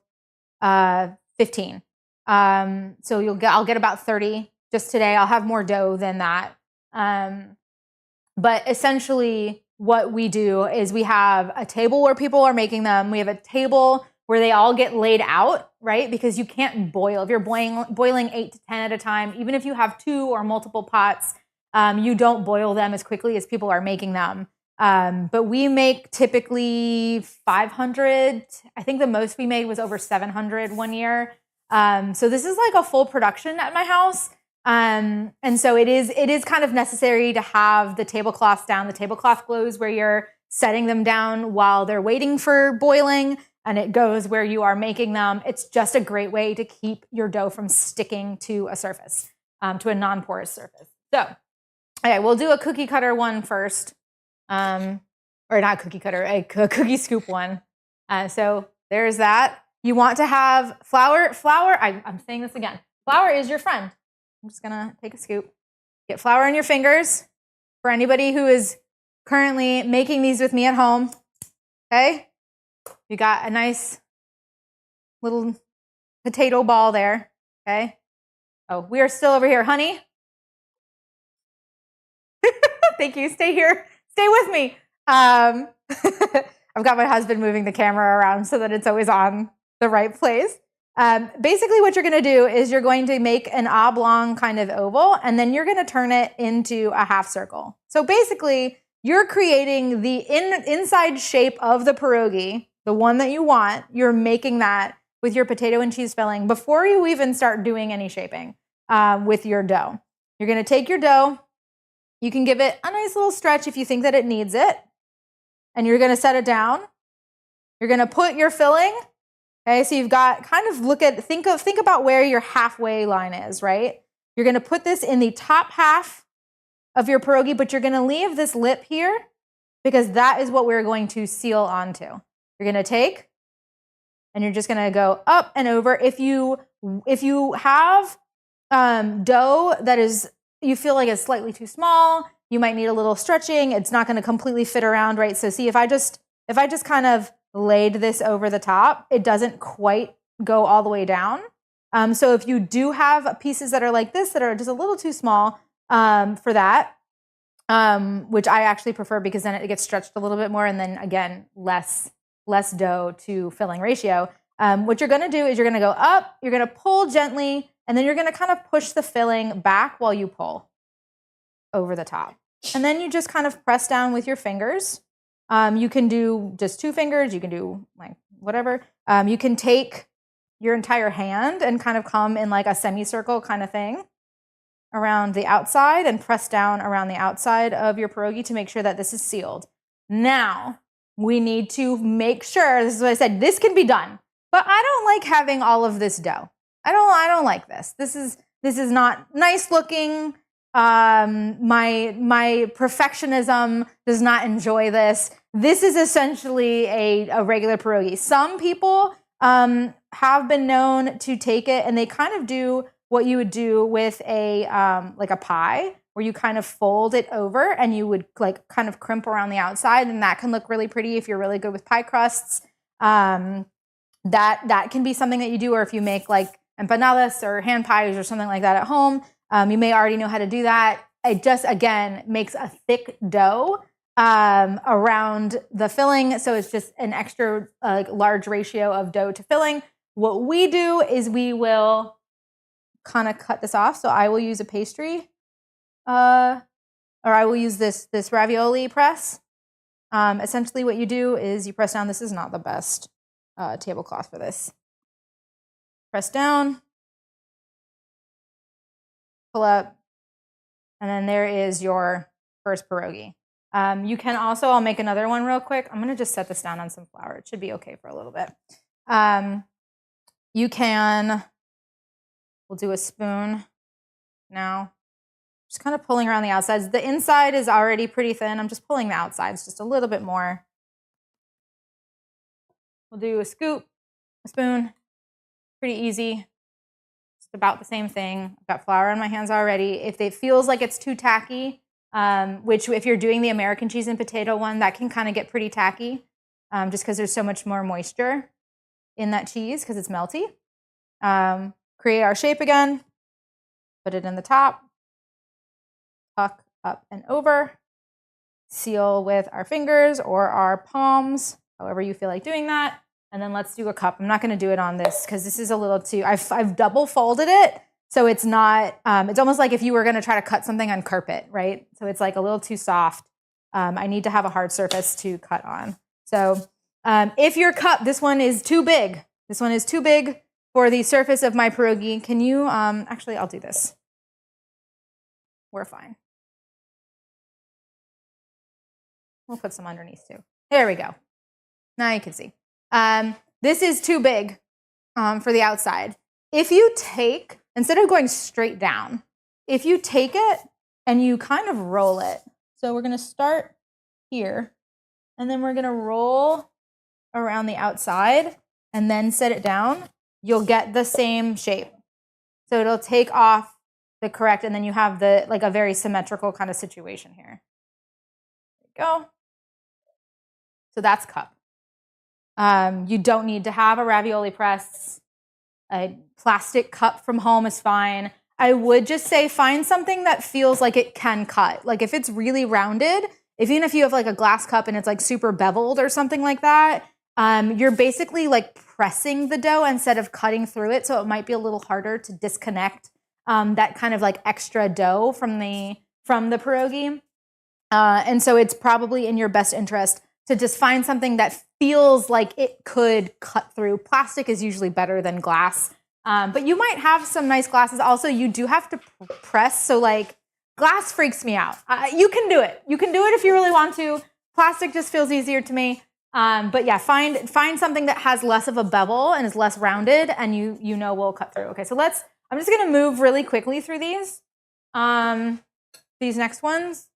15. So I'll get about 30 just today. I'll have more dough than that. But essentially what we do is we have a table where people are making them. We have a table where they all get laid out, right? Because you can't boil. If you're boiling 8 to 10 at a time, even if you have 2 or multiple pots, you don't boil them as quickly as people are making them. But we make typically 500. I think the most we made was over 700 one year. So this is like a full production at my house. And so it is kind of necessary to have the tablecloths down. The tablecloth goes where you're setting them down while they're waiting for boiling, and it goes where you are making them. It's just a great way to keep your dough from sticking to a surface, to a non-porous surface. So, okay, we'll do a cookie cutter one first. Or not cookie cutter, a cookie scoop one. So there's that. You want to have flour. I'm saying this again. Flour is your friend. I'm just gonna take a scoop. Get flour on your fingers. For anybody who is currently making these with me at home, okay? You got a nice little potato ball there, okay? Oh, we are still over here, honey. Thank you. Stay here. Stay with me. I've got my husband moving the camera around so that it's always on the right place. Basically what you're going to do is you're going to make an oblong kind of oval, and then you're going to turn it into a half circle. So basically you're creating the inside shape of the pierogi, the one that you want. You're making that with your potato and cheese filling before you even start doing any shaping with your dough. You're going to take your dough. You can give it a nice little stretch if you think that it needs it. And you're going to set it down. You're going to put your filling. Okay, so you've got kind of think about where your halfway line is, right? You're going to put this in the top half of your pierogi, but you're going to leave this lip here because that is what we're going to seal onto. You're going to take and you're just going to go up and over. If you have dough that is you feel like it's slightly too small, you might need a little stretching. It's not going to completely fit around, right? So see, if I just kind of laid this over the top, it doesn't quite go all the way down. So if you do have pieces that are like this, that are just a little too small for that, which I actually prefer because then it gets stretched a little bit more, and then again, less dough to filling ratio. What you're going to do is you're going to go up, you're going to pull gently, and then you're going to kind of push the filling back while you pull over the top. And then you just kind of press down with your fingers. You can do just 2 fingers. You can do like whatever. You can take your entire hand and kind of come in like a semicircle kind of thing around the outside and press down around the outside of your pierogi to make sure that this is sealed. Now, we need to make sure, this is what I said, this can be done, but I don't like having all of this dough. I don't like this. This is not nice looking. My perfectionism does not enjoy this. This is essentially a regular pierogi. Some people have been known to take it and they kind of do what you would do with a like a pie, where you kind of fold it over and you would like kind of crimp around the outside, and that can look really pretty if you're really good with pie crusts. That can be something that you do, or if you make like empanadas or hand pies or something like that at home. You may already know how to do that. It just, again, makes a thick dough around the filling. So it's just an extra large ratio of dough to filling. What we do is we will kind of cut this off. So I will use a pastry, or I will use this ravioli press. Essentially what you do is you press down. This is not the best tablecloth for this. Press down, pull up, and then there is your first pierogi. You can also, I'll make another one real quick. I'm gonna just set this down on some flour. It should be okay for a little bit. You can, we'll do a spoon now. Just kind of pulling around the outsides. The inside is already pretty thin. I'm just pulling the outsides just a little bit more. We'll do a scoop, a spoon, pretty easy. Just about the same thing. I've got flour on my hands already. If it feels like it's too tacky, which if you're doing the American cheese and potato one, that can kind of get pretty tacky just because there's so much more moisture in that cheese because it's melty. Create our shape again, put it in the top, tuck up and over, seal with our fingers or our palms, however you feel like doing that. And then let's do a cup. I'm not going to do it on this because this is a little too, I've double folded it. So it's not, it's almost like if you were going to try to cut something on carpet, right? So it's like a little too soft. I need to have a hard surface to cut on. So if your cup, this one is too big. This one is too big for the surface of my pierogi. Can you, actually, I'll do this. We're fine. We'll put some underneath too. There we go. Now you can see. This is too big for the outside. If you take, instead of going straight down, if you take it and you kind of roll it. So we're going to start here, and then we're going to roll around the outside and then set it down. You'll get the same shape. So it'll take off the correct, and then you have the like a very symmetrical kind of situation here. There you go. So that's cup. You don't need to have a ravioli press. A plastic cup from home is fine. I would just say find something that feels like it can cut. Like if it's really rounded, even if you have like a glass cup and it's like super beveled or something like that, you're basically like pressing the dough instead of cutting through it. So it might be a little harder to disconnect that kind of like extra dough from the pierogi. And so it's probably in your best interest to just find something that feels like it could cut through. Plastic is usually better than glass. But you might have some nice glasses. Also, you do have to press. So like glass freaks me out. You can do it. You can do it if you really want to. Plastic just feels easier to me. But yeah, find something that has less of a bevel and is less rounded, and you know will cut through. Okay, so I'm just gonna move really quickly through these next ones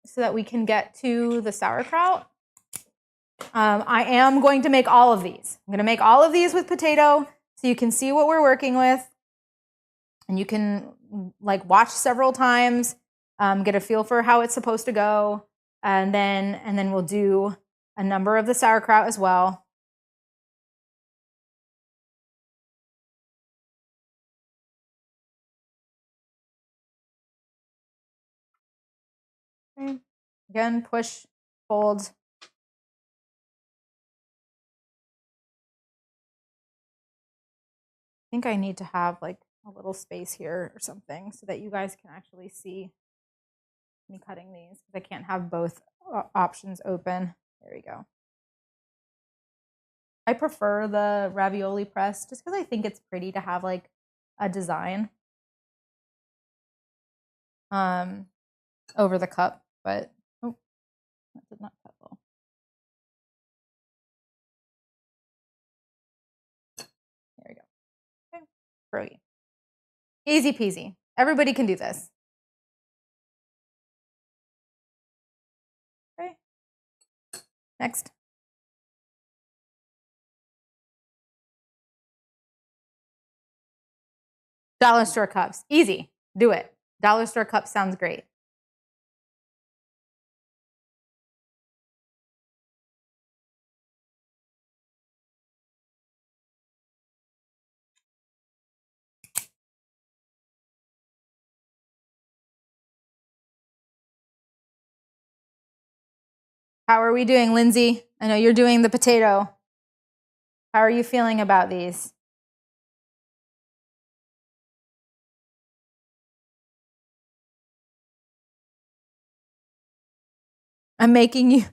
so that we can get to the sauerkraut. I am going to make all of these. I'm gonna make all of these with potato so you can see what we're working with, and you can like watch several times, get a feel for how it's supposed to go, and then we'll do a number of the sauerkraut as well. Okay. Again, push, fold. I think I need to have like a little space here or something so that you guys can actually see me cutting these, because I can't have both options open. There we go. I prefer the ravioli press just because I think it's pretty to have like a design over the cup, but oh, that did not cut well. There we go. Okay, pierogi. Easy peasy. Everybody can do this. Okay. Next. Dollar store cups. Easy. Do it. Dollar store cups sounds great. How are we doing, Lindsay? I know you're doing the potato. How are you feeling about these? I'm making you.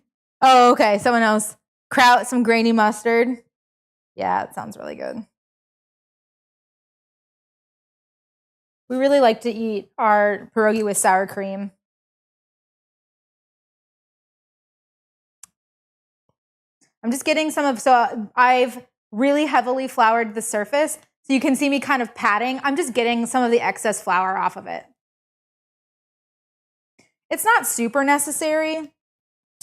Oh, okay. Someone else. Kraut, some grainy mustard. Yeah, it sounds really good. We really like to eat our pierogi with sour cream. I'm just getting some of, so I've really heavily floured the surface. So you can see me kind of patting. I'm just getting some of the excess flour off of it. It's not super necessary.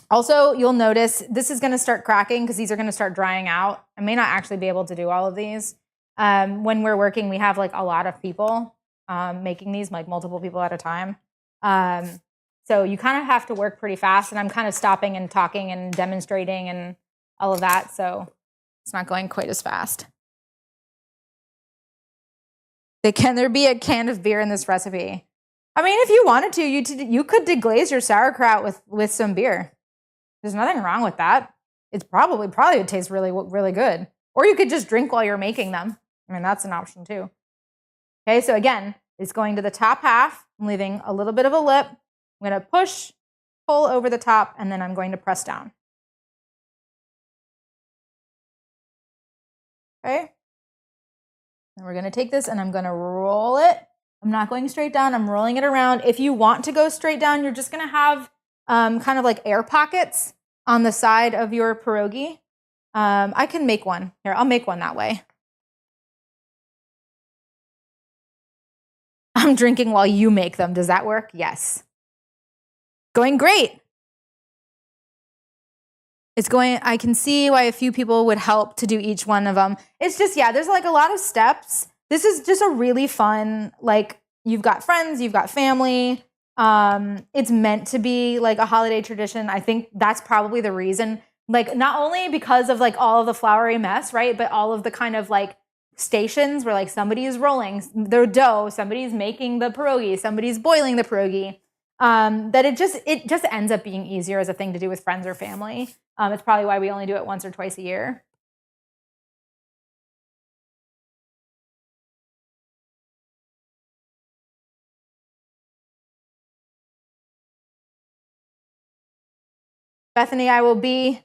Also, you'll notice this is going to start cracking because these are going to start drying out. I may not actually be able to do all of these. When we're working, we have like a lot of people making these, like multiple people at a time. So you kind of have to work pretty fast, and I'm kind of stopping and talking and demonstrating and all of that. So it's not going quite as fast. Can there be a can of beer in this recipe? I mean, if you wanted to, you could deglaze your sauerkraut with some beer. There's nothing wrong with that. It's probably would taste really, really good. Or you could just drink while you're making them. I mean, that's an option too. Okay, so again, it's going to the top half. I'm leaving a little bit of a lip. I'm going to push, pull over the top, and then I'm going to press down. Okay. And we're going to take this and I'm going to roll it. I'm not going straight down. I'm rolling it around. If you want to go straight down, you're just going to have kind of like air pockets on the side of your pierogi. I can make one. Here, I'll make one that way. I'm drinking while you make them. Does that work? Yes. Going great. It's going, I can see why a few people would help to do each one of them. It's just, yeah, there's like a lot of steps. This is just a really fun, like you've got friends, you've got family. It's meant to be like a holiday tradition. I think that's probably the reason, like not only because of like all of the floury mess, right? But all of the kind of like stations where like somebody is rolling their dough, somebody's making the pierogi, somebody's boiling the pierogi. That it just ends up being easier as a thing to do with friends or family. It's probably why we only do it once or twice a year. Bethany, I will be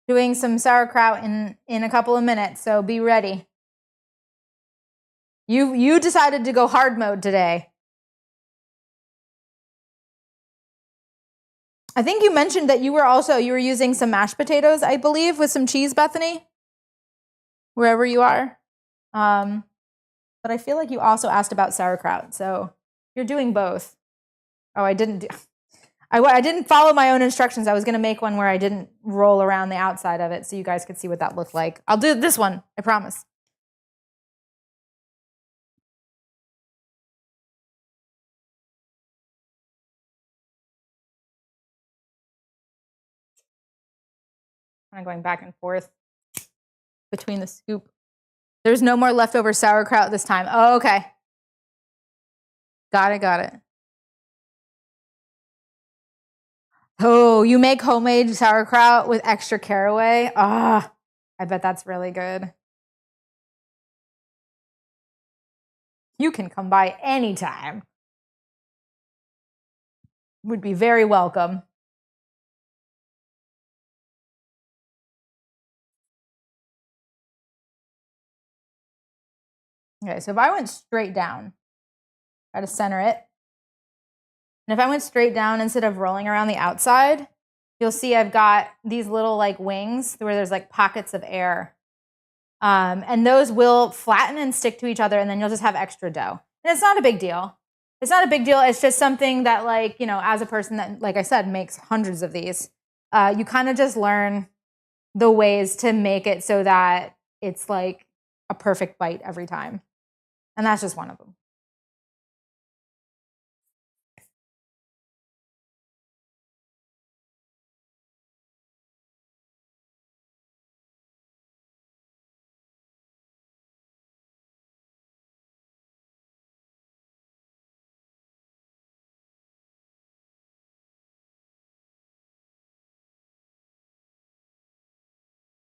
doing some sauerkraut in a couple of minutes, so be ready. You decided to go hard mode today. I think you mentioned that you were using some mashed potatoes, I believe, with some cheese, Bethany, wherever you are. But I feel like you also asked about sauerkraut, so you're doing both. Oh, I didn't follow my own instructions. I was going to make one where I didn't roll around the outside of it so you guys could see what that looked like. I'll do this one, I promise. Kind of going back and forth between the scoop. There's no more leftover sauerkraut this time. Oh, okay. Got it. Oh, you make homemade sauerkraut with extra caraway? Ah, I bet that's really good. You can come by anytime. Would be very welcome. Okay, so if I went straight down, try to center it. And if I went straight down instead of rolling around the outside, you'll see I've got these little like wings where there's like pockets of air. And those will flatten and stick to each other, and then you'll just have extra dough. And it's not a big deal. It's not a big deal. It's just something that, like, you know, as a person that, like I said, makes hundreds of these, you kind of just learn the ways to make it so that it's like a perfect bite every time. And that's just one of them.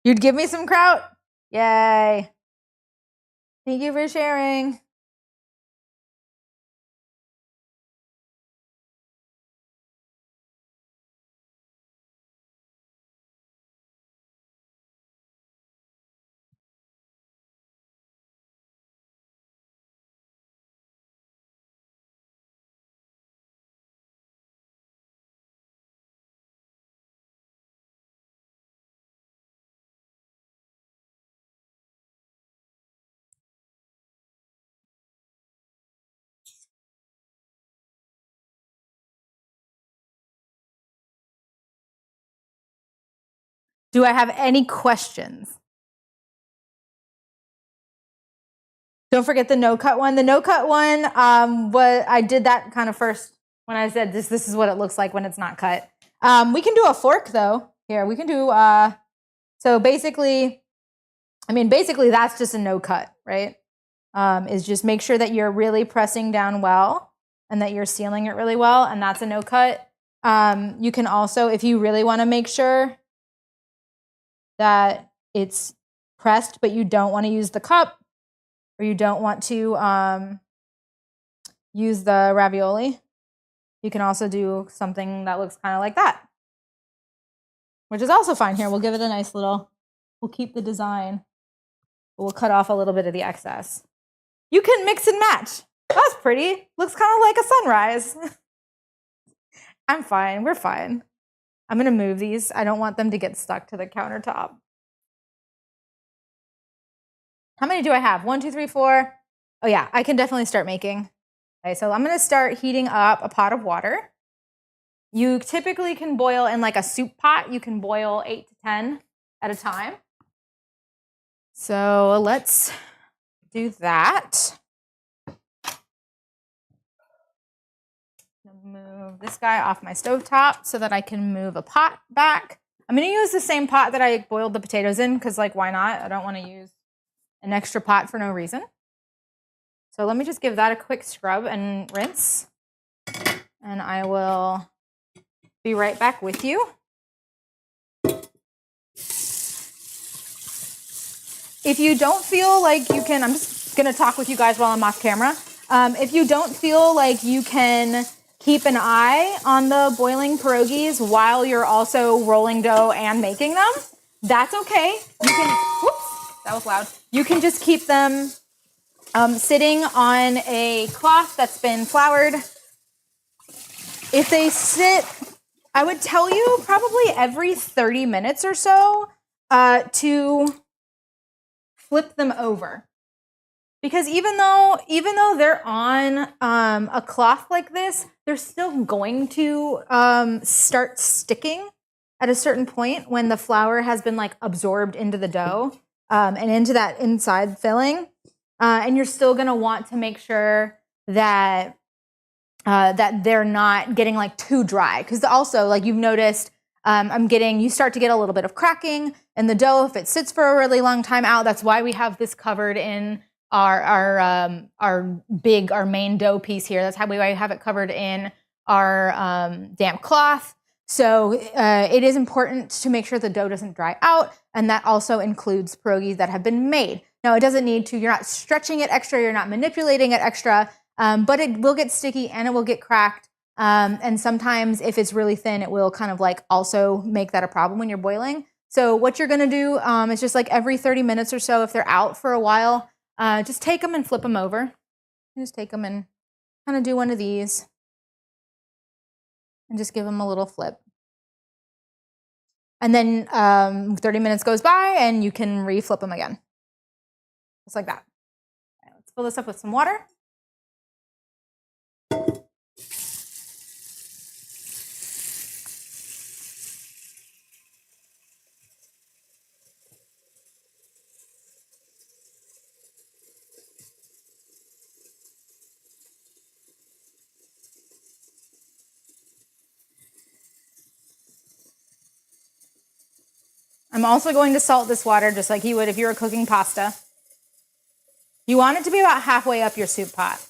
You'd give me some kraut? Yay. Thank you for sharing. Do I have any questions? Don't forget the no-cut one. The no-cut one, I did that kind of first when I said this is what it looks like when it's not cut. We can do a fork though. Here, we can do, so basically that's just a no-cut, right? Is just make sure that you're really pressing down well and that you're sealing it really well, and that's a no-cut. You can also, if you really want to make sure that it's pressed, but you don't want to use the cup, or you don't want to use the ravioli, you can also do something that looks kind of like that, which is also fine. Here, we'll give it a nice little, we'll keep the design, but we'll cut off a little bit of the excess. You can mix and match. That's pretty. Looks kind of like a sunrise. I'm fine. We're fine. I'm going to move these. I don't want them to get stuck to the countertop. How many do I have? 1, 2, 3, 4. Oh yeah, I can definitely start making. Okay, so I'm going to start heating up a pot of water. You typically can boil in like a soup pot. You can boil 8 to 10 at a time. So let's do that. Move this guy off my stovetop so that I can move a pot back. I'm going to use the same pot that I boiled the potatoes in because, like, why not? I don't want to use an extra pot for no reason. So let me just give that a quick scrub and rinse. And I will be right back with you. If you don't feel like you can, I'm just going to talk with you guys while I'm off camera. If you don't feel like you can keep an eye on the boiling pierogies while you're also rolling dough and making them, that's okay. You can, whoops, that was loud. You can just keep them sitting on a cloth that's been floured. If they sit, I would tell you probably every 30 minutes or so to flip them over. Because even though they're on a cloth like this, they're still going to start sticking at a certain point when the flour has been like absorbed into the dough and into that inside filling. And you're still going to want to make sure that that they're not getting like too dry. Because also, like you've noticed, you start to get a little bit of cracking in the dough if it sits for a really long time out. That's why we have this covered in our main dough piece here. That's how we have it covered in our damp cloth. So it is important to make sure the dough doesn't dry out, and that also includes pierogies that have been made. Now it doesn't need to, you're not stretching it extra, you're not manipulating it extra, but it will get sticky and it will get cracked. And sometimes if it's really thin, it will kind of like also make that a problem when you're boiling. So what you're gonna do is just like every 30 minutes or so, if they're out for a while, just take them and flip them over. Just take them and kind of do one of these and just give them a little flip. And then 30 minutes goes by and you can re-flip them again. Just like that. Right, let's fill this up with some water. I'm also going to salt this water just like you would if you were cooking pasta. You want it to be about halfway up your soup pot.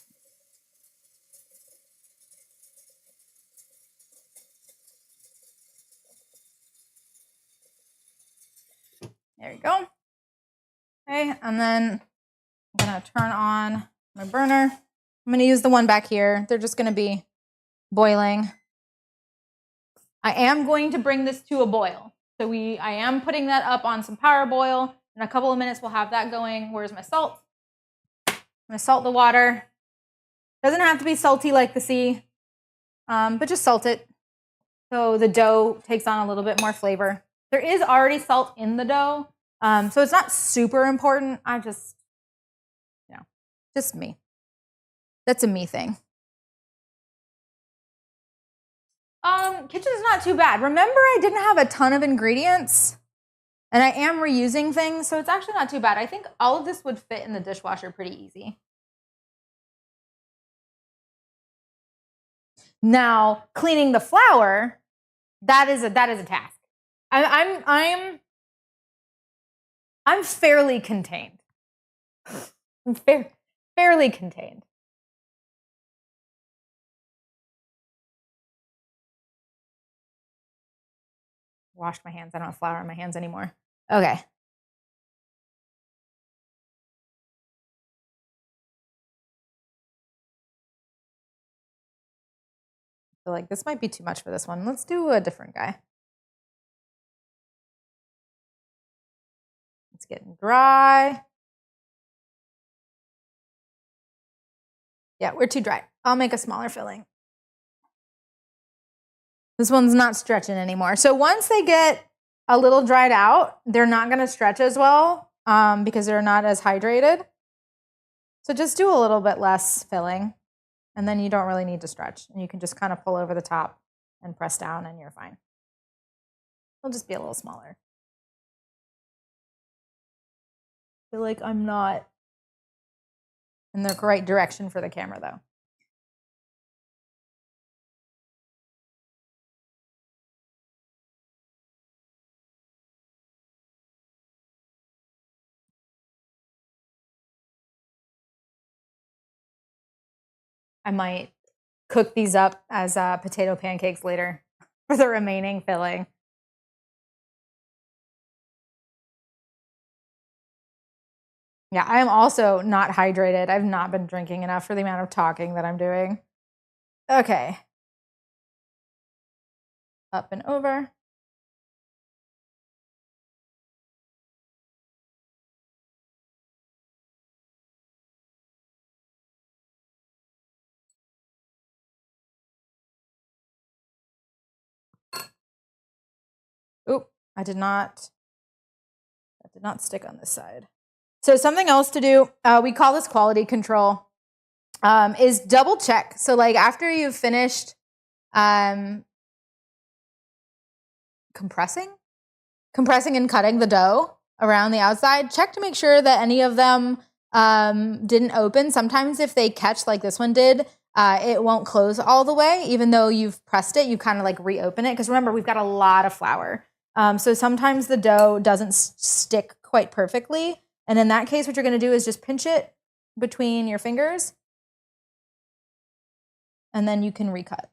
There you go. and then I'm gonna turn on my burner. I'm gonna use the one back here. They're just gonna be boiling. I am going to bring this to a boil. So I am putting that up on some power boil. In a couple of minutes, we'll have that going. Where's my salt? I'm gonna salt the water. Doesn't have to be salty like the sea, but just salt it so the dough takes on a little bit more flavor. There is already salt in the dough, so it's not super important. I just, just me. That's a me thing. Kitchen's not too bad. Remember, I didn't have a ton of ingredients, and I am reusing things, so it's actually not too bad. I think all of this would fit in the dishwasher pretty easy. Now, cleaning the flour, that is a task. I'm fairly contained. I'm fairly contained. Washed my hands. I don't have flour on my hands anymore. Okay. I feel like this might be too much for this one. Let's do a different guy. It's getting dry. Yeah, we're too dry. I'll make a smaller filling. This one's not stretching anymore. So once they get a little dried out, they're not going to stretch as well because they're not as hydrated. So just do a little bit less filling, and then you don't really need to stretch. And you can just kind of pull over the top and press down, and you're fine. It'll just be a little smaller. I feel like I'm not in the right direction for the camera, though. I might cook these up as potato pancakes later for the remaining filling. Yeah, I am also not hydrated. I've not been drinking enough for the amount of talking that I'm doing. Okay. Up and over. Oop, that did not stick on this side. So something else to do, we call this quality control, is double check. So like after you've finished compressing and cutting the dough around the outside, check to make sure that any of them didn't open. Sometimes if they catch like this one did, it won't close all the way, even though you've pressed it, you kind of like reopen it. Because remember, we've got a lot of flour. So sometimes the dough doesn't stick quite perfectly. And in that case, what you're going to do is just pinch it between your fingers. And then you can recut.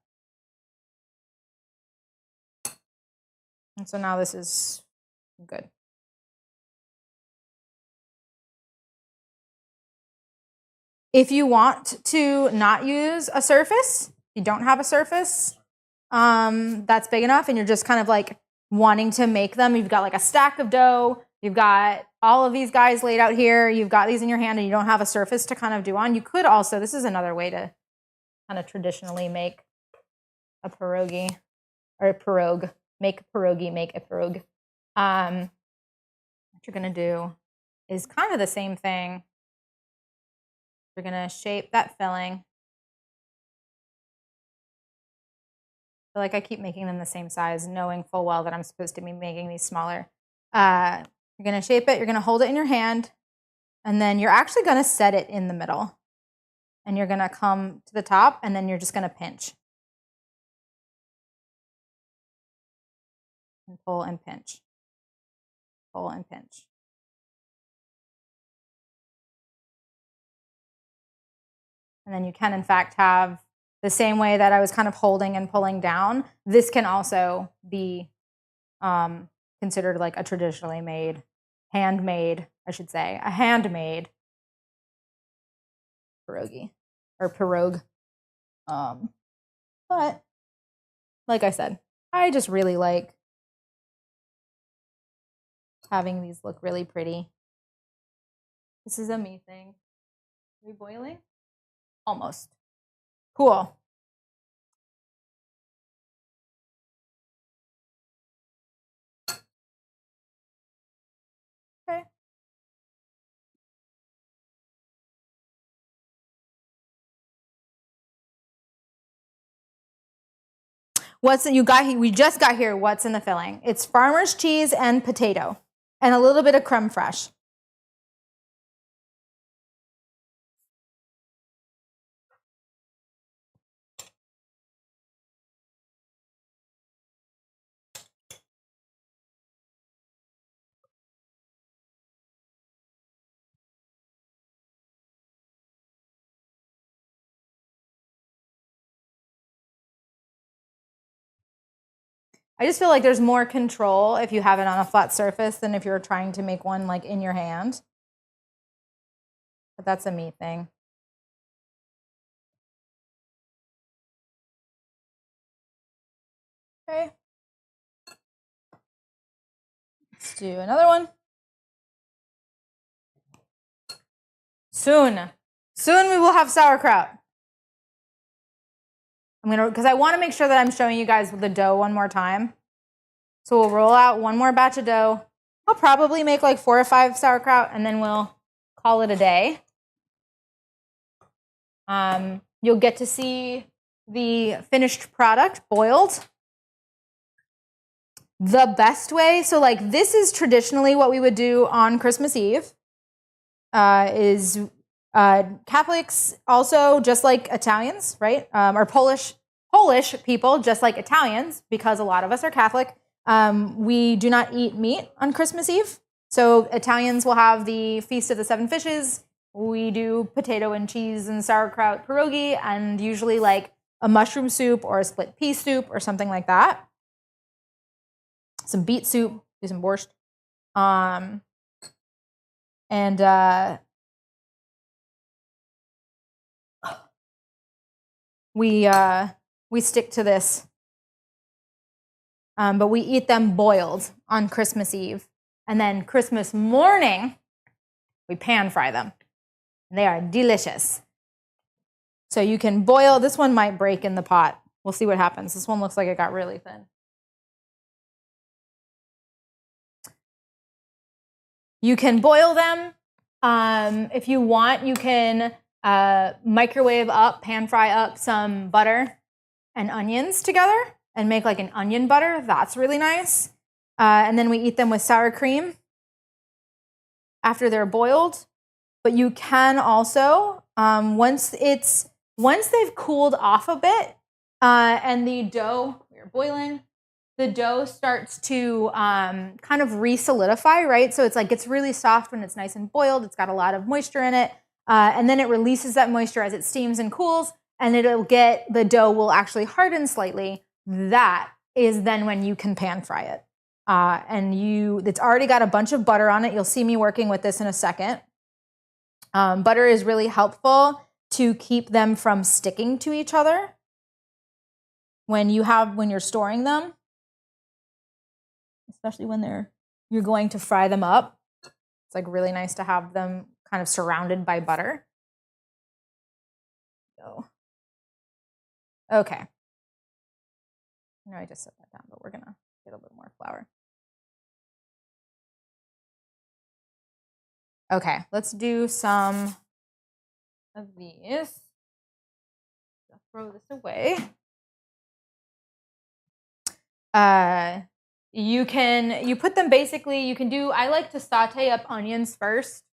And so now this is good. If you want to not use a surface, you don't have a surface that's big enough, and you're just kind of like wanting to make them, you've got like a stack of dough, you've got all of these guys laid out here, you've got these in your hand, and you don't have a surface to kind of do on, you could also, this is another way to kind of traditionally make a pierogi, or a pierogi, make a pierogi, make a pierogi. What you're going to do is kind of the same thing. You're going to shape that filling. I feel like I keep making them the same size, knowing full well that I'm supposed to be making these smaller. You're going to shape it. You're going to hold it in your hand. And then you're actually going to set it in the middle. And you're going to come to the top, and then you're just going to pinch. And pull and pinch. Pull and pinch. And then you can, in fact, have the same way that I was kind of holding and pulling down. This can also be considered like a traditionally made handmade, I should say, a handmade pierogi or pierogi. But like I said, I just really like having these look really pretty. This is a me thing. Are we boiling? Almost. Cool. Okay. We just got here. What's in the filling? It's farmer's cheese and potato and a little bit of creme fraiche. I just feel like there's more control if you have it on a flat surface than if you're trying to make one like in your hand. But that's a me thing. Okay. Let's do another one. Soon we will have sauerkraut. Because I want to make sure that I'm showing you guys the dough one more time. So we'll roll out one more batch of dough. I'll probably make like 4 or 5 sauerkraut and then we'll call it a day. You'll get to see the finished product boiled the best way. So like this is traditionally what we would do on Christmas Eve. Catholics also, just like Italians, right? Or Polish people, just like Italians, because a lot of us are Catholic. We do not eat meat on Christmas Eve. So Italians will have the Feast of the Seven Fishes. We do potato and cheese and sauerkraut pierogi, and usually like a mushroom soup or a split pea soup or something like that. Some beet soup, do some borscht. We stick to this. But we eat them boiled on Christmas Eve. And then Christmas morning, we pan fry them. They are delicious. So you can boil. This one might break in the pot. We'll see what happens. This one looks like it got really thin. You can boil them. If you want, you can microwave up, pan fry up some butter and onions together and make like an onion butter. That's really nice. And then we eat them with sour cream after they're boiled. But you can also, once they've cooled off a bit and the dough, we're boiling, the dough starts to kind of re-solidify, right? So it's like gets really soft when it's nice and boiled. It's got a lot of moisture in it. And then it releases that moisture as it steams and cools, and the dough will actually harden slightly. That is then when you can pan fry it. It's already got a bunch of butter on it. You'll see me working with this in a second. Butter is really helpful to keep them from sticking to each other when you're storing them, especially when you're going to fry them up. It's like really nice to have them kind of surrounded by butter. So, okay. I know I just set that down, but we're gonna get a little more flour. Okay, let's do some of these. I'll throw this away. You put them basically, I like to saute up onions first.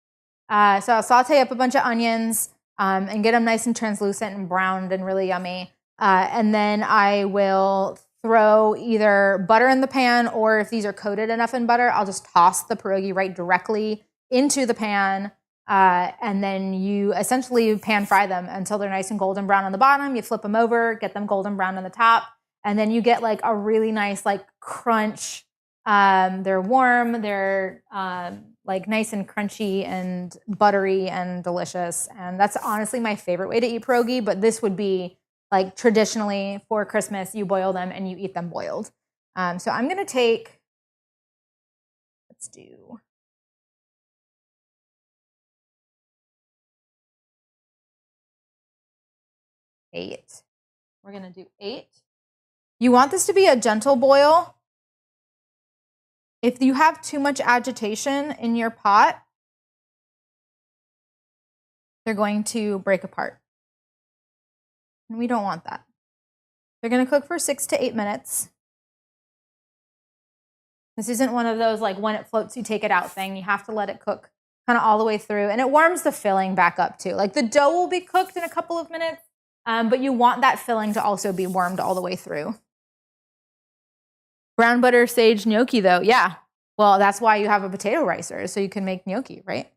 So I'll saute up a bunch of onions and get them nice and translucent and browned and really yummy. And then I will throw either butter in the pan, or if these are coated enough in butter, I'll just toss the pierogi right directly into the pan. And then you essentially pan fry them until they're nice and golden brown on the bottom. You flip them over, get them golden brown on the top. And then you get like a really nice like crunch. They're warm, they're like nice and crunchy and buttery and delicious. And that's honestly my favorite way to eat pierogi, but this would be like traditionally for Christmas, you boil them and you eat them boiled. So I'm gonna take, let's do 8. We're gonna do 8. You want this to be a gentle boil. If you have too much agitation in your pot, they're going to break apart. And we don't want that. They're gonna cook for 6 to 8 minutes. This isn't one of those like when it floats, you take it out thing. You have to let it cook kind of all the way through. And it warms the filling back up too. Like the dough will be cooked in a couple of minutes, but you want that filling to also be warmed all the way through. Brown butter sage gnocchi though, yeah. Well, that's why you have a potato ricer, so you can make gnocchi, right?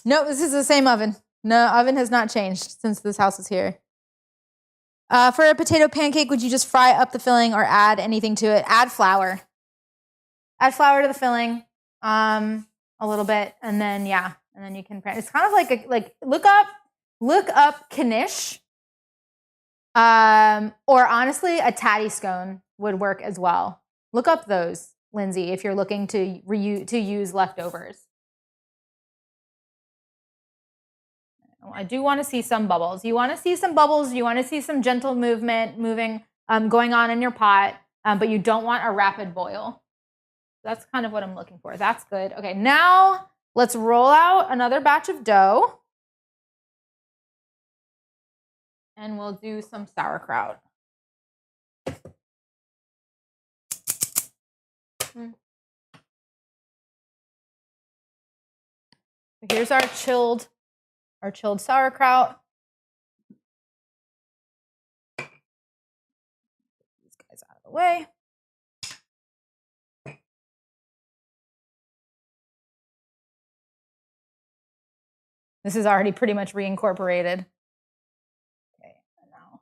No, this is the same oven. No, oven has not changed since this house is here. For a potato pancake, would you just fry up the filling or add anything to it? Add flour. Add flour to the filling, a little bit, and then yeah, and then you can. It's kind of like look up knish, or honestly, a tatty scone would work as well. Look up those, Lindsay, if you're looking to use leftovers. I do want to see some bubbles. You want to see some bubbles. You want to see some gentle movement going on in your pot, but you don't want a rapid boil. That's kind of what I'm looking for. That's good. Okay, now let's roll out another batch of dough. And we'll do some sauerkraut. Here's our chilled sauerkraut. These guys out of the way. This is already pretty much reincorporated. Okay, and now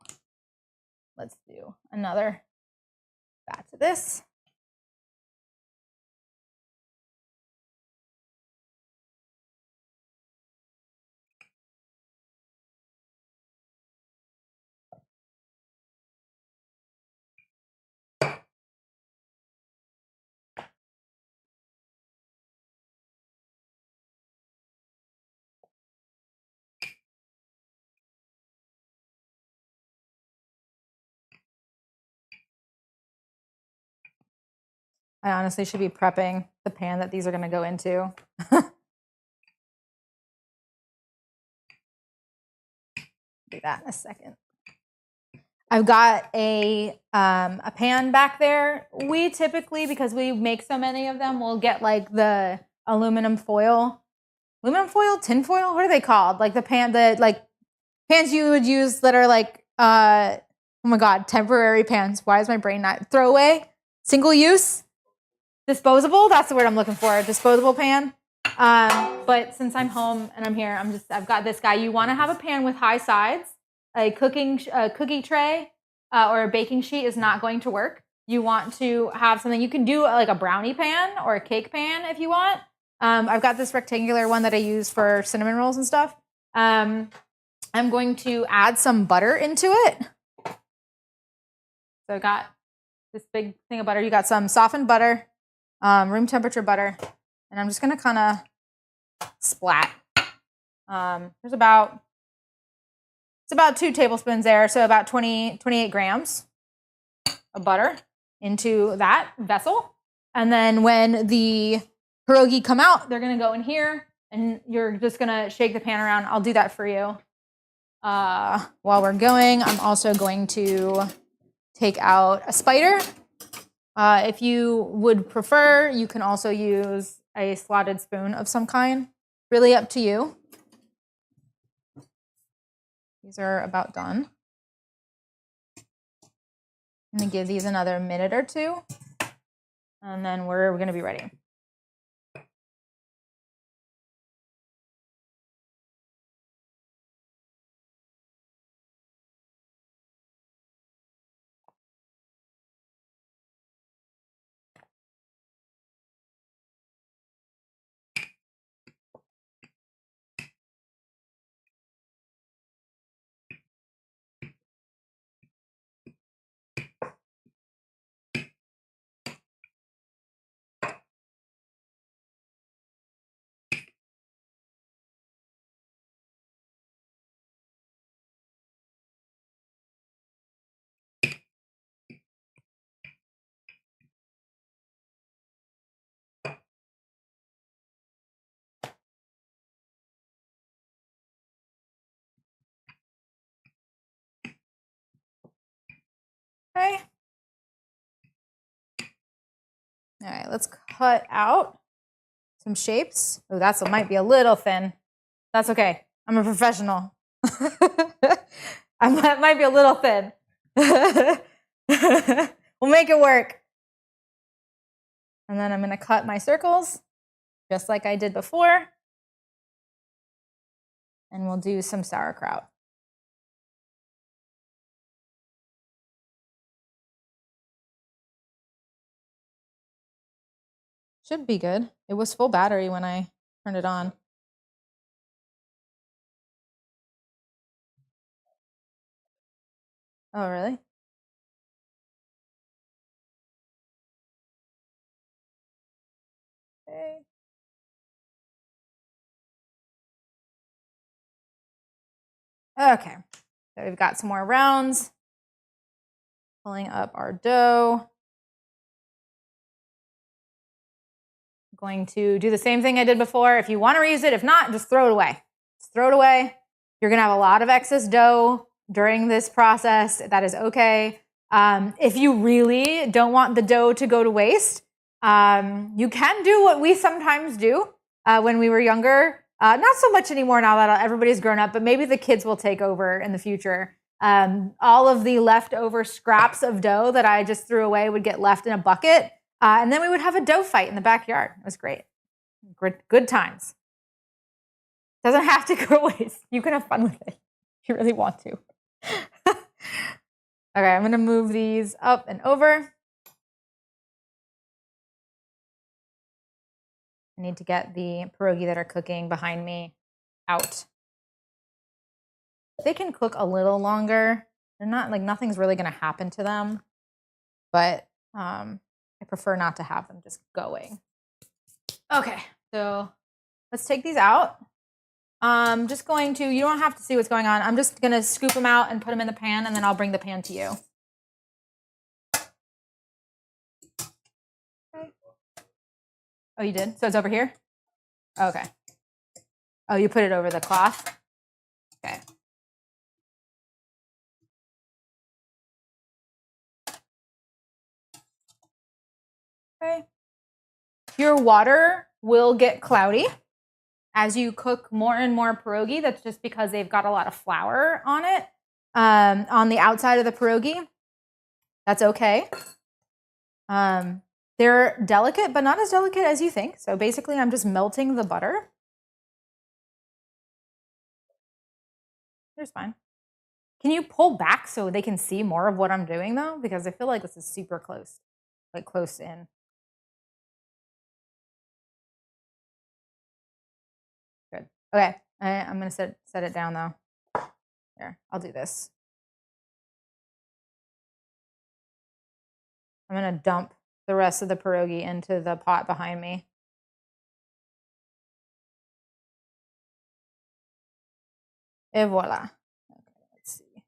let's do another batch of this. I honestly should be prepping the pan that these are going to go into. Do that in a second. I've got a pan back there. We typically, because we make so many of them, we'll get like the aluminum foil, tin foil. What are they called? Like the pans you would use that are like, oh my God, temporary pans. Why is my brain not throwaway? Single use, disposable. That's the word I'm looking for. Disposable pan. But since I'm home and I'm here, I've got this guy. You want to have a pan with high sides. A cookie tray or a baking sheet is not going to work. You want to have something, you can do like a brownie pan or a cake pan if you want. I've got this rectangular one that I use for cinnamon rolls and stuff. I'm going to add some butter into it. So I've got this big thing of butter. You got some softened butter, room temperature butter, and I'm just going to kind of splat. It's about 2 tablespoons there, so about 28 grams of butter into that vessel. And then when the pierogi come out, they're going to go in here, and you're just going to shake the pan around. I'll do that for you. While we're going, I'm also going to take out a spider. If you would prefer, you can also use a slotted spoon of some kind. Really up to you. These are about done. I'm gonna give these another minute or two, and then we're gonna be ready. Okay. All right, let's cut out some shapes. Oh, might be a little thin. That's okay. I'm a professional. That might be a little thin. We'll make it work. And then I'm going to cut my circles just like I did before. And we'll do some sauerkraut. Should be good. It was full battery when I turned it on. Oh, really? Okay. Okay. So we've got some more rounds. Pulling up our dough. I'm going to do the same thing I did before. If you want to reuse it, if not, just throw it away. Just throw it away. You're going to have a lot of excess dough during this process. That is okay. If you really don't want the dough to go to waste, you can do what we sometimes do when we were younger. Not so much anymore now that everybody's grown up, but maybe the kids will take over in the future. All of the leftover scraps of dough that I just threw away would get left in a bucket, and then we would have a dough fight in the backyard. It was great. Good times. Doesn't have to go waste. You can have fun with it if you really want to. Okay, I'm going to move these up and over. I need to get the pierogi that are cooking behind me out. They can cook a little longer. They're not like nothing's really going to happen to them, but I prefer not to have them just going. Okay, so let's take these out. I'm just going to, you don't have to see what's going on. I'm just going to scoop them out and put them in the pan, and then I'll bring the pan to you. Okay. Oh, you did? So it's over here? Okay. Oh, you put it over the cloth? Okay. Okay. Your water will get cloudy as you cook more and more pierogi. That's just because they've got a lot of flour on it, on the outside of the pierogi. That's okay. They're delicate, but not as delicate as you think. So basically, I'm just melting the butter. Here's fine. Can you pull back so they can see more of what I'm doing, though? Because I feel like this is super close, like close in. Good. Okay, I'm going to set it down, though. Here, I'll do this. I'm going to dump the rest of the pierogi into the pot behind me. Et voila. Okay, let's see.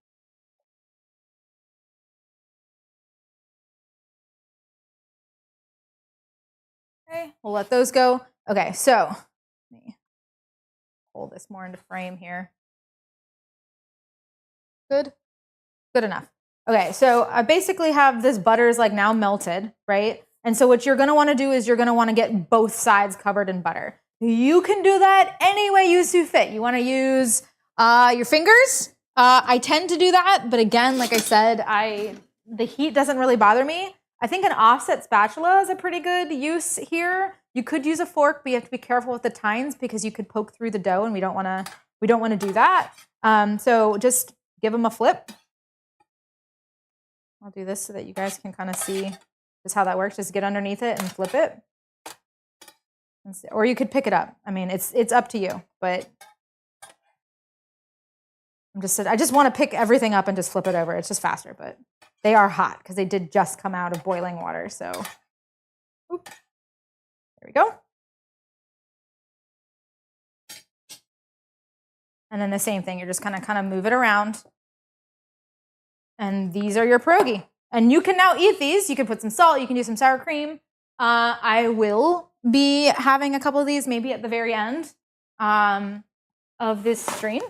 Okay, we'll let those go. Okay, so let me pull this more into frame here. Good? Good enough. Okay, so I basically have this butter is like now melted, right? And so what you're gonna wanna do is you're gonna wanna get both sides covered in butter. You can do that any way you see fit. You wanna use your fingers. I tend to do that, but again, like I said, the heat doesn't really bother me. I think an offset spatula is a pretty good use here. You could use a fork, but you have to be careful with the tines because you could poke through the dough, and we don't want to do that. So just give them a flip. I'll do this so that you guys can kind of see just how that works. Just get underneath it and flip it. Or you could pick it up. I mean, it's up to you, but I just want to pick everything up and just flip it over. It's just faster, but they are hot because they did just come out of boiling water. So there we go. And then the same thing, you're just kind of move it around. And these are your pierogi. And you can now eat these. You can put some salt, you can do some sour cream. I will be having a couple of these maybe at the very end of this stream.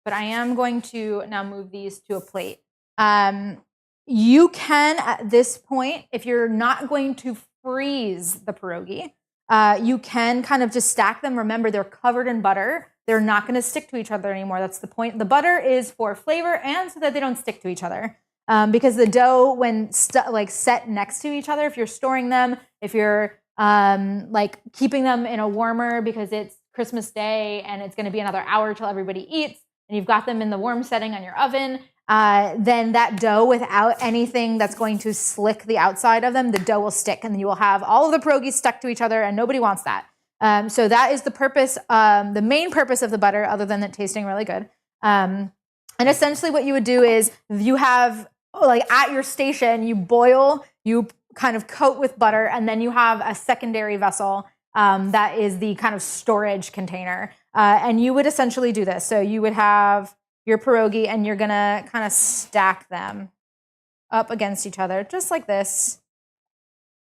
But I am going to now move these to a plate. You can, at this point, if you're not going to freeze the pierogi, you can kind of just stack them. Remember, they're covered in butter. They're not going to stick to each other anymore. That's the point. The butter is for flavor and so that they don't stick to each other. Because the dough, when set next to each other, if you're storing them, if you're like keeping them in a warmer because it's Christmas Day and it's going to be another hour till everybody eats, and you've got them in the warm setting on your oven, then that dough, without anything that's going to slick the outside of them, the dough will stick, and you will have all of the pierogies stuck to each other, and nobody wants that. So that is the purpose, the main purpose of the butter, other than it tasting really good. And essentially what you would do is you have, like at your station, you boil, you kind of coat with butter, and then you have a secondary vessel that is the kind of storage container. And you would essentially do this. So you would have your pierogi, and you're going to kind of stack them up against each other, just like this.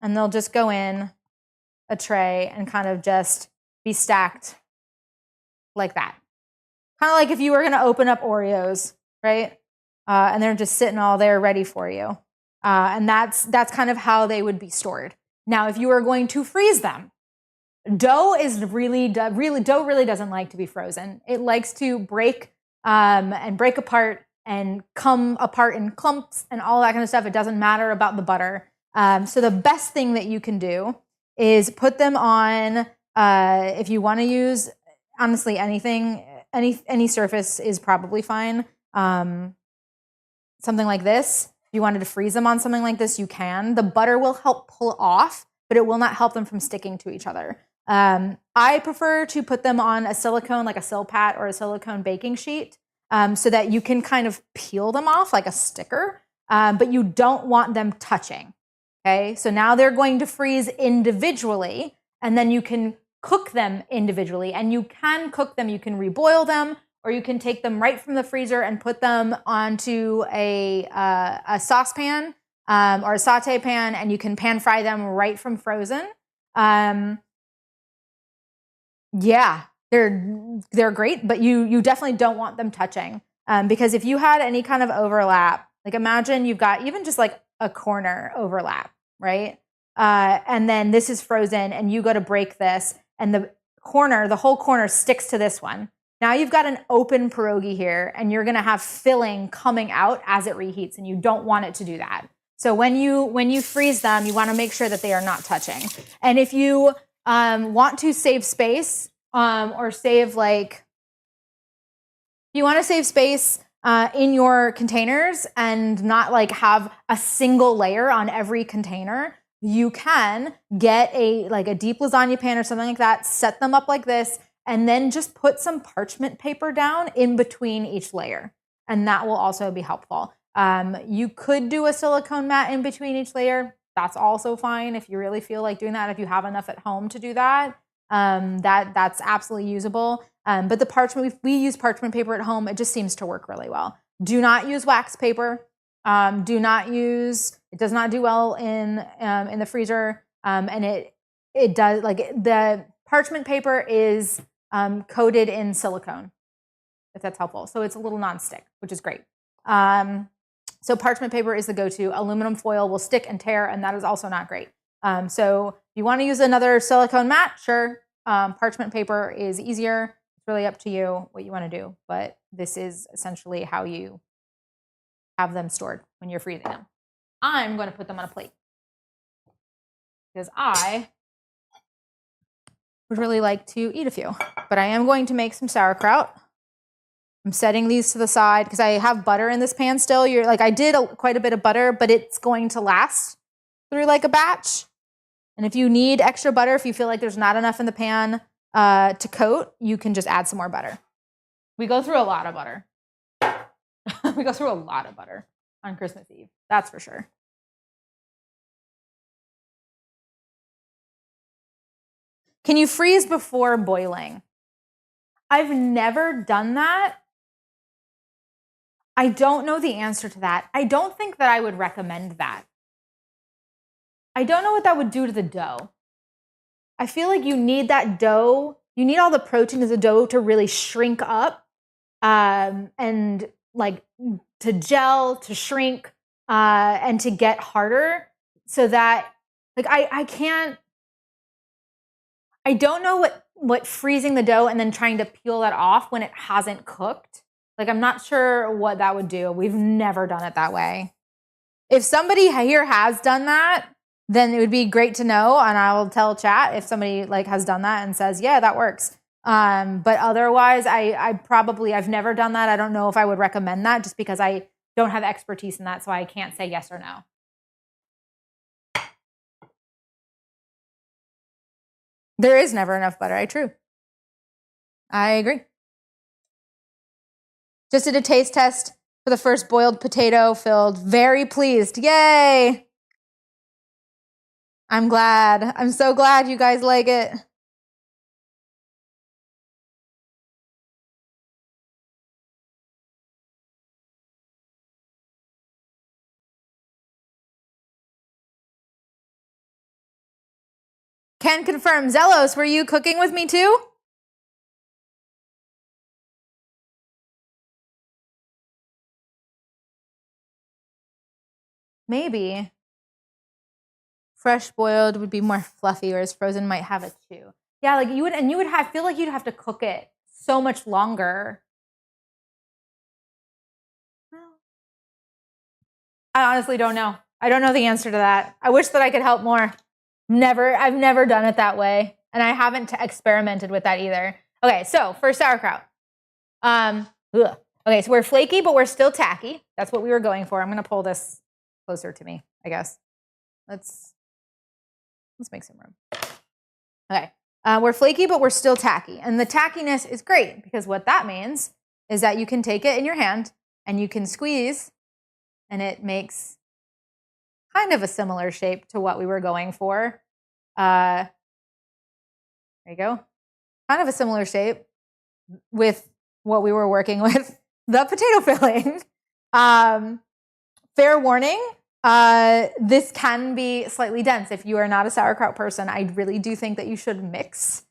And they'll just go in a tray and kind of just be stacked like that. Kind of like if you were going to open up Oreos, right? And they're just sitting all there ready for you. And that's kind of how they would be stored. Now, if you are going to freeze them, dough really doesn't like to be frozen. It likes to break and break apart and come apart in clumps and all that kind of stuff. It doesn't matter about the butter. So the best thing that you can do is put them on, if you want to use, honestly, anything, any surface is probably fine. Something like this, if you wanted to freeze them on something like this, you can. The butter will help pull off, but it will not help them from sticking to each other. I prefer to put them on a silicone, like a Silpat or a silicone baking sheet, so that you can kind of peel them off like a sticker, but you don't want them touching. Okay, so now they're going to freeze individually, and then you can cook them individually. And you can cook them, you can reboil them, or you can take them right from the freezer and put them onto a saucepan or a saute pan, and you can pan fry them right from frozen. Yeah, they're great, but you definitely don't want them touching, because if you had any kind of overlap, like imagine you've got even just like a corner overlap, right? And then this is frozen, and you go to break this, and the whole corner sticks to this one. Now you've got an open pierogi here, and you're going to have filling coming out as it reheats, and you don't want it to do that. So when you freeze them, you want to make sure that they are not touching. And if you want to save space, or save you want to save space in your containers and not like have a single layer on every container, you can get a deep lasagna pan or something like that, set them up like this, and then just put some parchment paper down in between each layer. And that will also be helpful. You could do a silicone mat in between each layer. That's also fine if you really feel like doing that. If you have enough at home to do that, that's absolutely usable. But the parchment, we use parchment paper at home. It just seems to work really well. Do not use wax paper. It does not do well in the freezer. And it does, the parchment paper is coated in silicone, if that's helpful. So it's a little nonstick, which is great. So parchment paper is the go-to. Aluminum foil will stick and tear, and that is also not great. So if you want to use another silicone mat, sure. Parchment paper is easier. It's really up to you what you want to do, but this is essentially how you have them stored when you're freezing them. I'm going to put them on a plate because I would really like to eat a few. But I am going to make some sauerkraut. I'm setting these to the side because I have butter in this pan still. I did quite a bit of butter, but it's going to last through like a batch. And if you need extra butter, if you feel like there's not enough in the pan to coat, you can just add some more butter. We go through a lot of butter. We go through a lot of butter on Christmas Eve. That's for sure. Can you freeze before boiling? I've never done that. I don't know the answer to that. I don't think that I would recommend that. I don't know what that would do to the dough. I feel like you need that dough. You need all the protein of the dough to really shrink up and like to gel, to shrink, and to get harder so that like I don't know what freezing the dough and then trying to peel that off when it hasn't cooked. Like, I'm not sure what that would do. We've never done it that way. If somebody here has done that, then it would be great to know, and I will tell chat if somebody like has done that and says, yeah, that works. But otherwise, I've never done that. I don't know if I would recommend that just because I don't have expertise in that, so I can't say yes or no. There is never enough butter. True. I agree. Just did a taste test for the first boiled potato filled. Very pleased. Yay! I'm glad. I'm so glad you guys like it. Can confirm. Zelos, were you cooking with me too? Maybe. Fresh boiled would be more fluffy, whereas frozen might have a chew. Yeah, like you would feel like you'd have to cook it so much longer. I honestly don't know. I don't know the answer to that. I wish that I could help more. I've never done it that way. And I haven't experimented with that either. Okay, so for sauerkraut. Okay, so we're flaky, but we're still tacky. That's what we were going for. I'm going to pull this closer to me, I guess. Let's make some room. Okay, we're flaky, but we're still tacky. And the tackiness is great because what that means is that you can take it in your hand and you can squeeze and it makes kind of a similar shape to what we were going for. There you go. Kind of a similar shape with what we were working with, the potato filling. Fair warning, this can be slightly dense. If you are not a sauerkraut person, I really do think that you should mix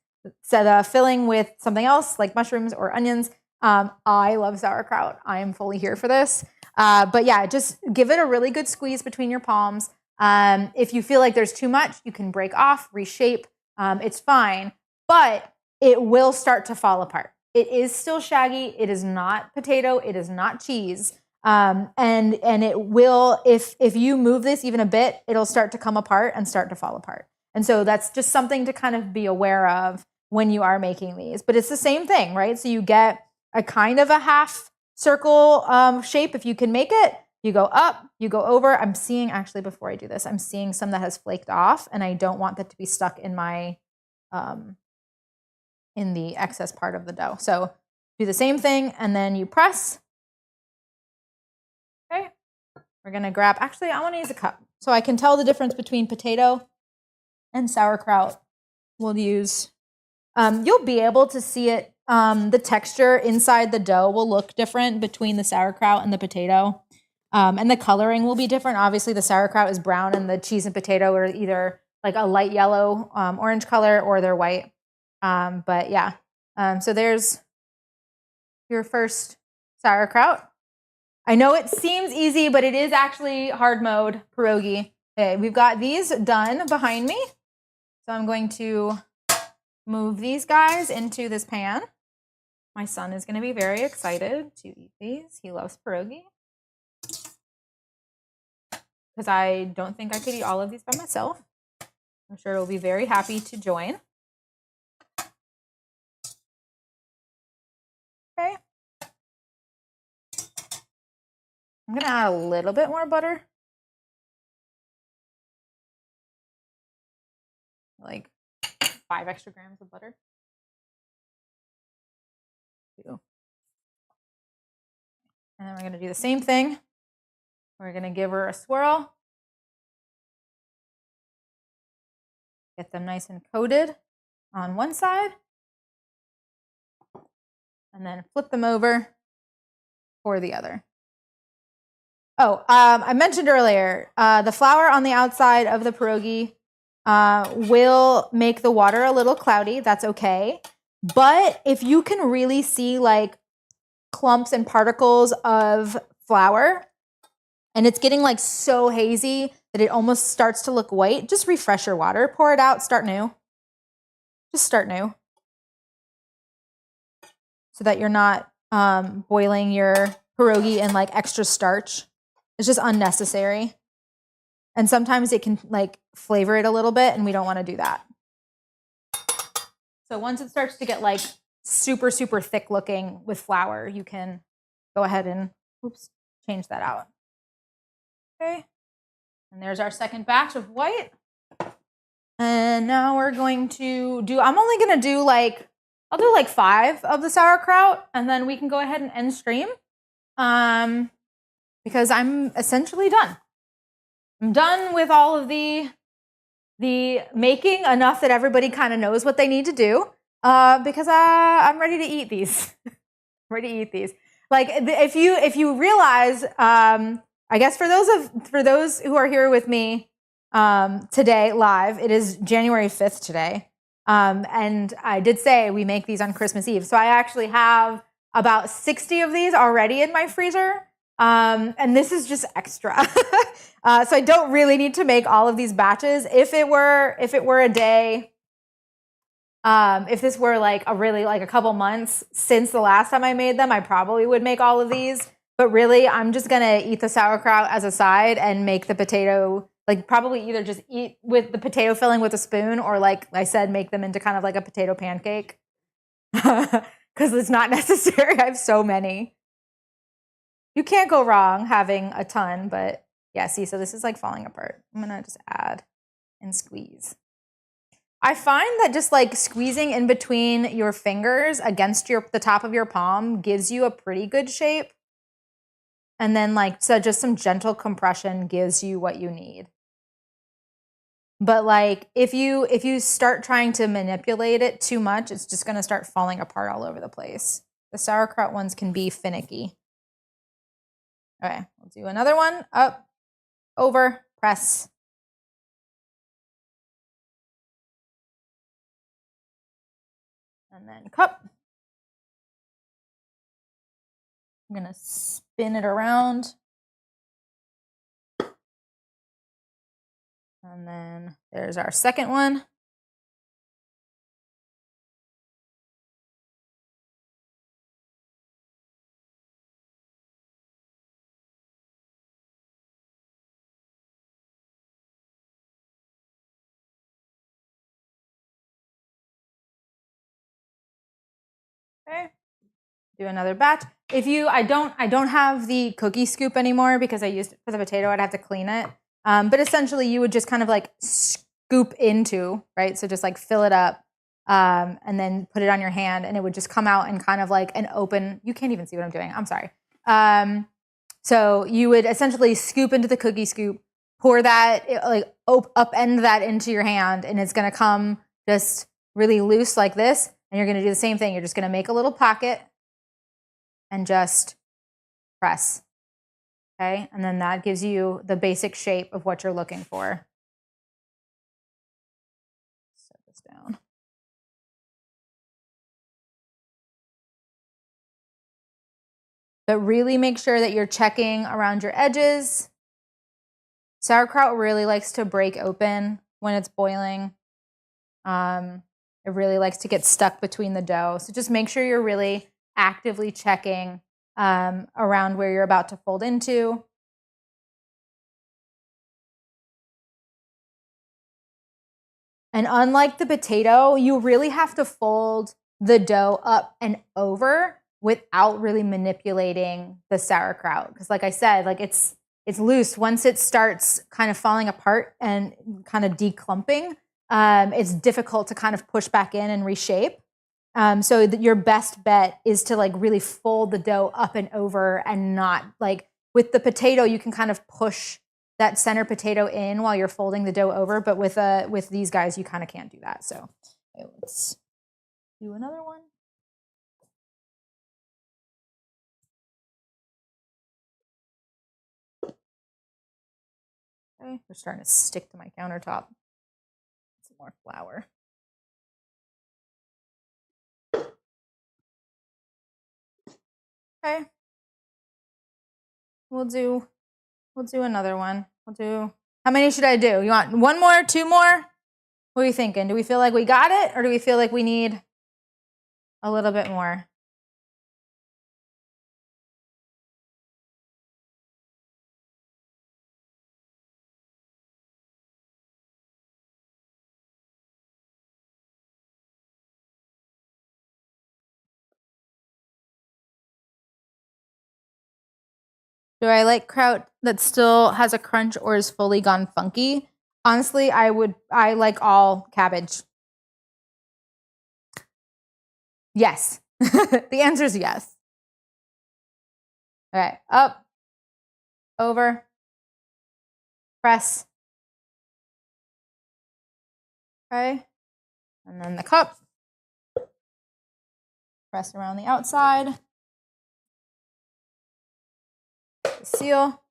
the filling with something else like mushrooms or onions. I love sauerkraut. I am fully here for this. But yeah, just give it a really good squeeze between your palms. If you feel like there's too much, you can break off, reshape. It's fine, but it will start to fall apart. It is still shaggy. It is not potato. It is not cheese. And it will, if you move this even a bit, it'll start to come apart and start to fall apart. And so that's just something to kind of be aware of when you are making these. But it's the same thing, right? So you get a kind of a half circle shape. If you can make it, you go up, you go over. I'm seeing, actually, before I do this, I'm seeing some that has flaked off, and I don't want that to be stuck in my in the excess part of the dough. So do the same thing, and then you press. Okay, we're gonna grab, actually, I wanna use a cup so I can tell the difference between potato and sauerkraut. We'll use, you'll be able to see it, the texture inside the dough will look different between the sauerkraut and the potato. And the coloring will be different. Obviously, the sauerkraut is brown and the cheese and potato are either like a light yellow, orange color, or they're white. But yeah, so there's your first sauerkraut. I know it seems easy, but it is actually hard mode pierogi. Okay, we've got these done behind me. So I'm going to move these guys into this pan. My son is going to be very excited to eat these. He loves pierogi. because I don't think I could eat all of these by myself. I'm sure it'll be very happy to join. Okay. I'm gonna add a little bit more butter. Like 5 extra grams of butter. And then we're gonna do the same thing. We're gonna give her a swirl. Get them nice and coated on one side. And then flip them over for the other. Oh, I mentioned earlier, the flour on the outside of the pierogi will make the water a little cloudy. That's okay. But if you can really see like clumps and particles of flour, and it's getting like so hazy that it almost starts to look white, just refresh your water, pour it out, start new. Just start new. So that you're not boiling your pierogi in like extra starch. It's just unnecessary. And sometimes it can like flavor it a little bit, and we don't want to do that. So once it starts to get like super, super thick looking with flour, you can go ahead and change that out. Okay. And there's our second batch of white. And now we're going to do, I'm only going to do like, I'll do like 5 of the sauerkraut, and then we can go ahead and end stream. Because I'm essentially done. I'm done with all of the making, enough that everybody kind of knows what they need to do. Because I'm ready to eat these. Ready to eat these. Like if you realize, I guess for those who are here with me today live, it is January 5th today. And I did say we make these on Christmas Eve. So I actually have about 60 of these already in my freezer. And this is just extra. So I don't really need to make all of these batches. If it were a day, if this were like a couple months since the last time I made them, I probably would make all of these. But really, I'm just gonna eat the sauerkraut as a side and make the potato, like probably either just eat with the potato filling with a spoon, or like I said, make them into kind of like a potato pancake. Because it's not necessary. I have so many. You can't go wrong having a ton, but yeah, see, so this is like falling apart. I'm gonna just add and squeeze. I find that just like squeezing in between your fingers against the top of your palm gives you a pretty good shape. And then like, so just some gentle compression gives you what you need. But like, if you start trying to manipulate it too much, it's just gonna start falling apart all over the place. The sauerkraut ones can be finicky. Okay, we'll do another one. Up, over, press. And then cup. I'm gonna spin it around. And then there's our second one. Okay. Do another batch. I don't have the cookie scoop anymore because I used it for the potato. I'd have to clean it. But essentially you would just kind of like scoop into, right? So just like fill it up and then put it on your hand, and it would just come out and kind of like an open, you can't even see what I'm doing. I'm sorry. So you would essentially scoop into the cookie scoop, pour that, like upend that into your hand, and it's going to come just really loose like this. And you're going to do the same thing. You're just going to make a little pocket and just press. Okay, and then that gives you the basic shape of what you're looking for. Set this down. But really make sure that you're checking around your edges. Sauerkraut really likes to break open when it's boiling. It really likes to get stuck between the dough. So just make sure you're really actively checking around where you're about to fold into. And unlike the potato, you really have to fold the dough up and over without really manipulating the sauerkraut. Because like I said, like it's loose. Once it starts kind of falling apart and kind of declumping, it's difficult to kind of push back in and reshape. So your best bet is to like really fold the dough up and over and not like with the potato, you can kind of push that center potato in while you're folding the dough over. But with these guys, you kind of can't do that. So okay, let's do another one. Okay, they're starting to stick to my countertop. Some more flour. Okay. We'll do another one. How many should I do? You want one more, two more? What are you thinking? Do we feel like we got it, or do we feel like we need a little bit more? Do I like kraut that still has a crunch or is fully gone funky? Honestly, I like all cabbage. Yes. The answer is yes. All right, up, over, press. Okay, and then the cup. Press around the outside. The seal.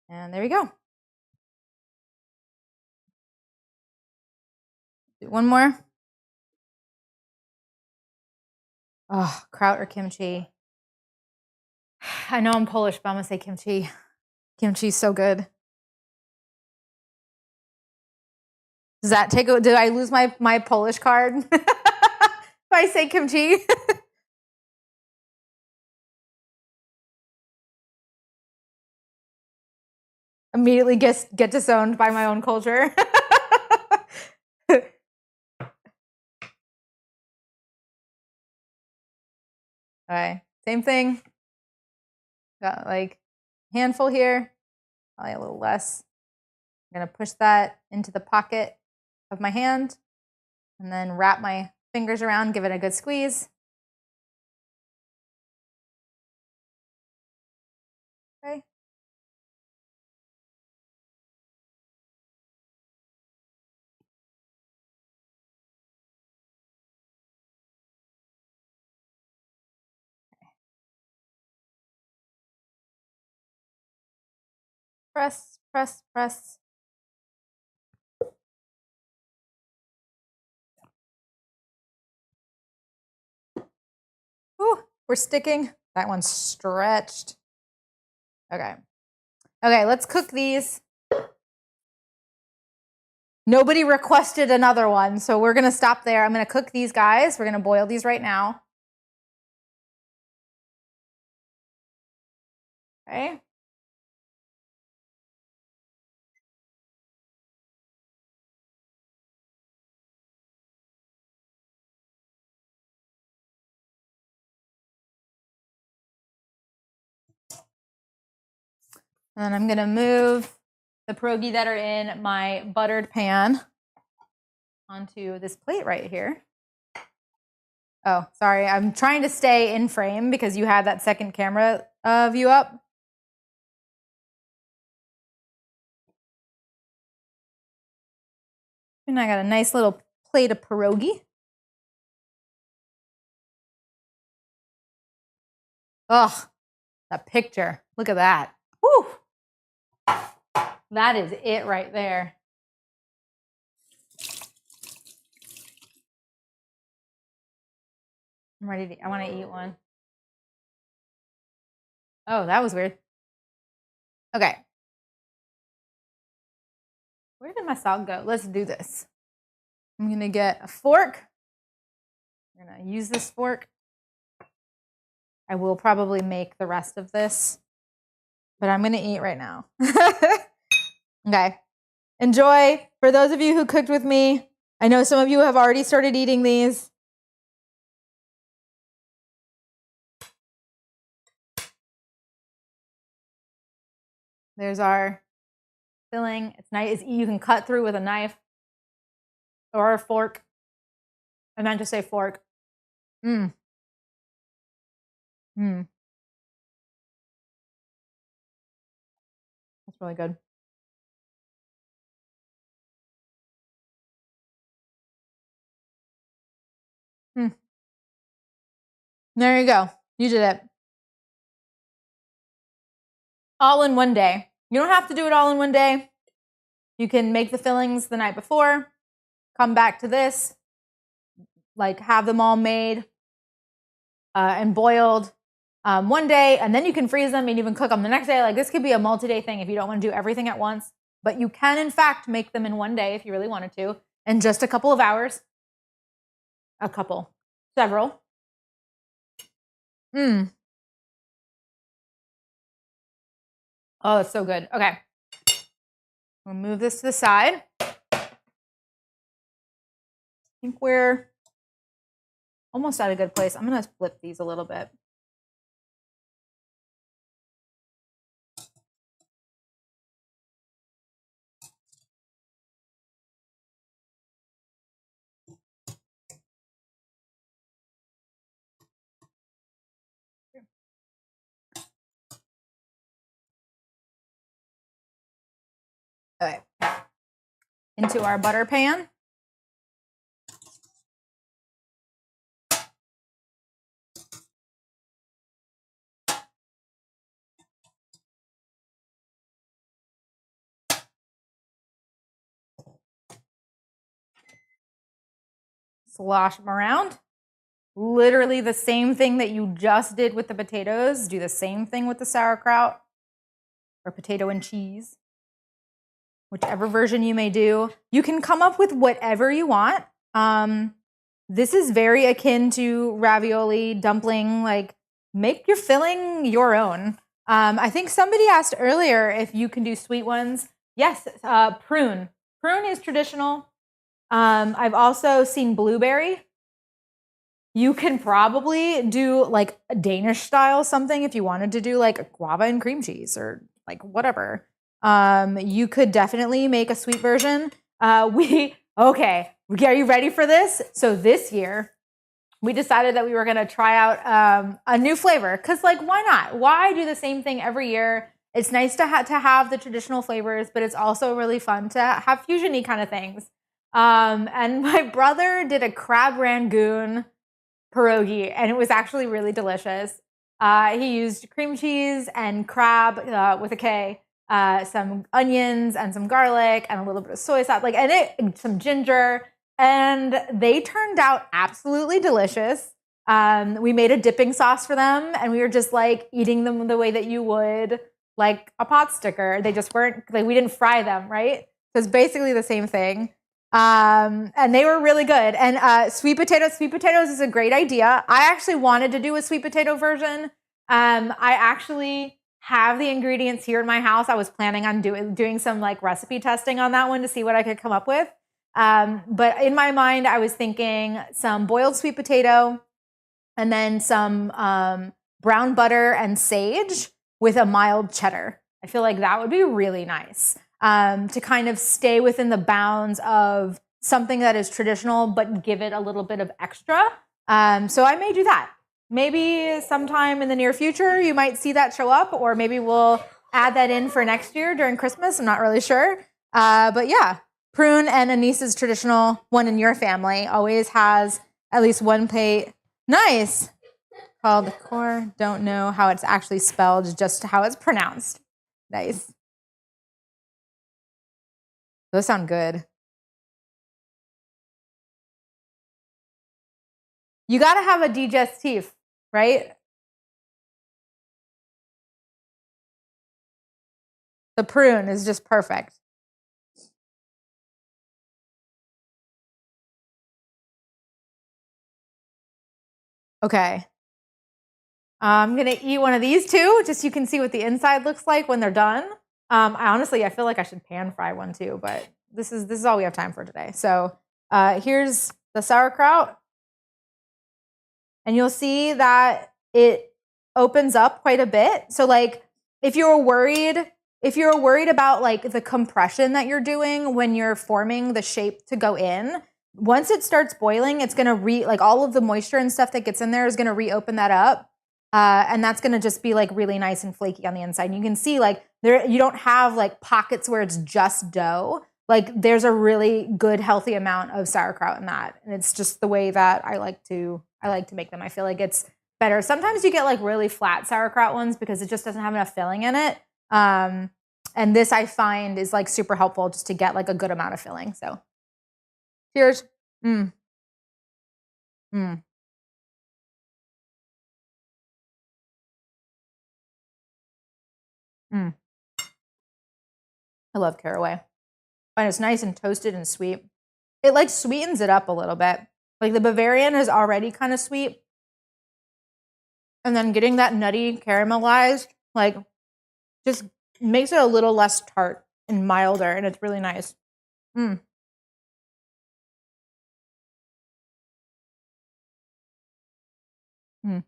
And there we go. Do one more. Oh, kraut or kimchi. I know I'm Polish, but I'm gonna say kimchi. Kimchi's so good. Does that take? Did I lose my Polish card? If I say kimchi. Immediately get disowned by my own culture. Okay, same thing. Got like a handful here, probably a little less. I'm gonna push that into the pocket of my hand and then wrap my fingers around, give it a good squeeze. Okay. Press, press, press. Ooh, we're sticking. That one's stretched. Okay. Okay, let's cook these. Nobody requested another one, so we're gonna stop there. I'm gonna cook these guys. We're gonna boil these right now. Okay. And then I'm gonna move the pierogi that are in my buttered pan onto this plate right here. Oh, sorry. I'm trying to stay in frame because you had that second camera view up. And I got a nice little plate of pierogi. Oh, that picture. Look at that. Whew. That is it right there. I'm ready to, I want to eat one. Oh, that was weird. Okay. Where did my salt go? Let's do this. I'm going to get a fork. I'm going to use this fork. I will probably make the rest of this, but I'm going to eat right now. Okay. Enjoy. For those of you who cooked with me, I know some of you have already started eating these. There's our filling. It's nice. You can cut through with a knife or a fork. I meant to say fork. Mmm. Mmm. That's really good. There you go. You did it. All in one day. You don't have to do it all in one day. You can make the fillings the night before, come back to this, like have them all made and boiled one day, and then you can freeze them and even cook them the next day. Like this could be a multi-day thing if you don't want to do everything at once, but you can in fact make them in one day if you really wanted to, in just a couple of hours. Several. Oh, it's so good. Okay. We'll move this to the side. I think we're almost at a good place. I'm going to flip these a little bit. Okay. Into our butter pan. Slosh them around. Literally the same thing that you just did with the potatoes. Do the same thing with the sauerkraut or potato and cheese. Whichever version you may do. You can come up with whatever you want. This is very akin to ravioli, dumpling, like make your filling your own. I think somebody asked earlier if you can do sweet ones. Yes, prune. Prune is traditional. I've also seen blueberry. You can probably do like a Danish style something if you wanted to do like a guava and cream cheese or like whatever. You could definitely make a sweet version. Okay, are you ready for this? So this year, we decided that we were going to try out a new flavor because like why not? Why do the same thing every year? It's nice to have the traditional flavors, but it's also really fun to have fusion-y kind of things. And my brother did a crab rangoon pierogi, and it was actually really delicious. He used cream cheese and crab with a K, some onions and some garlic and a little bit of soy sauce, and some ginger, and they turned out absolutely delicious. We made a dipping sauce for them, and we were just like eating them the way that you would like a pot sticker. They just weren't like we didn't fry them, right? So it's basically the same thing. And they were really good. And sweet potatoes is a great idea. I actually wanted to do a sweet potato version. I actually have the ingredients here in my house. I was planning on doing some like recipe testing on that one to see what I could come up with. But in my mind, I was thinking some boiled sweet potato and then some brown butter and sage with a mild cheddar. I feel like that would be really nice. To kind of stay within the bounds of something that is traditional, but give it a little bit of extra. So I may do that. Maybe sometime in the near future, you might see that show up, or maybe we'll add that in for next year during Christmas. I'm not really sure. But yeah, prune and Anissa's traditional one in your family always has at least one plate. Nice. Called core. Don't know how it's actually spelled, just how it's pronounced. Nice. Those sound good. You got to have a digestif, right? The prune is just perfect. Okay. I'm going to eat one of these too, just so you can see what the inside looks like when they're done. I feel like I should pan fry one too, but this is all we have time for today. So Here's the sauerkraut. And you'll see that it opens up quite a bit. So like if you're worried about like the compression that you're doing when you're forming the shape to go in, once it starts boiling, it's gonna like all of the moisture and stuff that gets in there is gonna reopen that up. And that's gonna just be like really nice and flaky on the inside. And you can see like you don't have like pockets where it's just dough. Like there's a really good healthy amount of sauerkraut in that. And it's just the way that I like to make them. I feel like it's better. Sometimes you get like really flat sauerkraut ones because it just doesn't have enough filling in it. And this I find is like super helpful just to get like a good amount of filling. So cheers. Mm. Mm. Mm. I love caraway. And it's nice and toasted and sweet. It like sweetens it up a little bit. Like the Bavarian is already kind of sweet. And then getting that nutty caramelized, like just makes it a little less tart and milder, and it's really nice. Mm. Mm.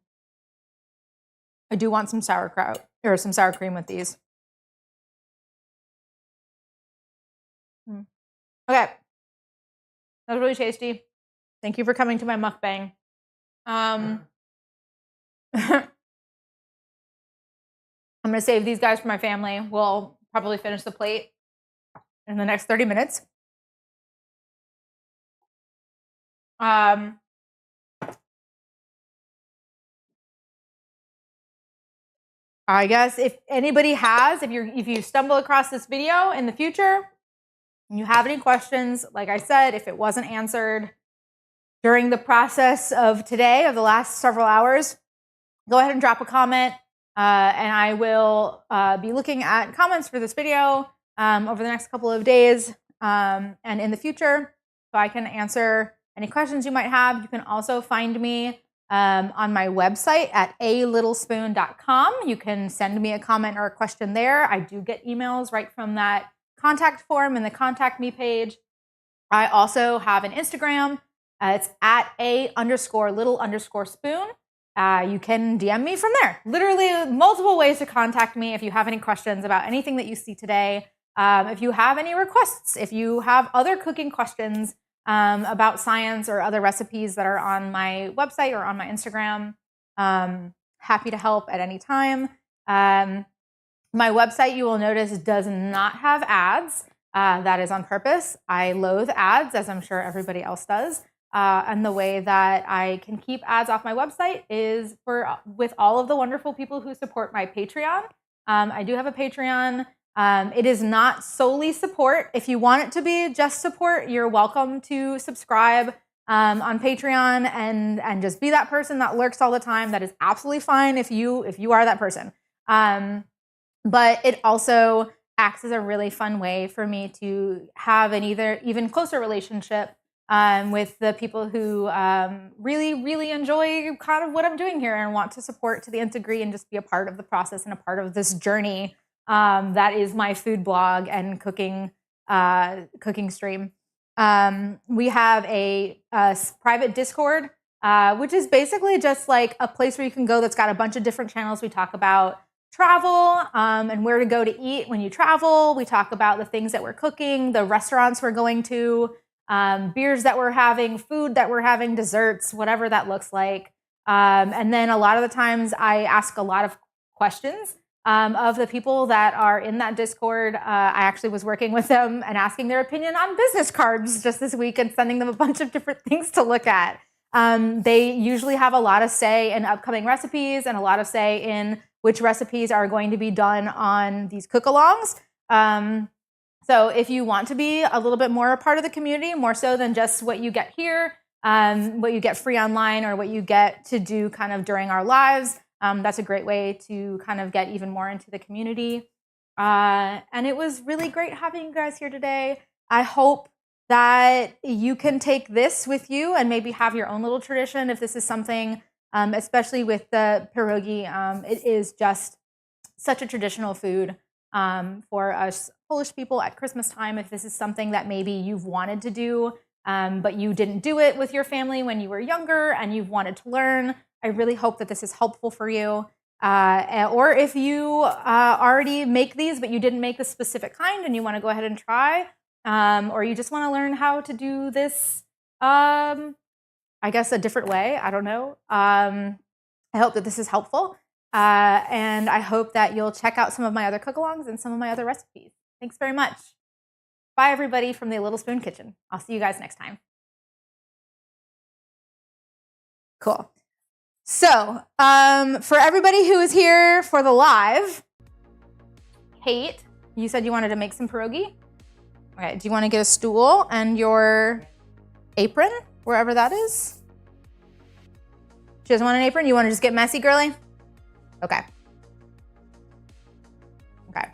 I do want some sauerkraut or some sour cream with these. Mm. Okay. That was really tasty. Thank you for coming to my mukbang. I'm going to save these guys for my family. We'll probably finish the plate in the next 30 minutes. I guess if anybody has, if you stumble across this video in the future and you have any questions, like I said, if it wasn't answered during the process of today, of the last several hours, go ahead and drop a comment. And I will be looking at comments for this video over the next couple of days and in the future, so I can answer any questions you might have. You can also find me on my website at alittlespoon.com. You can send me a comment or a question there. I do get emails right from that contact form in the contact me page. I also have an Instagram. It's at _little_spoon. You can DM me from there. Literally multiple ways to contact me if you have any questions about anything that you see today. If you have any requests, if you have other cooking questions about science or other recipes that are on my website or on my Instagram, happy to help at any time. My website, you will notice, does not have ads. That is on purpose. I loathe ads, as I'm sure everybody else does. And the way that I can keep ads off my website is with all of the wonderful people who support my Patreon. I do have a Patreon. It is not solely support. If you want it to be just support, you're welcome to subscribe on Patreon and just be that person that lurks all the time. That is absolutely fine if you are that person. But it also acts as a really fun way for me to have an even closer relationship with the people who really, really enjoy kind of what I'm doing here and want to support to the nth degree and just be a part of the process and a part of this journey that is my food blog and cooking stream. We have a private Discord, which is basically just like a place where you can go that's got a bunch of different channels. We talk about travel and where to go to eat when you travel. We talk about the things that we're cooking, the restaurants we're going to, beers that we're having, food that we're having, desserts, whatever that looks like. And then a lot of the times I ask a lot of questions of the people that are in that Discord. I actually was working with them and asking their opinion on business cards just this week and sending them a bunch of different things to look at. They usually have a lot of say in upcoming recipes and a lot of say in which recipes are going to be done on these cook-alongs. So if you want to be a little bit more a part of the community, more so than just what you get here, what you get free online or what you get to do kind of during our lives, that's a great way to kind of get even more into the community. And it was really great having you guys here today. I hope that you can take this with you and maybe have your own little tradition if this is something. Especially with the pierogi, it is just such a traditional food for us Polish people at Christmas time. If this is something that maybe you've wanted to do but you didn't do it with your family when you were younger and you've wanted to learn. I really hope that this is helpful for you. Or if you already make these, but you didn't make the specific kind and you want to go ahead and try, or you just want to learn how to do this, I guess, a different way. I don't know. I hope that this is helpful. And I hope that you'll check out some of my other cook-alongs and some of my other recipes. Thanks very much. Bye, everybody, from the Little Spoon Kitchen. I'll see you guys next time. Cool. So, for everybody who is here for the live, Kate, you said you wanted to make some pierogi? Okay, do you want to get a stool and your apron, wherever that is? She doesn't want an apron? You want to just get messy, girly? Okay. Okay.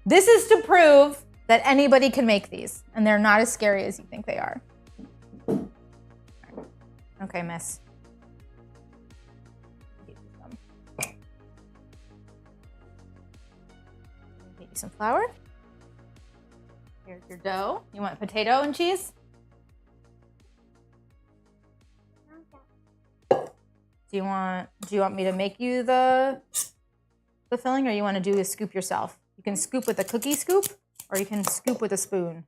This is to prove that anybody can make these, and they're not as scary as you think they are. Okay, miss. Get you some flour. Here's your dough. You want potato and cheese? Do you want me to make you the filling, or you want to do a scoop yourself? You can scoop with a cookie scoop, or you can scoop with a spoon.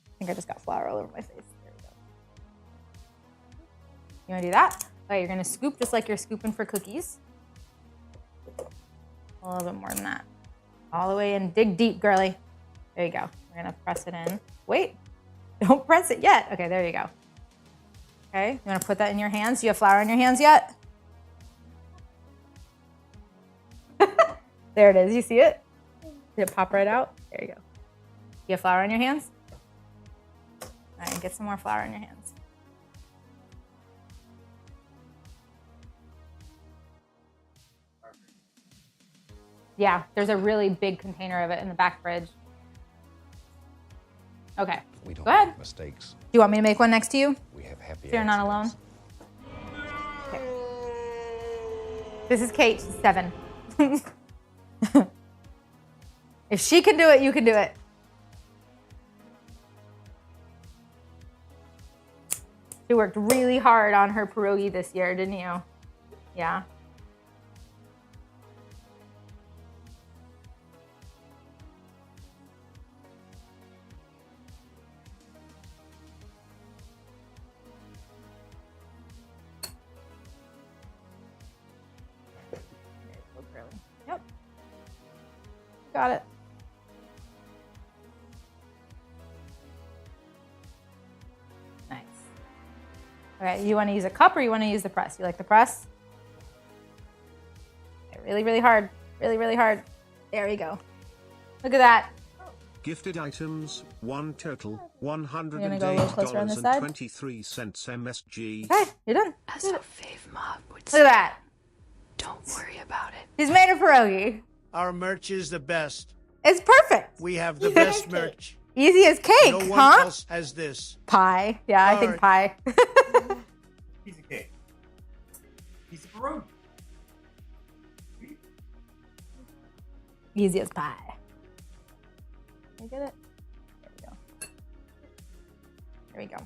I think I just got flour all over my face. There we go. You want to do that? Okay, you're going to scoop just like you're scooping for cookies. A little bit more than that. All the way in. Dig deep, girly. There you go. We're going to press it in. Wait. Don't press it yet. Okay, there you go. Okay, you want to put that in your hands? Do you have flour in your hands yet? There it is. You see it? Did it pop right out? There you go. You have flour in your hands? All right, get some more flour in your hands. Yeah, there's a really big container of it in the back fridge. Okay, We don't go ahead. make mistakes. Do you want me to make one next to you? We have happy So you're not alone? accidents. Okay. This is Kate, she's 7. If she can do it, you can do it. You worked really hard on her pierogi this year, didn't you? Yeah. Yep. Got it. Nice. Okay, you want to use a cup or you want to use the press? You like the press? Okay, really, really hard. Really, really hard. There we go. Look at that. Gifted items, one total, gonna go a little closer on this side? $108.23 MSG. Okay, you're done. As our fave mob would Look say, at that. don't worry about it. He's made a pierogi. Our merch is the best. It's perfect. We have the best merch. Easy as cake, No one huh? else has this. Pie. Yeah, I think pie. Piece of cake. Piece of pierogi. Easy as pie. You get it? There we go. There we go.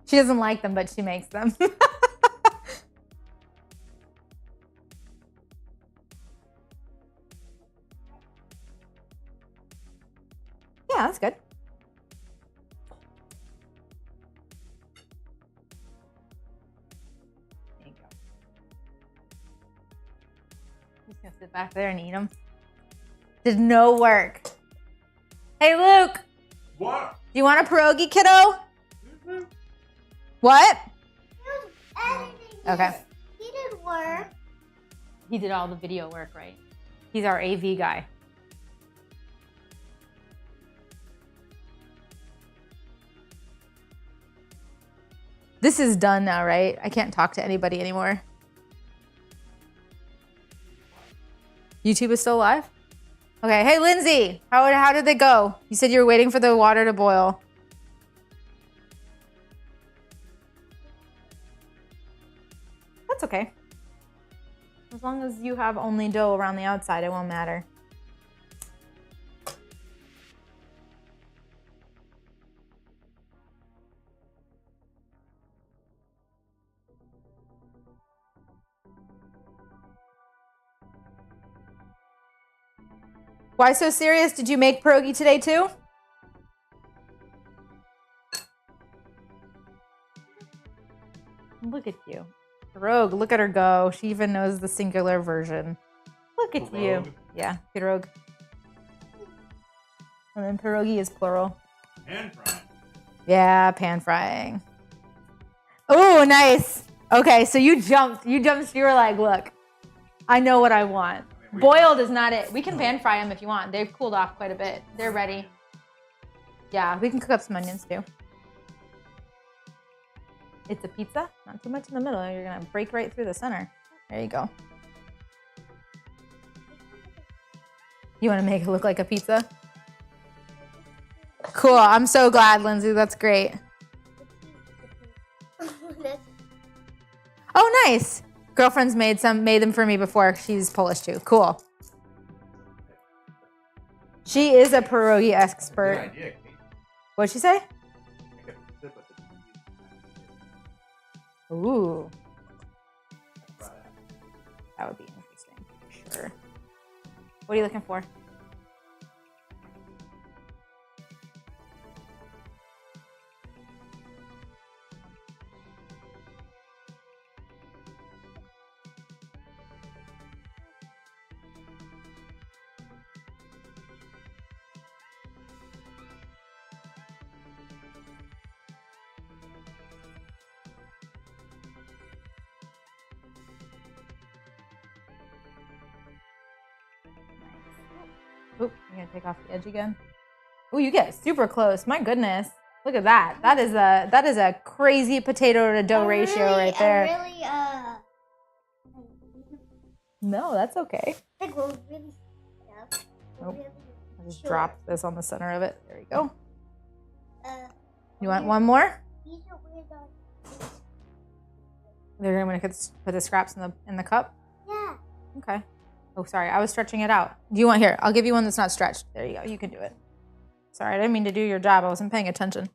She doesn't like them, but she makes them. Yeah, that's good. There you go. Just gonna sit back there and eat them. Did no work. Hey, Luke. What? Do you want a pierogi, kiddo? What? Okay. He did work. He did all the video work, right? He's our AV guy. This is done now, right? I can't talk to anybody anymore. YouTube is still live? Okay, hey Lindsay, how did they go? You said you were waiting for the water to boil. That's okay. As long as you have only dough around the outside, it won't matter. Why so serious? Did you make pierogi today too? Look at you. Pierogi, look at her go. She even knows the singular version. Look at you. Yeah, pierogi. And then pierogi is plural. Pan frying. Yeah, pan frying. Oh, nice. Okay, so you jumped. You were like, look, I know what I want. Boiled is not it. We can pan fry them if you want. They've cooled off quite a bit. They're ready. Yeah, we can cook up some onions too. It's a pizza. Not too much in the middle. You're going to break right through the center. There you go. You want to make it look like a pizza? Cool. I'm so glad, Lindsay. That's great. Oh, nice. Girlfriend's made them for me before. She's Polish too. Cool. She is a pierogi expert. Good idea, Kate. What'd she say? Make a pizza, but the Ooh, fry. that would be interesting. Sure. What are you looking for? Oop, I'm gonna take off the edge again. Ooh, you get super close. My goodness. Look at that. That is a crazy potato to dough ratio right there. No, that's okay. Nope. I just dropped this on the center of it. There you go. You want one more? They're gonna put the scraps in the cup? Yeah. Okay. Oh, sorry. I was stretching it out. Do you want here? I'll give you one that's not stretched. There you go. You can do it. Sorry, I didn't mean to do your job. I wasn't paying attention.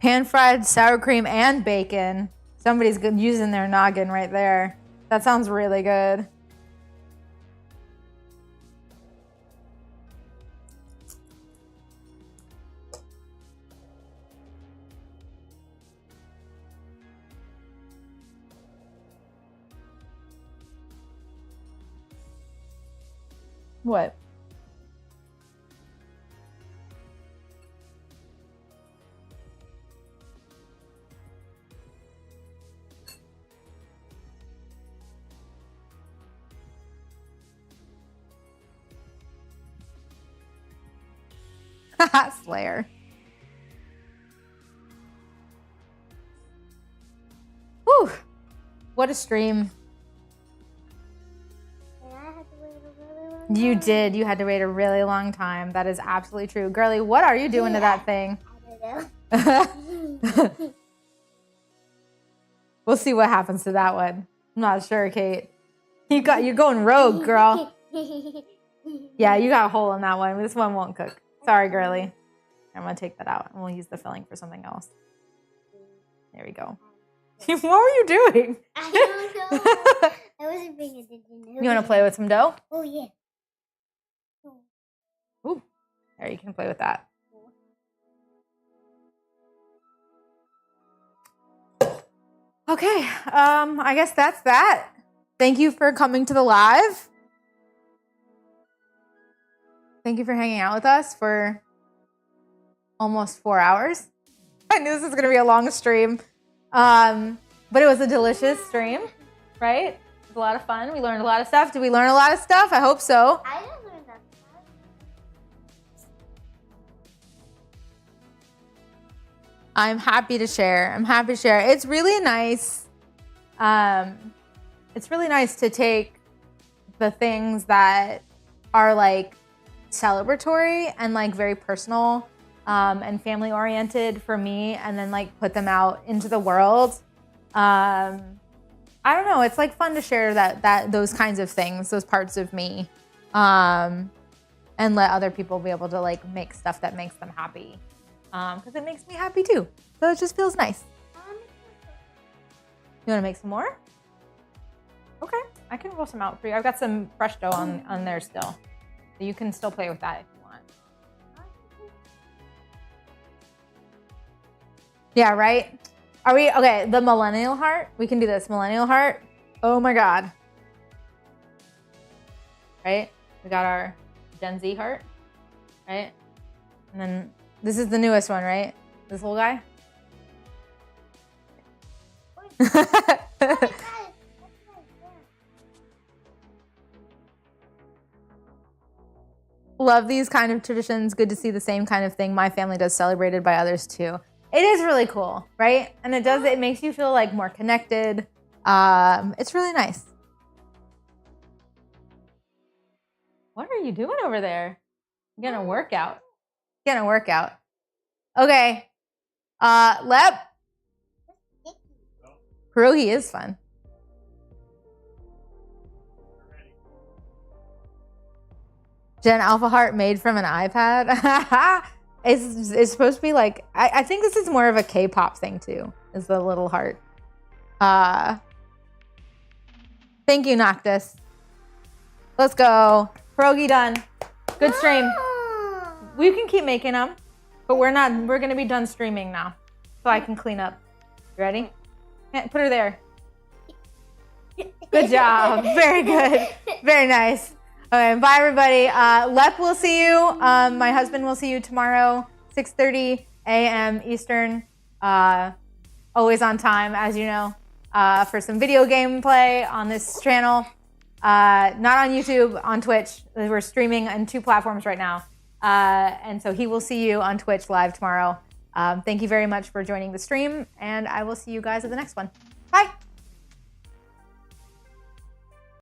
Pan-fried sour cream and bacon. Somebody's using their noggin right there. That sounds really good. What? Slayer. Whew. What a stream. You did. You had to wait a really long time. That is absolutely true. Girly, what are you doing to that thing? I don't know. We'll see what happens to that one. I'm not sure, Kate. You're going rogue, girl. Yeah, you got a hole in that one. This one won't cook. Sorry, girly. I'm gonna take that out and we'll use the filling for something else. There we go. What were you doing? I don't know. I wasn't paying attention. You want to play with some dough? Oh, yeah. Ooh, there, you can play with that. Okay, I guess that's that. Thank you for coming to the live. Thank you for hanging out with us for almost 4 hours. I knew this was going to be a long stream, but it was a delicious stream, right? It was a lot of fun. We learned a lot of stuff. Did we learn a lot of stuff? I hope so. I didn't learn I'm happy to share. It's really nice. It's really nice to take the things that are like celebratory and like very personal and family oriented for me, and then like put them out into the world. I don't know. It's like fun to share that those kinds of things, those parts of me, and let other people be able to like make stuff that makes them happy, because it makes me happy too. So it just feels nice. You want to make some more? Okay, I can roll some out for you. I've got some fresh dough on there still, so you can still play with that if you want. Yeah, right? Are we, okay, the millennial heart? We can do this, millennial heart. Oh my God. Right? We got our Gen Z heart, right? And then this is the newest one, right? This little guy? Love these kind of traditions. Good to see the same kind of thing my family does celebrated by others too. It is really cool, right? And it makes you feel like more connected. It's really nice. What are you doing over there? You're getting a workout. Getting a workout. Okay. Lep. Pierogi is fun. Gen Alpha Heart made from an iPad. It's supposed to be like, I think this is more of a K-pop thing too, is the little heart. Thank you, Noctis. Let's go. Pierogi done. Good stream. We can keep making them, but we're gonna be done streaming now. So I can clean up. You ready? Yeah, put her there. Good job. Very good. Very nice. Okay, bye everybody. Lep will see you. My husband will see you tomorrow, 6:30 a.m. Eastern. Always on time, as you know, for some video game play on this channel. Not on YouTube, on Twitch. We're streaming on 2 platforms right now. And so he will see you on Twitch live tomorrow. Thank you very much for joining the stream, and I will see you guys at the next one. Bye.